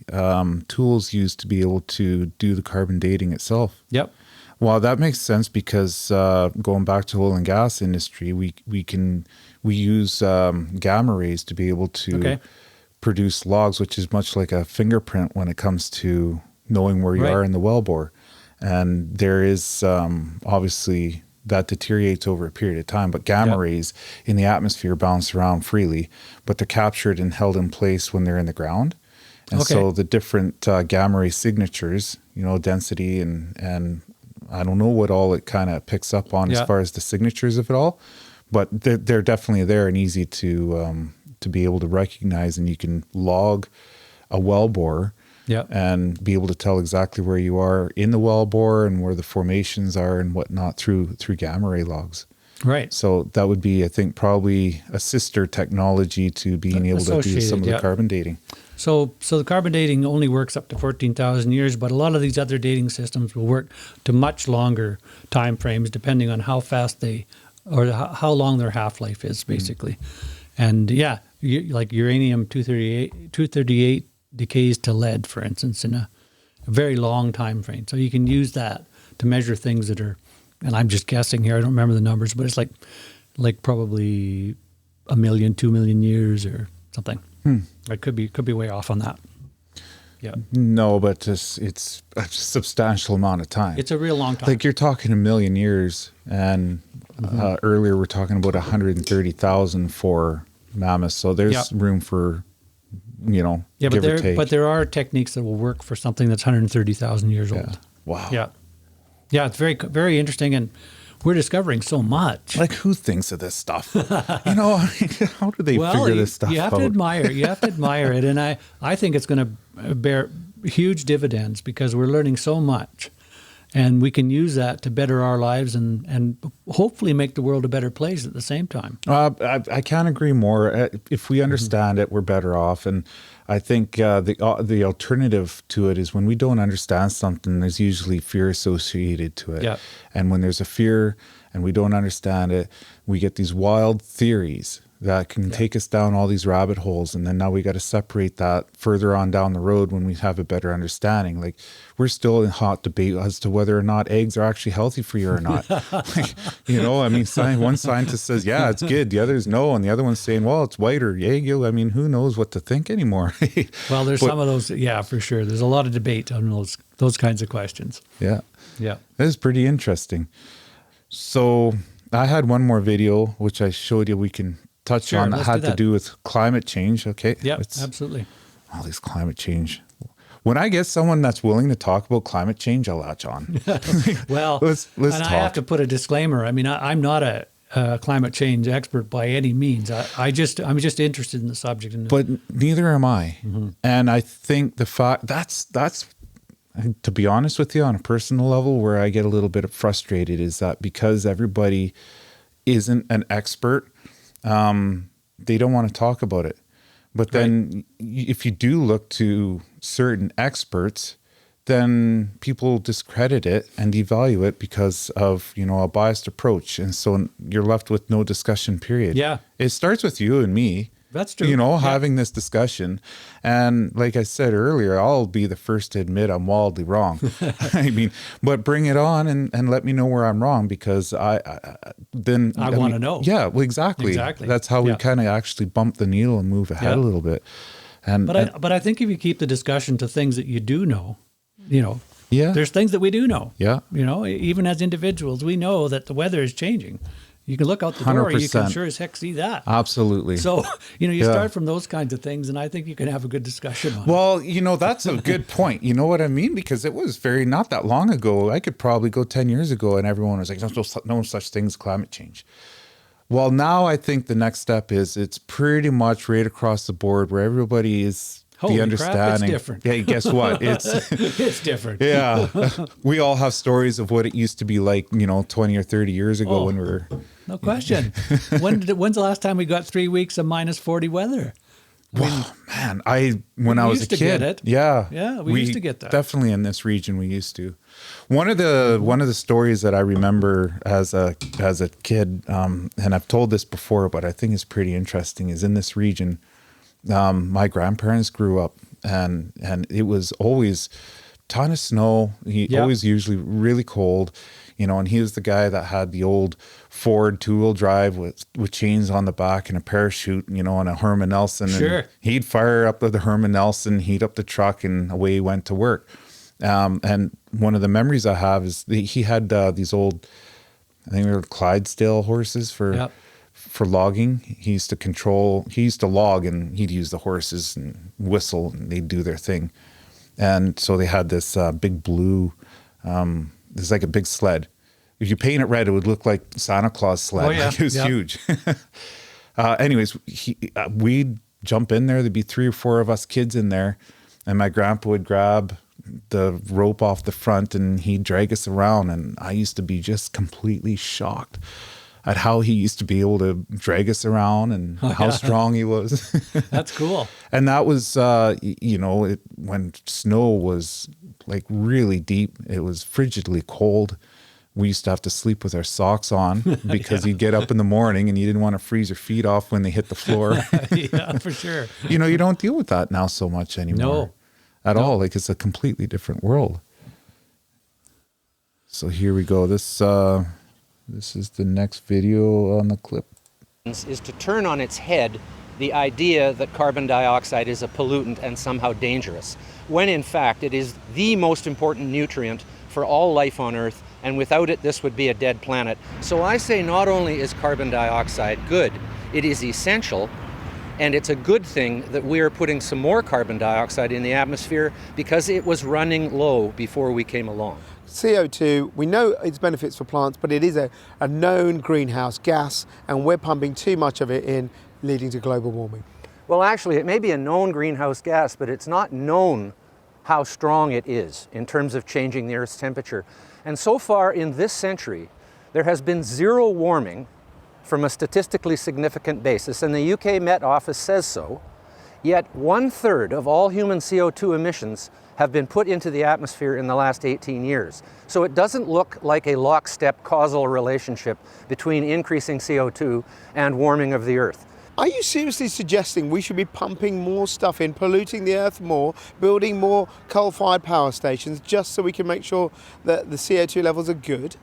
tools used to be able to do the carbon dating itself. Yep. Well, that makes sense because going back to oil and gas industry, we use gamma rays to be able to produce logs, which is much like a fingerprint when it comes to knowing where you are in the wellbore. And there is obviously that deteriorates over a period of time, but gamma rays in the atmosphere bounce around freely, but they're captured and held in place when they're in the ground. And so the different gamma ray signatures, density and I don't know what all it kind of picks up on as far as the signatures of it all, but they're definitely there and easy to be able to recognize, and you can log a wellbore and be able to tell exactly where you are in the wellbore and where the formations are and whatnot through gamma ray logs. Right. So that would be, I think, probably a sister technology to being able to do some of the carbon dating. So the carbon dating only works up to 14,000 years, but a lot of these other dating systems will work to much longer time frames, depending on how fast or how long their half-life is, basically. And like uranium-238 decays to lead, for instance, in a very long time frame. So you can use that to measure things that are, and I'm just guessing here, I don't remember the numbers, but it's like probably 1 million, 2 million years or something. I could be way off on that. Yeah. No, but it's a substantial amount of time. It's a real long time. Like you're talking 1 million years, and earlier we're talking about 130,000 for mammoths. So there's room for, give or take. But there are techniques that will work for something that's 130,000 years old. Wow. Yeah. Yeah, it's very, very interesting, and we're discovering so much. Like, who thinks of this stuff? How do they figure this stuff out? You have to admire it, and I think it's going to bear huge dividends because we're learning so much, and we can use that to better our lives and hopefully make the world a better place at the same time. I can't agree more. If we understand it, we're better off. And I think the alternative to it is when we don't understand something, there's usually fear associated to it. Yeah. And when there's a fear and we don't understand it, we get these wild theories that can take us down all these rabbit holes. And then now we got to separate that further on down the road when we have a better understanding. Like, we're still in hot debate as to whether or not eggs are actually healthy for you or not. One scientist says, yeah, it's good. The others, no. And the other one's saying, well, it's whiter. Who knows what to think anymore? Well, there's some of those. Yeah, for sure. There's a lot of debate on those kinds of questions. Yeah. Yeah. That is pretty interesting. So I had one more video, which I showed you we can touch on that had to do with climate change. Okay. Yeah, absolutely. All this climate change. When I get someone that's willing to talk about climate change, I'll latch on. Well, let's talk. I have to put a disclaimer. I mean, I'm not a climate change expert by any means. I'm just interested in the subject. But neither am I. Mm-hmm. And I think the fact that's to be honest with you, on a personal level, where I get a little bit frustrated is that because everybody isn't an expert, they don't want to talk about it. But then if you do look to certain experts, then people discredit it and devalue it because of, you know, a biased approach. And so you're left with no discussion period. Yeah. It starts with you and me. That's true. You know, having this discussion. And like I said earlier, I'll be the first to admit I'm wildly wrong. I mean, but bring it on and let me know where I'm wrong, because I want to know. Yeah, well, exactly. That's how we kind of actually bump the needle and move ahead a little bit. And but I think if you keep the discussion to things that you do know, you know, there's things that we do know. Yeah. You know, even as individuals, we know that the weather is changing. You can look out the door, 100%. you can sure as heck see that. Absolutely. So, you know, you start from those kinds of things, and I think you can have a good discussion on it. Well, you know, that's a good point. You know what I mean? Because it was not that long ago. I could probably go 10 years ago and everyone was like, no such thing as climate change. Well, now I think the next step is it's pretty much right across the board where everybody is Holy the understanding. Crap, it's different. Yeah, guess what? It's different. Yeah. We all have stories of what it used to be like, you know, 20 or 30 years ago when we were... No question. When's the last time we got 3 weeks of minus 40 weather? Well, man, when I was a kid, get it. Yeah, we used to get that. Definitely in this region, we used to. One of the stories that I remember as a kid, and I've told this before, but I think it's pretty interesting, is in this region. My grandparents grew up, and it was always a ton of snow. Always usually really cold, you know. And he was the guy that had the old Ford 2-wheel drive with chains on the back and a parachute, you know, and a Herman Nelson. Sure. And he'd fire up the Herman Nelson, heat up the truck, and away he went to work. And one of the memories I have is he had these old, I think they were Clydesdale horses for logging. He used to log, and he'd use the horses and whistle, and they'd do their thing. And so they had this big blue, it's like a big sled. If you paint it red, it would look like Santa Claus sled. Oh, yeah. Like it was huge. Anyways, we'd jump in there. There'd be 3 or 4 of us kids in there, and my grandpa would grab the rope off the front and he'd drag us around. And I used to be just completely shocked at how he used to be able to drag us around and how strong he was. That's cool. And that was, you know, when snow was like really deep, it was frigidly cold. We used to have to sleep with our socks on because you'd get up in the morning and you didn't want to freeze your feet off when they hit the floor. Yeah, for sure. You know, you don't deal with that now so much anymore. At all. Like, it's a completely different world. So here we go. This is the next video on the clip. Is to turn on its head the idea that carbon dioxide is a pollutant and somehow dangerous, when in fact it is the most important nutrient for all life on Earth, and without it this would be a dead planet. So I say not only is carbon dioxide good, it is essential, and it's a good thing that we are putting some more carbon dioxide in the atmosphere because it was running low before we came along. CO2, we know its benefits for plants, but it is a known greenhouse gas, and we're pumping too much of it in, leading to global warming. Well, actually, it may be a known greenhouse gas, but it's not known how strong it is in terms of changing the Earth's temperature. And so far in this century, there has been 0 warming from a statistically significant basis, and the UK Met Office says so, yet 1/3 of all human CO2 emissions have been put into the atmosphere in the last 18 years. So it doesn't look like a lockstep causal relationship between increasing CO2 and warming of the Earth. Are you seriously suggesting we should be pumping more stuff in, polluting the Earth more, building more coal-fired power stations just so we can make sure that the CO2 levels are good?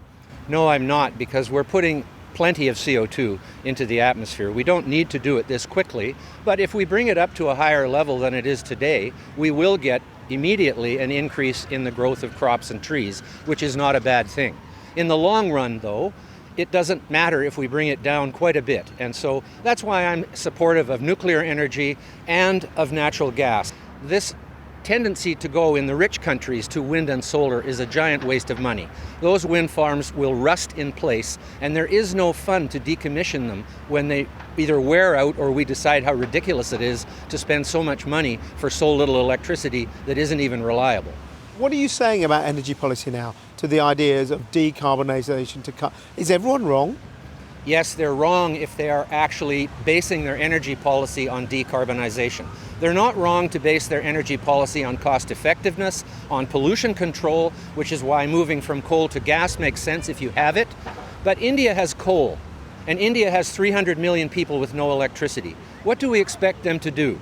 No, I'm not, because we're putting plenty of CO2 into the atmosphere. We don't need to do it this quickly, but if we bring it up to a higher level than it is today, we will get immediately an increase in the growth of crops and trees, which is not a bad thing. In the long run, though, it doesn't matter if we bring it down quite a bit. And so that's why I'm supportive of nuclear energy and of natural gas. This tendency to go in the rich countries to wind and solar is a giant waste of money. Those wind farms will rust in place, and there is no fun to decommission them when they either wear out or we decide how ridiculous it is to spend so much money for so little electricity that isn't even reliable. What are you saying about energy policy now to the ideas of decarbonisation to cut? Is everyone wrong? Yes, they're wrong if they are actually basing their energy policy on decarbonization. They're not wrong to base their energy policy on cost effectiveness, on pollution control, which is why moving from coal to gas makes sense if you have it. But India has coal, and India has 300 million people with no electricity. What do we expect them to do?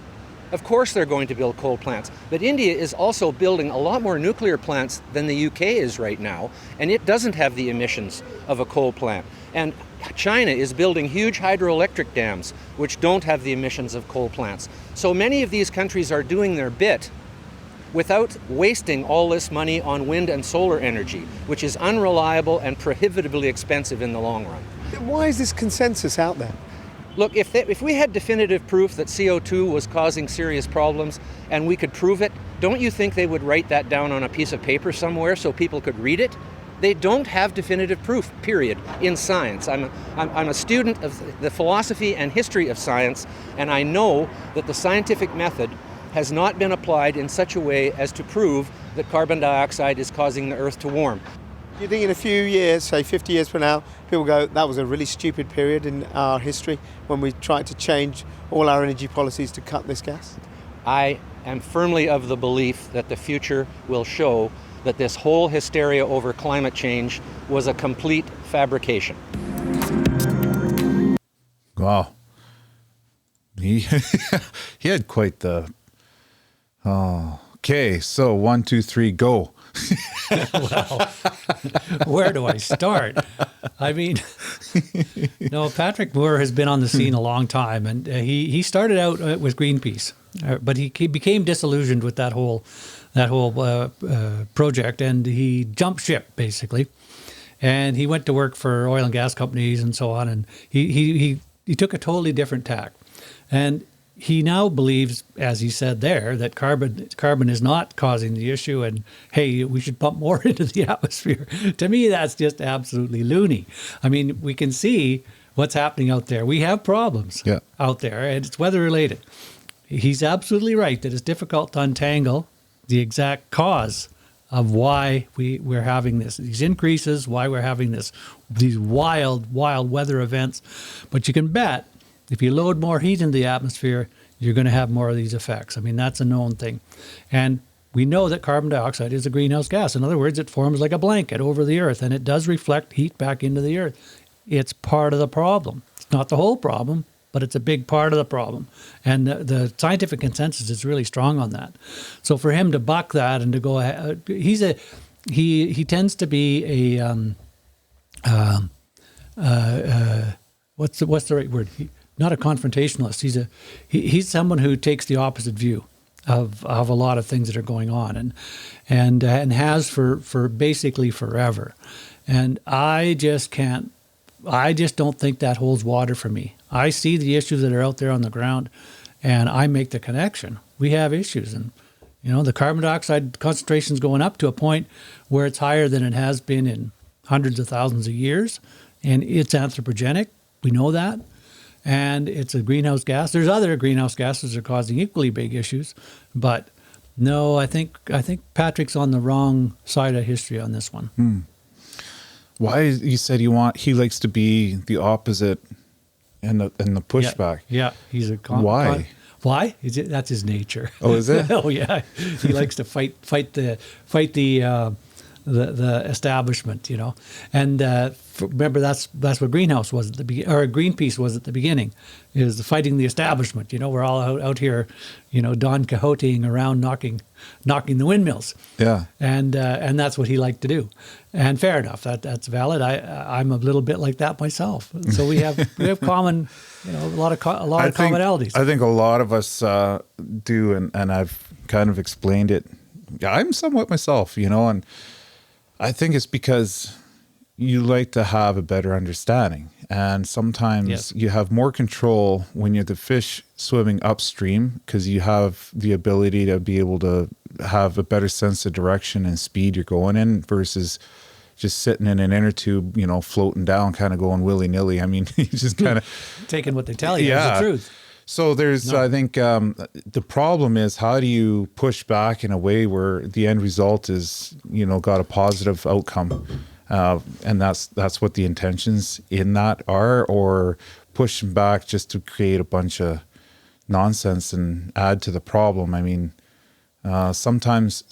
Of course they're going to build coal plants, but India is also building a lot more nuclear plants than the UK is right now, and it doesn't have the emissions of a coal plant. And China is building huge hydroelectric dams, which don't have the emissions of coal plants. So many of these countries are doing their bit without wasting all this money on wind and solar energy, which is unreliable and prohibitively expensive in the long run. Why is this consensus out there? Look, if we had definitive proof that CO2 was causing serious problems and we could prove it, don't you think they would write that down on a piece of paper somewhere so people could read it? They don't have definitive proof, period, in science. I'm a student of the philosophy and history of science, and I know that the scientific method has not been applied in such a way as to prove that carbon dioxide is causing the Earth to warm. Do you think in a few years, say 50 years from now, people go, that was a really stupid period in our history when we tried to change all our energy policies to cut this gas? I am firmly of the belief that the future will show that this whole hysteria over climate change was a complete fabrication. Wow. He had quite the... Oh, okay, so 1, 2, 3, go. Well, where do I start? I mean, no, Patrick Moore has been on the scene a long time, and he started out with Greenpeace, but he became disillusioned with that whole project, and he jumped ship basically, and he went to work for oil and gas companies and so on, and he took a totally different tack, and he now believes, as he said there, that carbon is not causing the issue, and hey, we should pump more into the atmosphere. To me, that's just absolutely loony. I mean, we can see what's happening out there. We have problems out there, and it's weather related. He's absolutely right that it's difficult to untangle the exact cause of why we're having these increases, why we're having these wild weather events. But you can bet if you load more heat into the atmosphere, you're going to have more of these effects. I mean, that's a known thing. And we know that carbon dioxide is a greenhouse gas. In other words, it forms like a blanket over the earth, and it does reflect heat back into the earth. It's part of the problem. It's not the whole problem, but it's a big part of the problem. And the scientific consensus is really strong on that. So for him to buck that and to go ahead, he tends to be what's the right word? Not a confrontationalist. He's someone who takes the opposite view of a lot of things that are going on, and has for basically forever. And I just don't think that holds water for me. I see the issues that are out there on the ground, and I make the connection. We have issues, and the carbon dioxide concentration is going up to a point where it's higher than it has been in hundreds of thousands of years, and it's anthropogenic. We know that. And it's a greenhouse gas. There's other greenhouse gases that are causing equally big issues, but no, I think Patrick's on the wrong side of history on this one. Why you said he likes to be the opposite and the pushback? Yeah, he's a why? Why? That's his nature. Oh, is it? Oh yeah, he likes to fight the establishment, and remember that's what Greenpeace was at the beginning, is fighting the establishment. We're all out here, Don Quixoteing around knocking the windmills. Yeah, and that's what he liked to do, and fair enough. That's valid. I'm a little bit like that myself. So we have common, a lot of commonalities. I think a lot of us do, and I've kind of explained it. I'm somewhat myself, and I think it's because you like to have a better understanding. And sometimes you have more control when you're the fish swimming upstream, because you have the ability to be able to have a better sense of direction and speed you're going in versus just sitting in an inner tube, floating down, kind of going willy-nilly. I mean, you just kind of... taking what they tell you as the truth. So I think the problem is, how do you push back in a way where the end result is, got a positive outcome? And that's what the intentions in that are, or pushing back just to create a bunch of nonsense and add to the problem. I mean, sometimes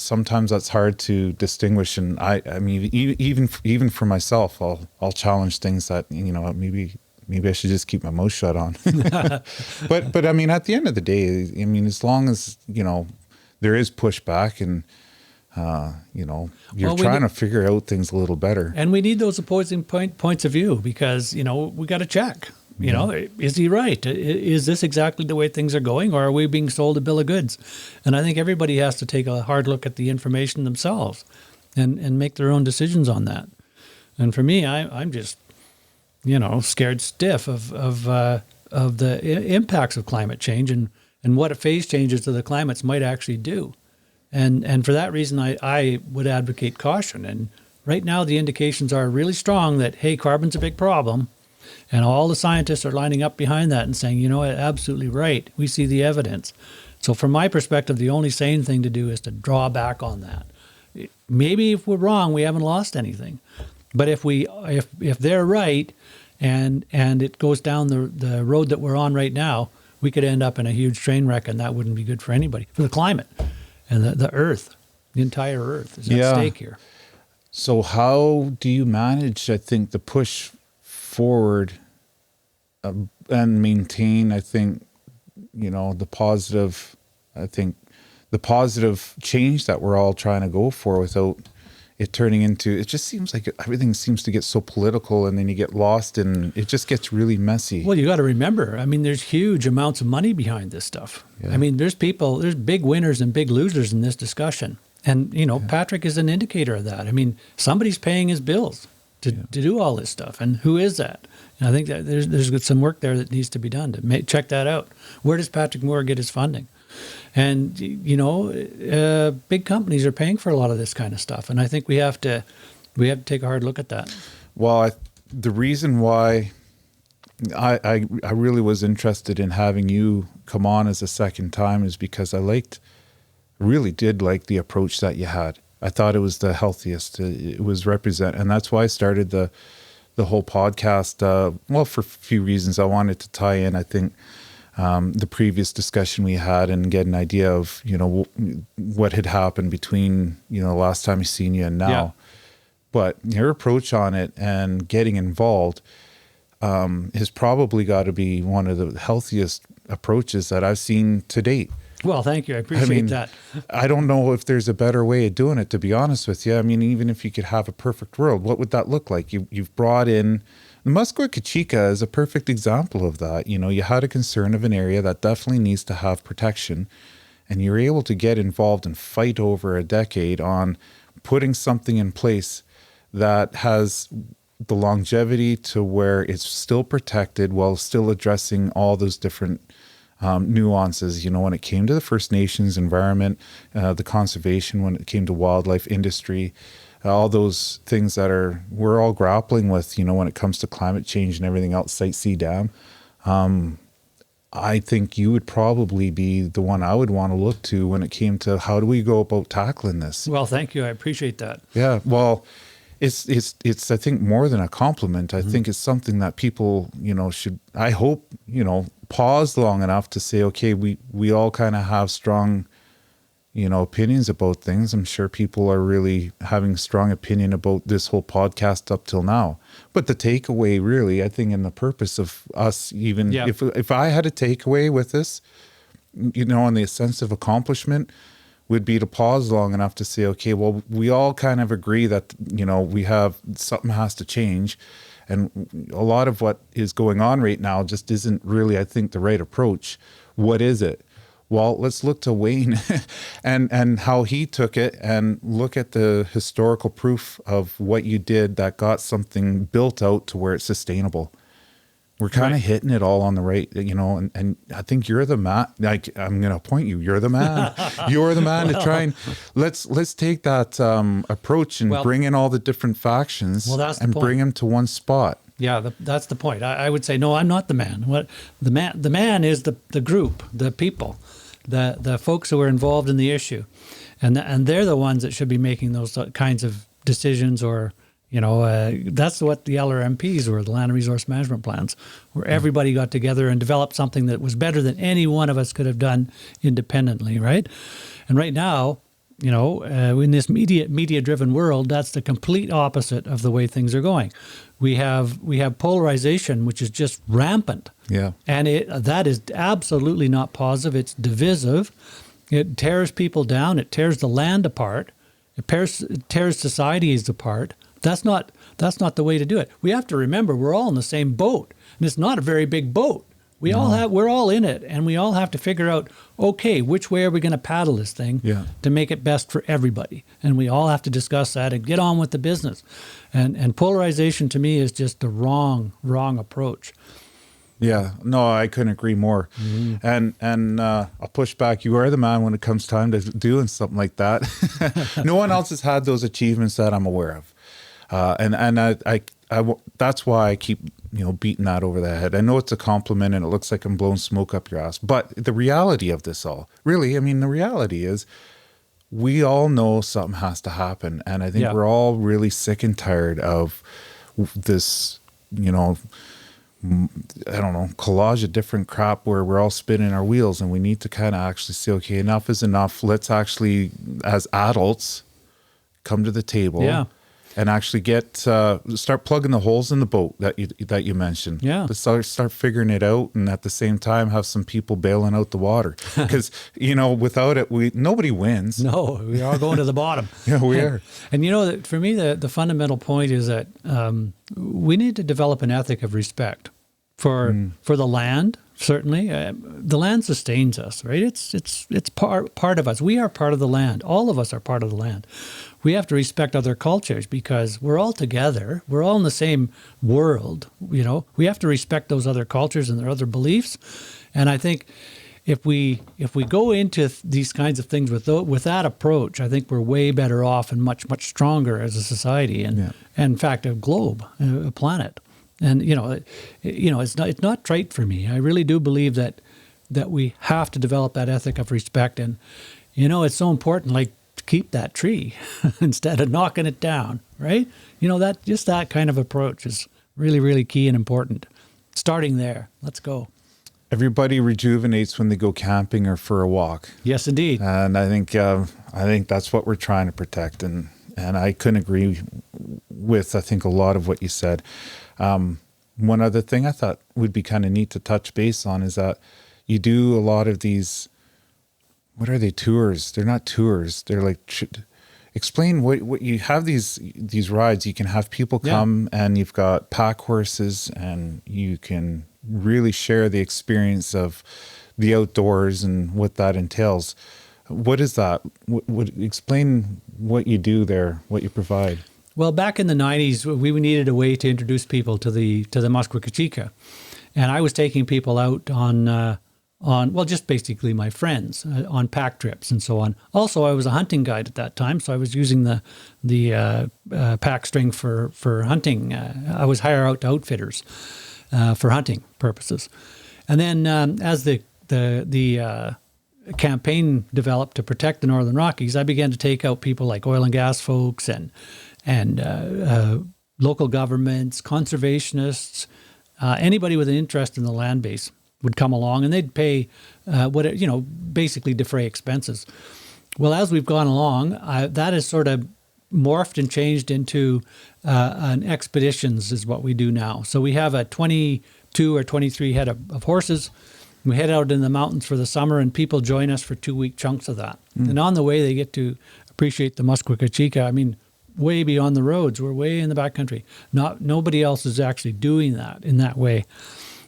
that's hard to distinguish, and I mean, even for myself, I'll challenge things that, you know, maybe I should just keep my mouth shut on. but I mean, at the end of the day, I mean, as long as, you know, there is pushback and you know, you're trying to figure out things a little better. And we need those opposing points of view, because, you know, we got to check. You know, is he right? Is this exactly the way things are going, or are we being sold a bill of goods? And I think everybody has to take a hard look at the information themselves and make their own decisions on that. And for me, I'm just, you know, scared stiff of the impacts of climate change and what phase changes to the climates might actually do. And for that reason, I would advocate caution. And right now, the indications are really strong that, hey, carbon's a big problem. And all the scientists are lining up behind that and saying, you know, absolutely right. We see the evidence. So from my perspective, the only sane thing to do is to draw back on that. Maybe if we're wrong, we haven't lost anything. But if they're right and it goes down the road that we're on right now, we could end up in a huge train wreck, and that wouldn't be good for anybody, for the climate and the earth. The entire earth is at stake here. So how do you manage, I think, the push forward and maintain, I think, you know, the positive change that we're all trying to go for, without it turning into, it just seems like everything seems to get so political, and then you get lost and it just gets really messy. Well, you got to remember, I mean, there's huge amounts of money behind this stuff. Yeah. I mean, there's big winners and big losers in this discussion. And, you know, Patrick is an indicator of that. I mean, somebody's paying his bills to do all this stuff. And who is that? And I think that there's some work there that needs to be done to check that out. Where does Patrick Moore get his funding? And, you know, big companies are paying for a lot of this kind of stuff. And I think we have to take a hard look at that. Well, the reason why I really was interested in having you come on as a second time is because I really did like the approach that you had. I thought it was the healthiest. It was and that's why I started the whole podcast. Well, for a few reasons. I wanted to tie in, I think, the previous discussion we had and get an idea of, you know, what had happened between, you know, the last time I seen you and now. Yeah. But your approach on it and getting involved has probably got to be one of the healthiest approaches that I've seen to date. Well, thank you. I appreciate that. I don't know if there's a better way of doing it, to be honest with you. I mean, even if you could have a perfect world, what would that look like? You've brought in the Muskwa Kachika is a perfect example of that. You know, you had a concern of an area that definitely needs to have protection, and you're able to get involved and fight over a decade on putting something in place that has the longevity to where it's still protected while still addressing all those different nuances, you know, when it came to the First Nations environment, the conservation, when it came to wildlife industry, all those things that we're all grappling with, you know, when it comes to climate change and everything else, Site C Dam. I think you would probably be the one I would want to look to when it came to how do we go about tackling this. Well, thank you. I appreciate that. Yeah. Well, it's I think more than a compliment. I think it's something that people, you know, should, I hope, you know, pause long enough to say, okay, we all kind of have strong, you know, opinions about things. I'm sure people are really having strong opinion about this whole podcast up till now. But the takeaway really, I think, and the purpose of us, even if I had a takeaway with this, you know, and the sense of accomplishment would be to pause long enough to say, okay, well, we all kind of agree that, you know, something has to change. And a lot of what is going on right now just isn't really, I think, the right approach. What is it? Well, let's look to Wayne and how he took it and look at the historical proof of what you did that got something built out to where it's sustainable. We're kind of hitting it all on the right, you know, and I think you're the man. Like, I'm going to appoint you. You're the man. You're the man to try and let's take that approach and bring in all the different factions and bring them to one spot. Yeah, that's the point. I would say, no, I'm not the man. The man is the group, the people, the folks who are involved in the issue, and they're the ones that should be making those kinds of decisions or That's what the LRMPs were, the land resource management plans, where everybody got together and developed something that was better than any one of us could have done independently, right? And right now, in this media-driven world, that's the complete opposite of the way things are going. We have polarization, which is just rampant. Yeah. And that is absolutely not positive. It's divisive. It tears people down. It tears the land apart. It tears societies apart. That's not the way to do it. We have to remember we're all in the same boat, and it's not a very big boat. We're all in it, and we all have to figure out, okay, which way are we going to paddle this thing to make it best for everybody? And we all have to discuss that and get on with the business. And polarization to me is just the wrong approach. Yeah, no, I couldn't agree more. Mm-hmm. And I'll push back. You are the man when it comes time to doing something like that. No one else has had those achievements that I'm aware of. And I that's why I keep beating that over the head. I know it's a compliment and it looks like I'm blowing smoke up your ass, but the reality of this all, really, the reality is we all know something has to happen, and I think we're all really sick and tired of this, collage of different crap where we're all spinning our wheels, and we need to kind of actually say, okay, enough is enough. Let's actually, as adults, come to the table and actually start plugging the holes in the boat that you mentioned. Yeah. Let's start figuring it out, and at the same time have some people bailing out the water. Because, without it, nobody wins. No, we are going to the bottom. Yeah, we are. And for me, the fundamental point is that we need to develop an ethic of respect for the land. Certainly, the land sustains us, right? It's part of us. We are part of the land. All of us are part of the land. We have to respect other cultures because we're all together. We're all in the same world. We have to respect those other cultures and their other beliefs. And I think if we go into these kinds of things with that approach, I think we're way better off and much stronger as a society and in fact a globe, a planet. And it's not trite for me. I really do believe that we have to develop that ethic of respect, and it's so important. Like to keep that tree instead of knocking it down, right? That kind of approach is really, really key and important. Starting there, let's go. Everybody rejuvenates when they go camping or for a walk. Yes, indeed. And I think that's what we're trying to protect, and I couldn't agree with a lot of what you said. One other thing I thought would be kind of neat to touch base on is that you do a lot of these, what are they, tours? They're not tours. They're like, explain what you have these rides. You can have people come and you've got pack horses and you can really share the experience of the outdoors and what that entails. What is that? Explain what you do there, what you provide. Well, back in the 90s, we needed a way to introduce people to the Muskoka-Chika. And I was taking people out on just basically my friends, on pack trips and so on. Also, I was a hunting guide at that time, so I was using the pack string for hunting. I was hire out to outfitters for hunting purposes. And then as the campaign developed to protect the Northern Rockies, I began to take out people like oil and gas folks and local governments, conservationists, anybody with an interest in the land base would come along, and they'd pay basically defray expenses. Well, as we've gone along, that has sort of morphed and changed into an expeditions is what we do now. So we have a 22 or 23 head of horses. We head out in the mountains for the summer, and people join us for 2-week chunks of that. And on the way, they get to appreciate the Muskoka-Chika. Way beyond the roads. We're way in the backcountry. Nobody else is actually doing that in that way.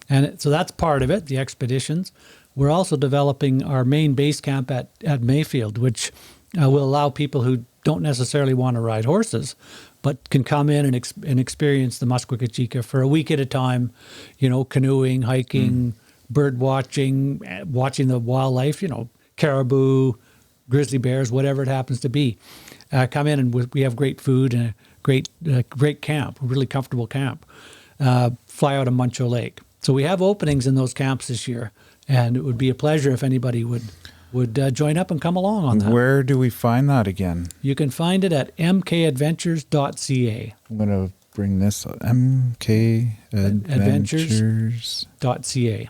And so that's part of it, the expeditions. We're also developing our main base camp at Mayfield, which will allow people who don't necessarily want to ride horses, but can come in and experience the Muskoka-Chika for a week at a time, canoeing, hiking, bird watching, watching the wildlife, caribou, grizzly bears, whatever it happens to be. Come in and we have great food and a great camp, a really comfortable camp. Fly out of Muncho Lake. So we have openings in those camps this year, and it would be a pleasure if anybody would would join up and come along on that. Where do we find that again? You can find it at mkadventures.ca. I'm going to bring this up. mkadventures.ca.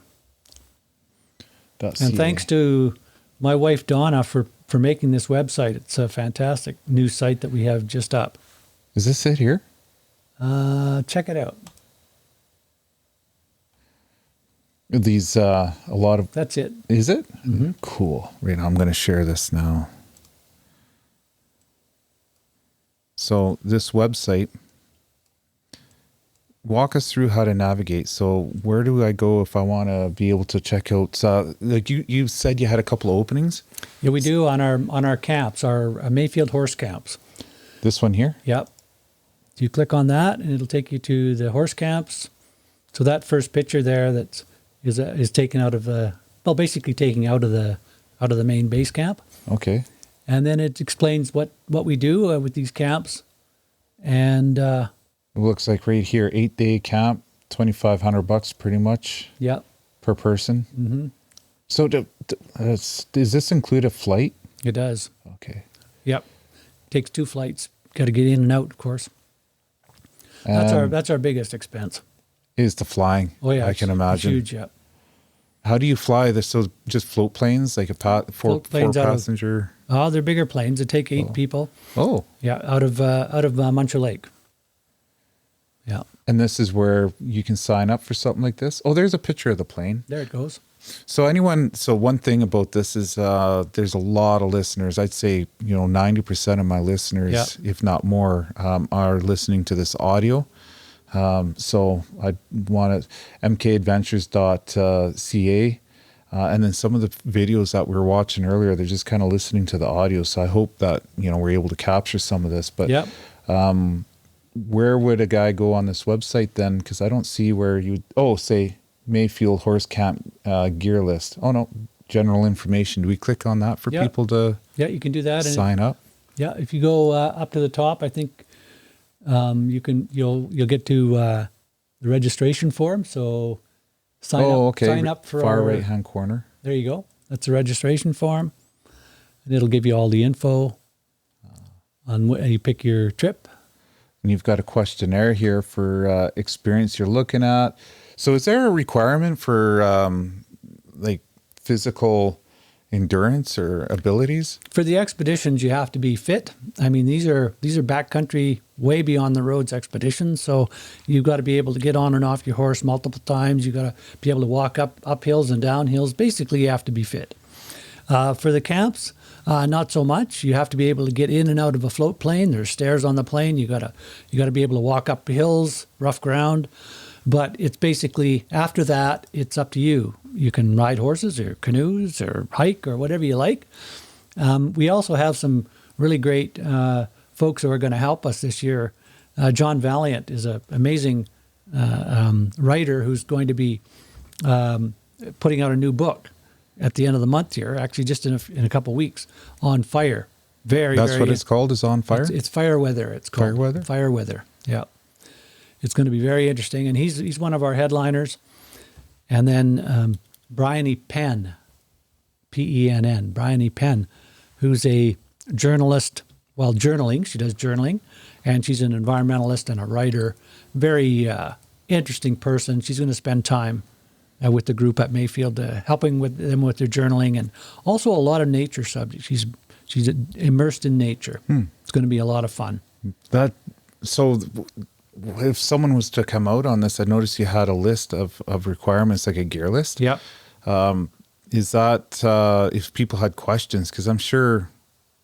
And thanks to my wife, Donna, for making this website. It's a fantastic new site that we have just up. Is this it here? Check it out. These, a lot of... That's it. Is it? Mm-hmm. Cool. Right now, I'm going to share this now. So this website, walk us through how to navigate. So where do I go if I want to be able to check out, like you said you had a couple of openings? Yeah, we do on our camps, our Mayfield horse camps. This one here? Yep. You click on that and it'll take you to the horse camps. So that first picture there is taken out of basically taking out of the main base camp. Okay. And then it explains what we do with these camps. And it looks like right here, 8-day camp, $2,500 pretty much. Yep. Per person. Mm-hmm. So does this include a flight? It does. Okay. Yep. Takes 2 flights. Got to get in and out, of course. That's our biggest expense. Is the flying? Oh yeah, I can imagine. It's huge. Yeah. How do you fly this? So just float planes, like four passenger? They're bigger planes. They take 8 people. Oh. Yeah, out of Muncher Lake. Yeah. And this is where you can sign up for something like this. Oh, there's a picture of the plane. There it goes. So one thing about this is there's a lot of listeners. I'd say 90% of my listeners, if not more, are listening to this audio. So I want to mkadventures.ca. And then some of the videos that we were watching earlier, they're just kind of listening to the audio. So I hope that, we're able to capture some of this. But where would a guy go on this website then? Because I don't see where you say Mayfield Horse Camp gear list. Oh, no, general information. Do we click on that for people to you can do that. Sign up? Yeah, if you go up to the top, I think you'll get to the registration form. So sign up for far right hand corner. There you go. That's the registration form, and it'll give you all the info on you pick your trip. And you've got a questionnaire here for experience you're looking at. So is there a requirement for like physical endurance or abilities? For the expeditions, you have to be fit. I mean, these are backcountry, way beyond the roads expeditions. So you've got to be able to get on and off your horse multiple times. You've got to be able to walk up hills and down hills. Basically, you have to be fit. For the camps, not so much. You have to be able to get in and out of a float plane. There's stairs on the plane. You gotta be able to walk up hills, rough ground. But it's basically, after that, it's up to you. You can ride horses or canoes or hike or whatever you like. We also have some really great folks who are going to help us this year. John Valiant is an amazing writer who's going to be putting out a new book at the end of the month here, actually just in a couple of weeks, on fire. That's what it's called, is on fire? It's fire weather. It's called Fire weather? Fire weather, yeah. It's going to be very interesting, and he's one of our headliners. And then Bryony Penn, Penn, Bryony Penn, who's a journalist, journaling. She does journaling, and she's an environmentalist and a writer. Very interesting person. She's going to spend time with the group at Mayfield, helping them with their journaling, and also a lot of nature subjects. She's immersed in nature. It's going to be a lot of fun. If someone was to come out on this, I noticed you had a list of requirements, like a gear list. Yep. Is that if people had questions? Because I'm sure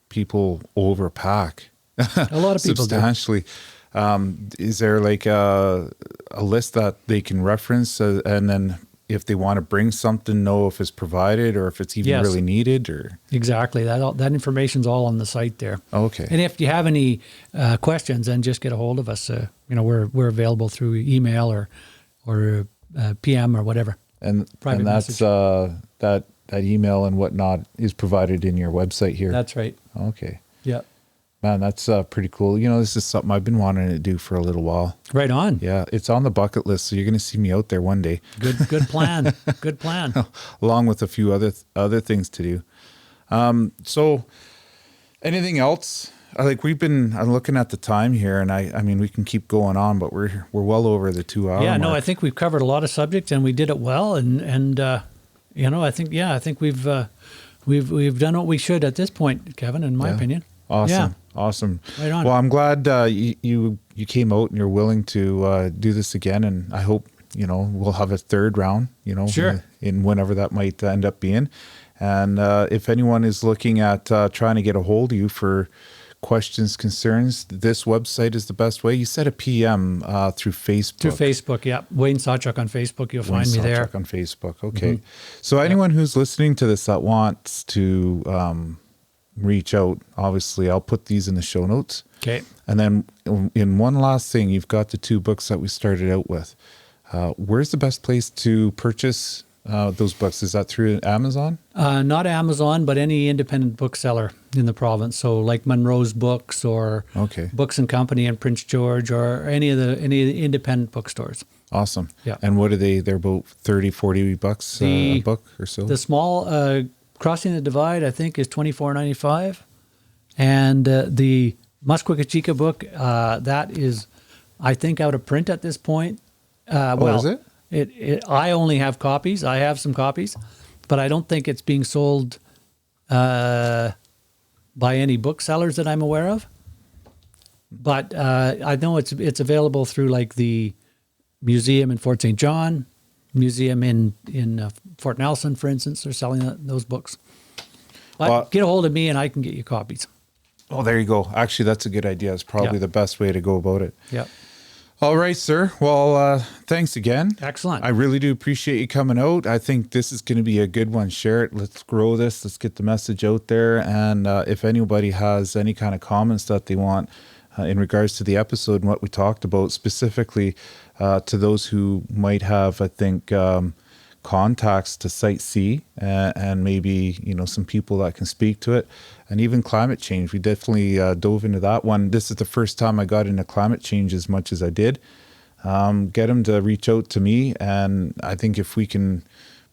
people overpack. A lot of people substantially. Is there like a list that they can reference, and then if they want to bring something, know if it's provided or if it's even really needed? Or exactly, that information's all on the site there. Okay. And if you have any questions, then just get a hold of us. We're available through email or PM or whatever. And that's that email and whatnot is provided in your website here. That's right. Okay. Yeah. Man, that's pretty cool. This is something I've been wanting to do for a little while. Right on. Yeah, it's on the bucket list, so you're going to see me out there one day. Good plan. Good plan. Along with a few other things to do. So anything else? I'm looking at the time here, and I mean, we can keep going on, but we're well over the 2 hour Yeah, no, mark. I think we've covered a lot of subjects, and we did it well. And I think we've done what we should at this point, Kevin, in my opinion. Awesome. Yeah. Awesome. Right on. Well, I'm glad you came out and you're willing to do this again, and I hope we'll have a third round. Sure. In whenever that might end up being. And if anyone is looking at trying to get a hold of you for questions, concerns, this website is the best way. You set a PM through Facebook. Through Facebook, yeah. Wayne Sawchuck on Facebook. You'll find me there. Wayne Sawchuck on Facebook. Okay. So anyone who's listening to this that wants to reach out, obviously, I'll put these in the show notes. Okay. And then in one last thing, you've got the 2 books that we started out with. Where's the best place to purchase those books? Is that through Amazon? Not Amazon, but any independent bookseller in the province. So like Monroe's Books or Books and Company in Prince George, or any of the independent bookstores. Awesome. Yeah. And what are they? They're about $30-$40 a book or so? The small Crossing the Divide, I think, is $24.95. And the Musqueca Chica book, that is, I think, out of print at this point. Is it? I only have copies. I have some copies, but I don't think it's being sold by any booksellers that I'm aware of. But I know it's available through like the museum in Fort St. John, museum in Fort Nelson, for instance. They're selling those books. But get a hold of me and I can get you copies. Oh, there you go. Actually, that's a good idea. It's probably the best way to go about it. Yeah. All right, sir. Well, thanks again. Excellent. I really do appreciate you coming out. I think this is going to be a good one. Share it. Let's grow this. Let's get the message out there. And if anybody has any kind of comments that they want in regards to the episode and what we talked about, specifically to those who might have, I think, contacts to Site C and maybe, some people that can speak to it, and even climate change. We definitely dove into that one. This is the first time I got into climate change as much as I did. Get them to reach out to me. And I think if we can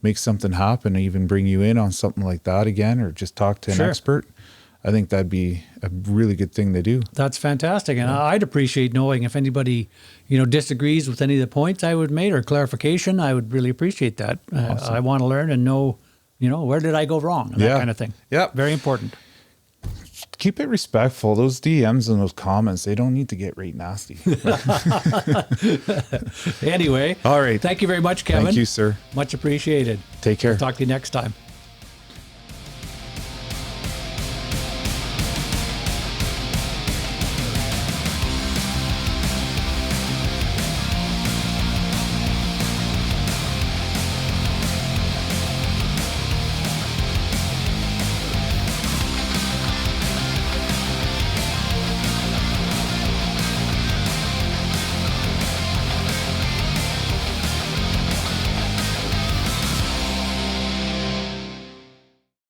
make something happen, even bring you in on something like that again, or just talk to an expert, I think that'd be a really good thing to do. That's fantastic. And I'd appreciate knowing if anybody, disagrees with any of the points I would make or clarification. I would really appreciate that. Awesome. I want to learn and know, where did I go wrong? And that kind of thing. Yeah. Very important. Keep it respectful. Those DMs and those comments, they don't need to get right nasty. Anyway. All right. Thank you very much, Kevin. Thank you, sir. Much appreciated. Take care. Talk to you next time.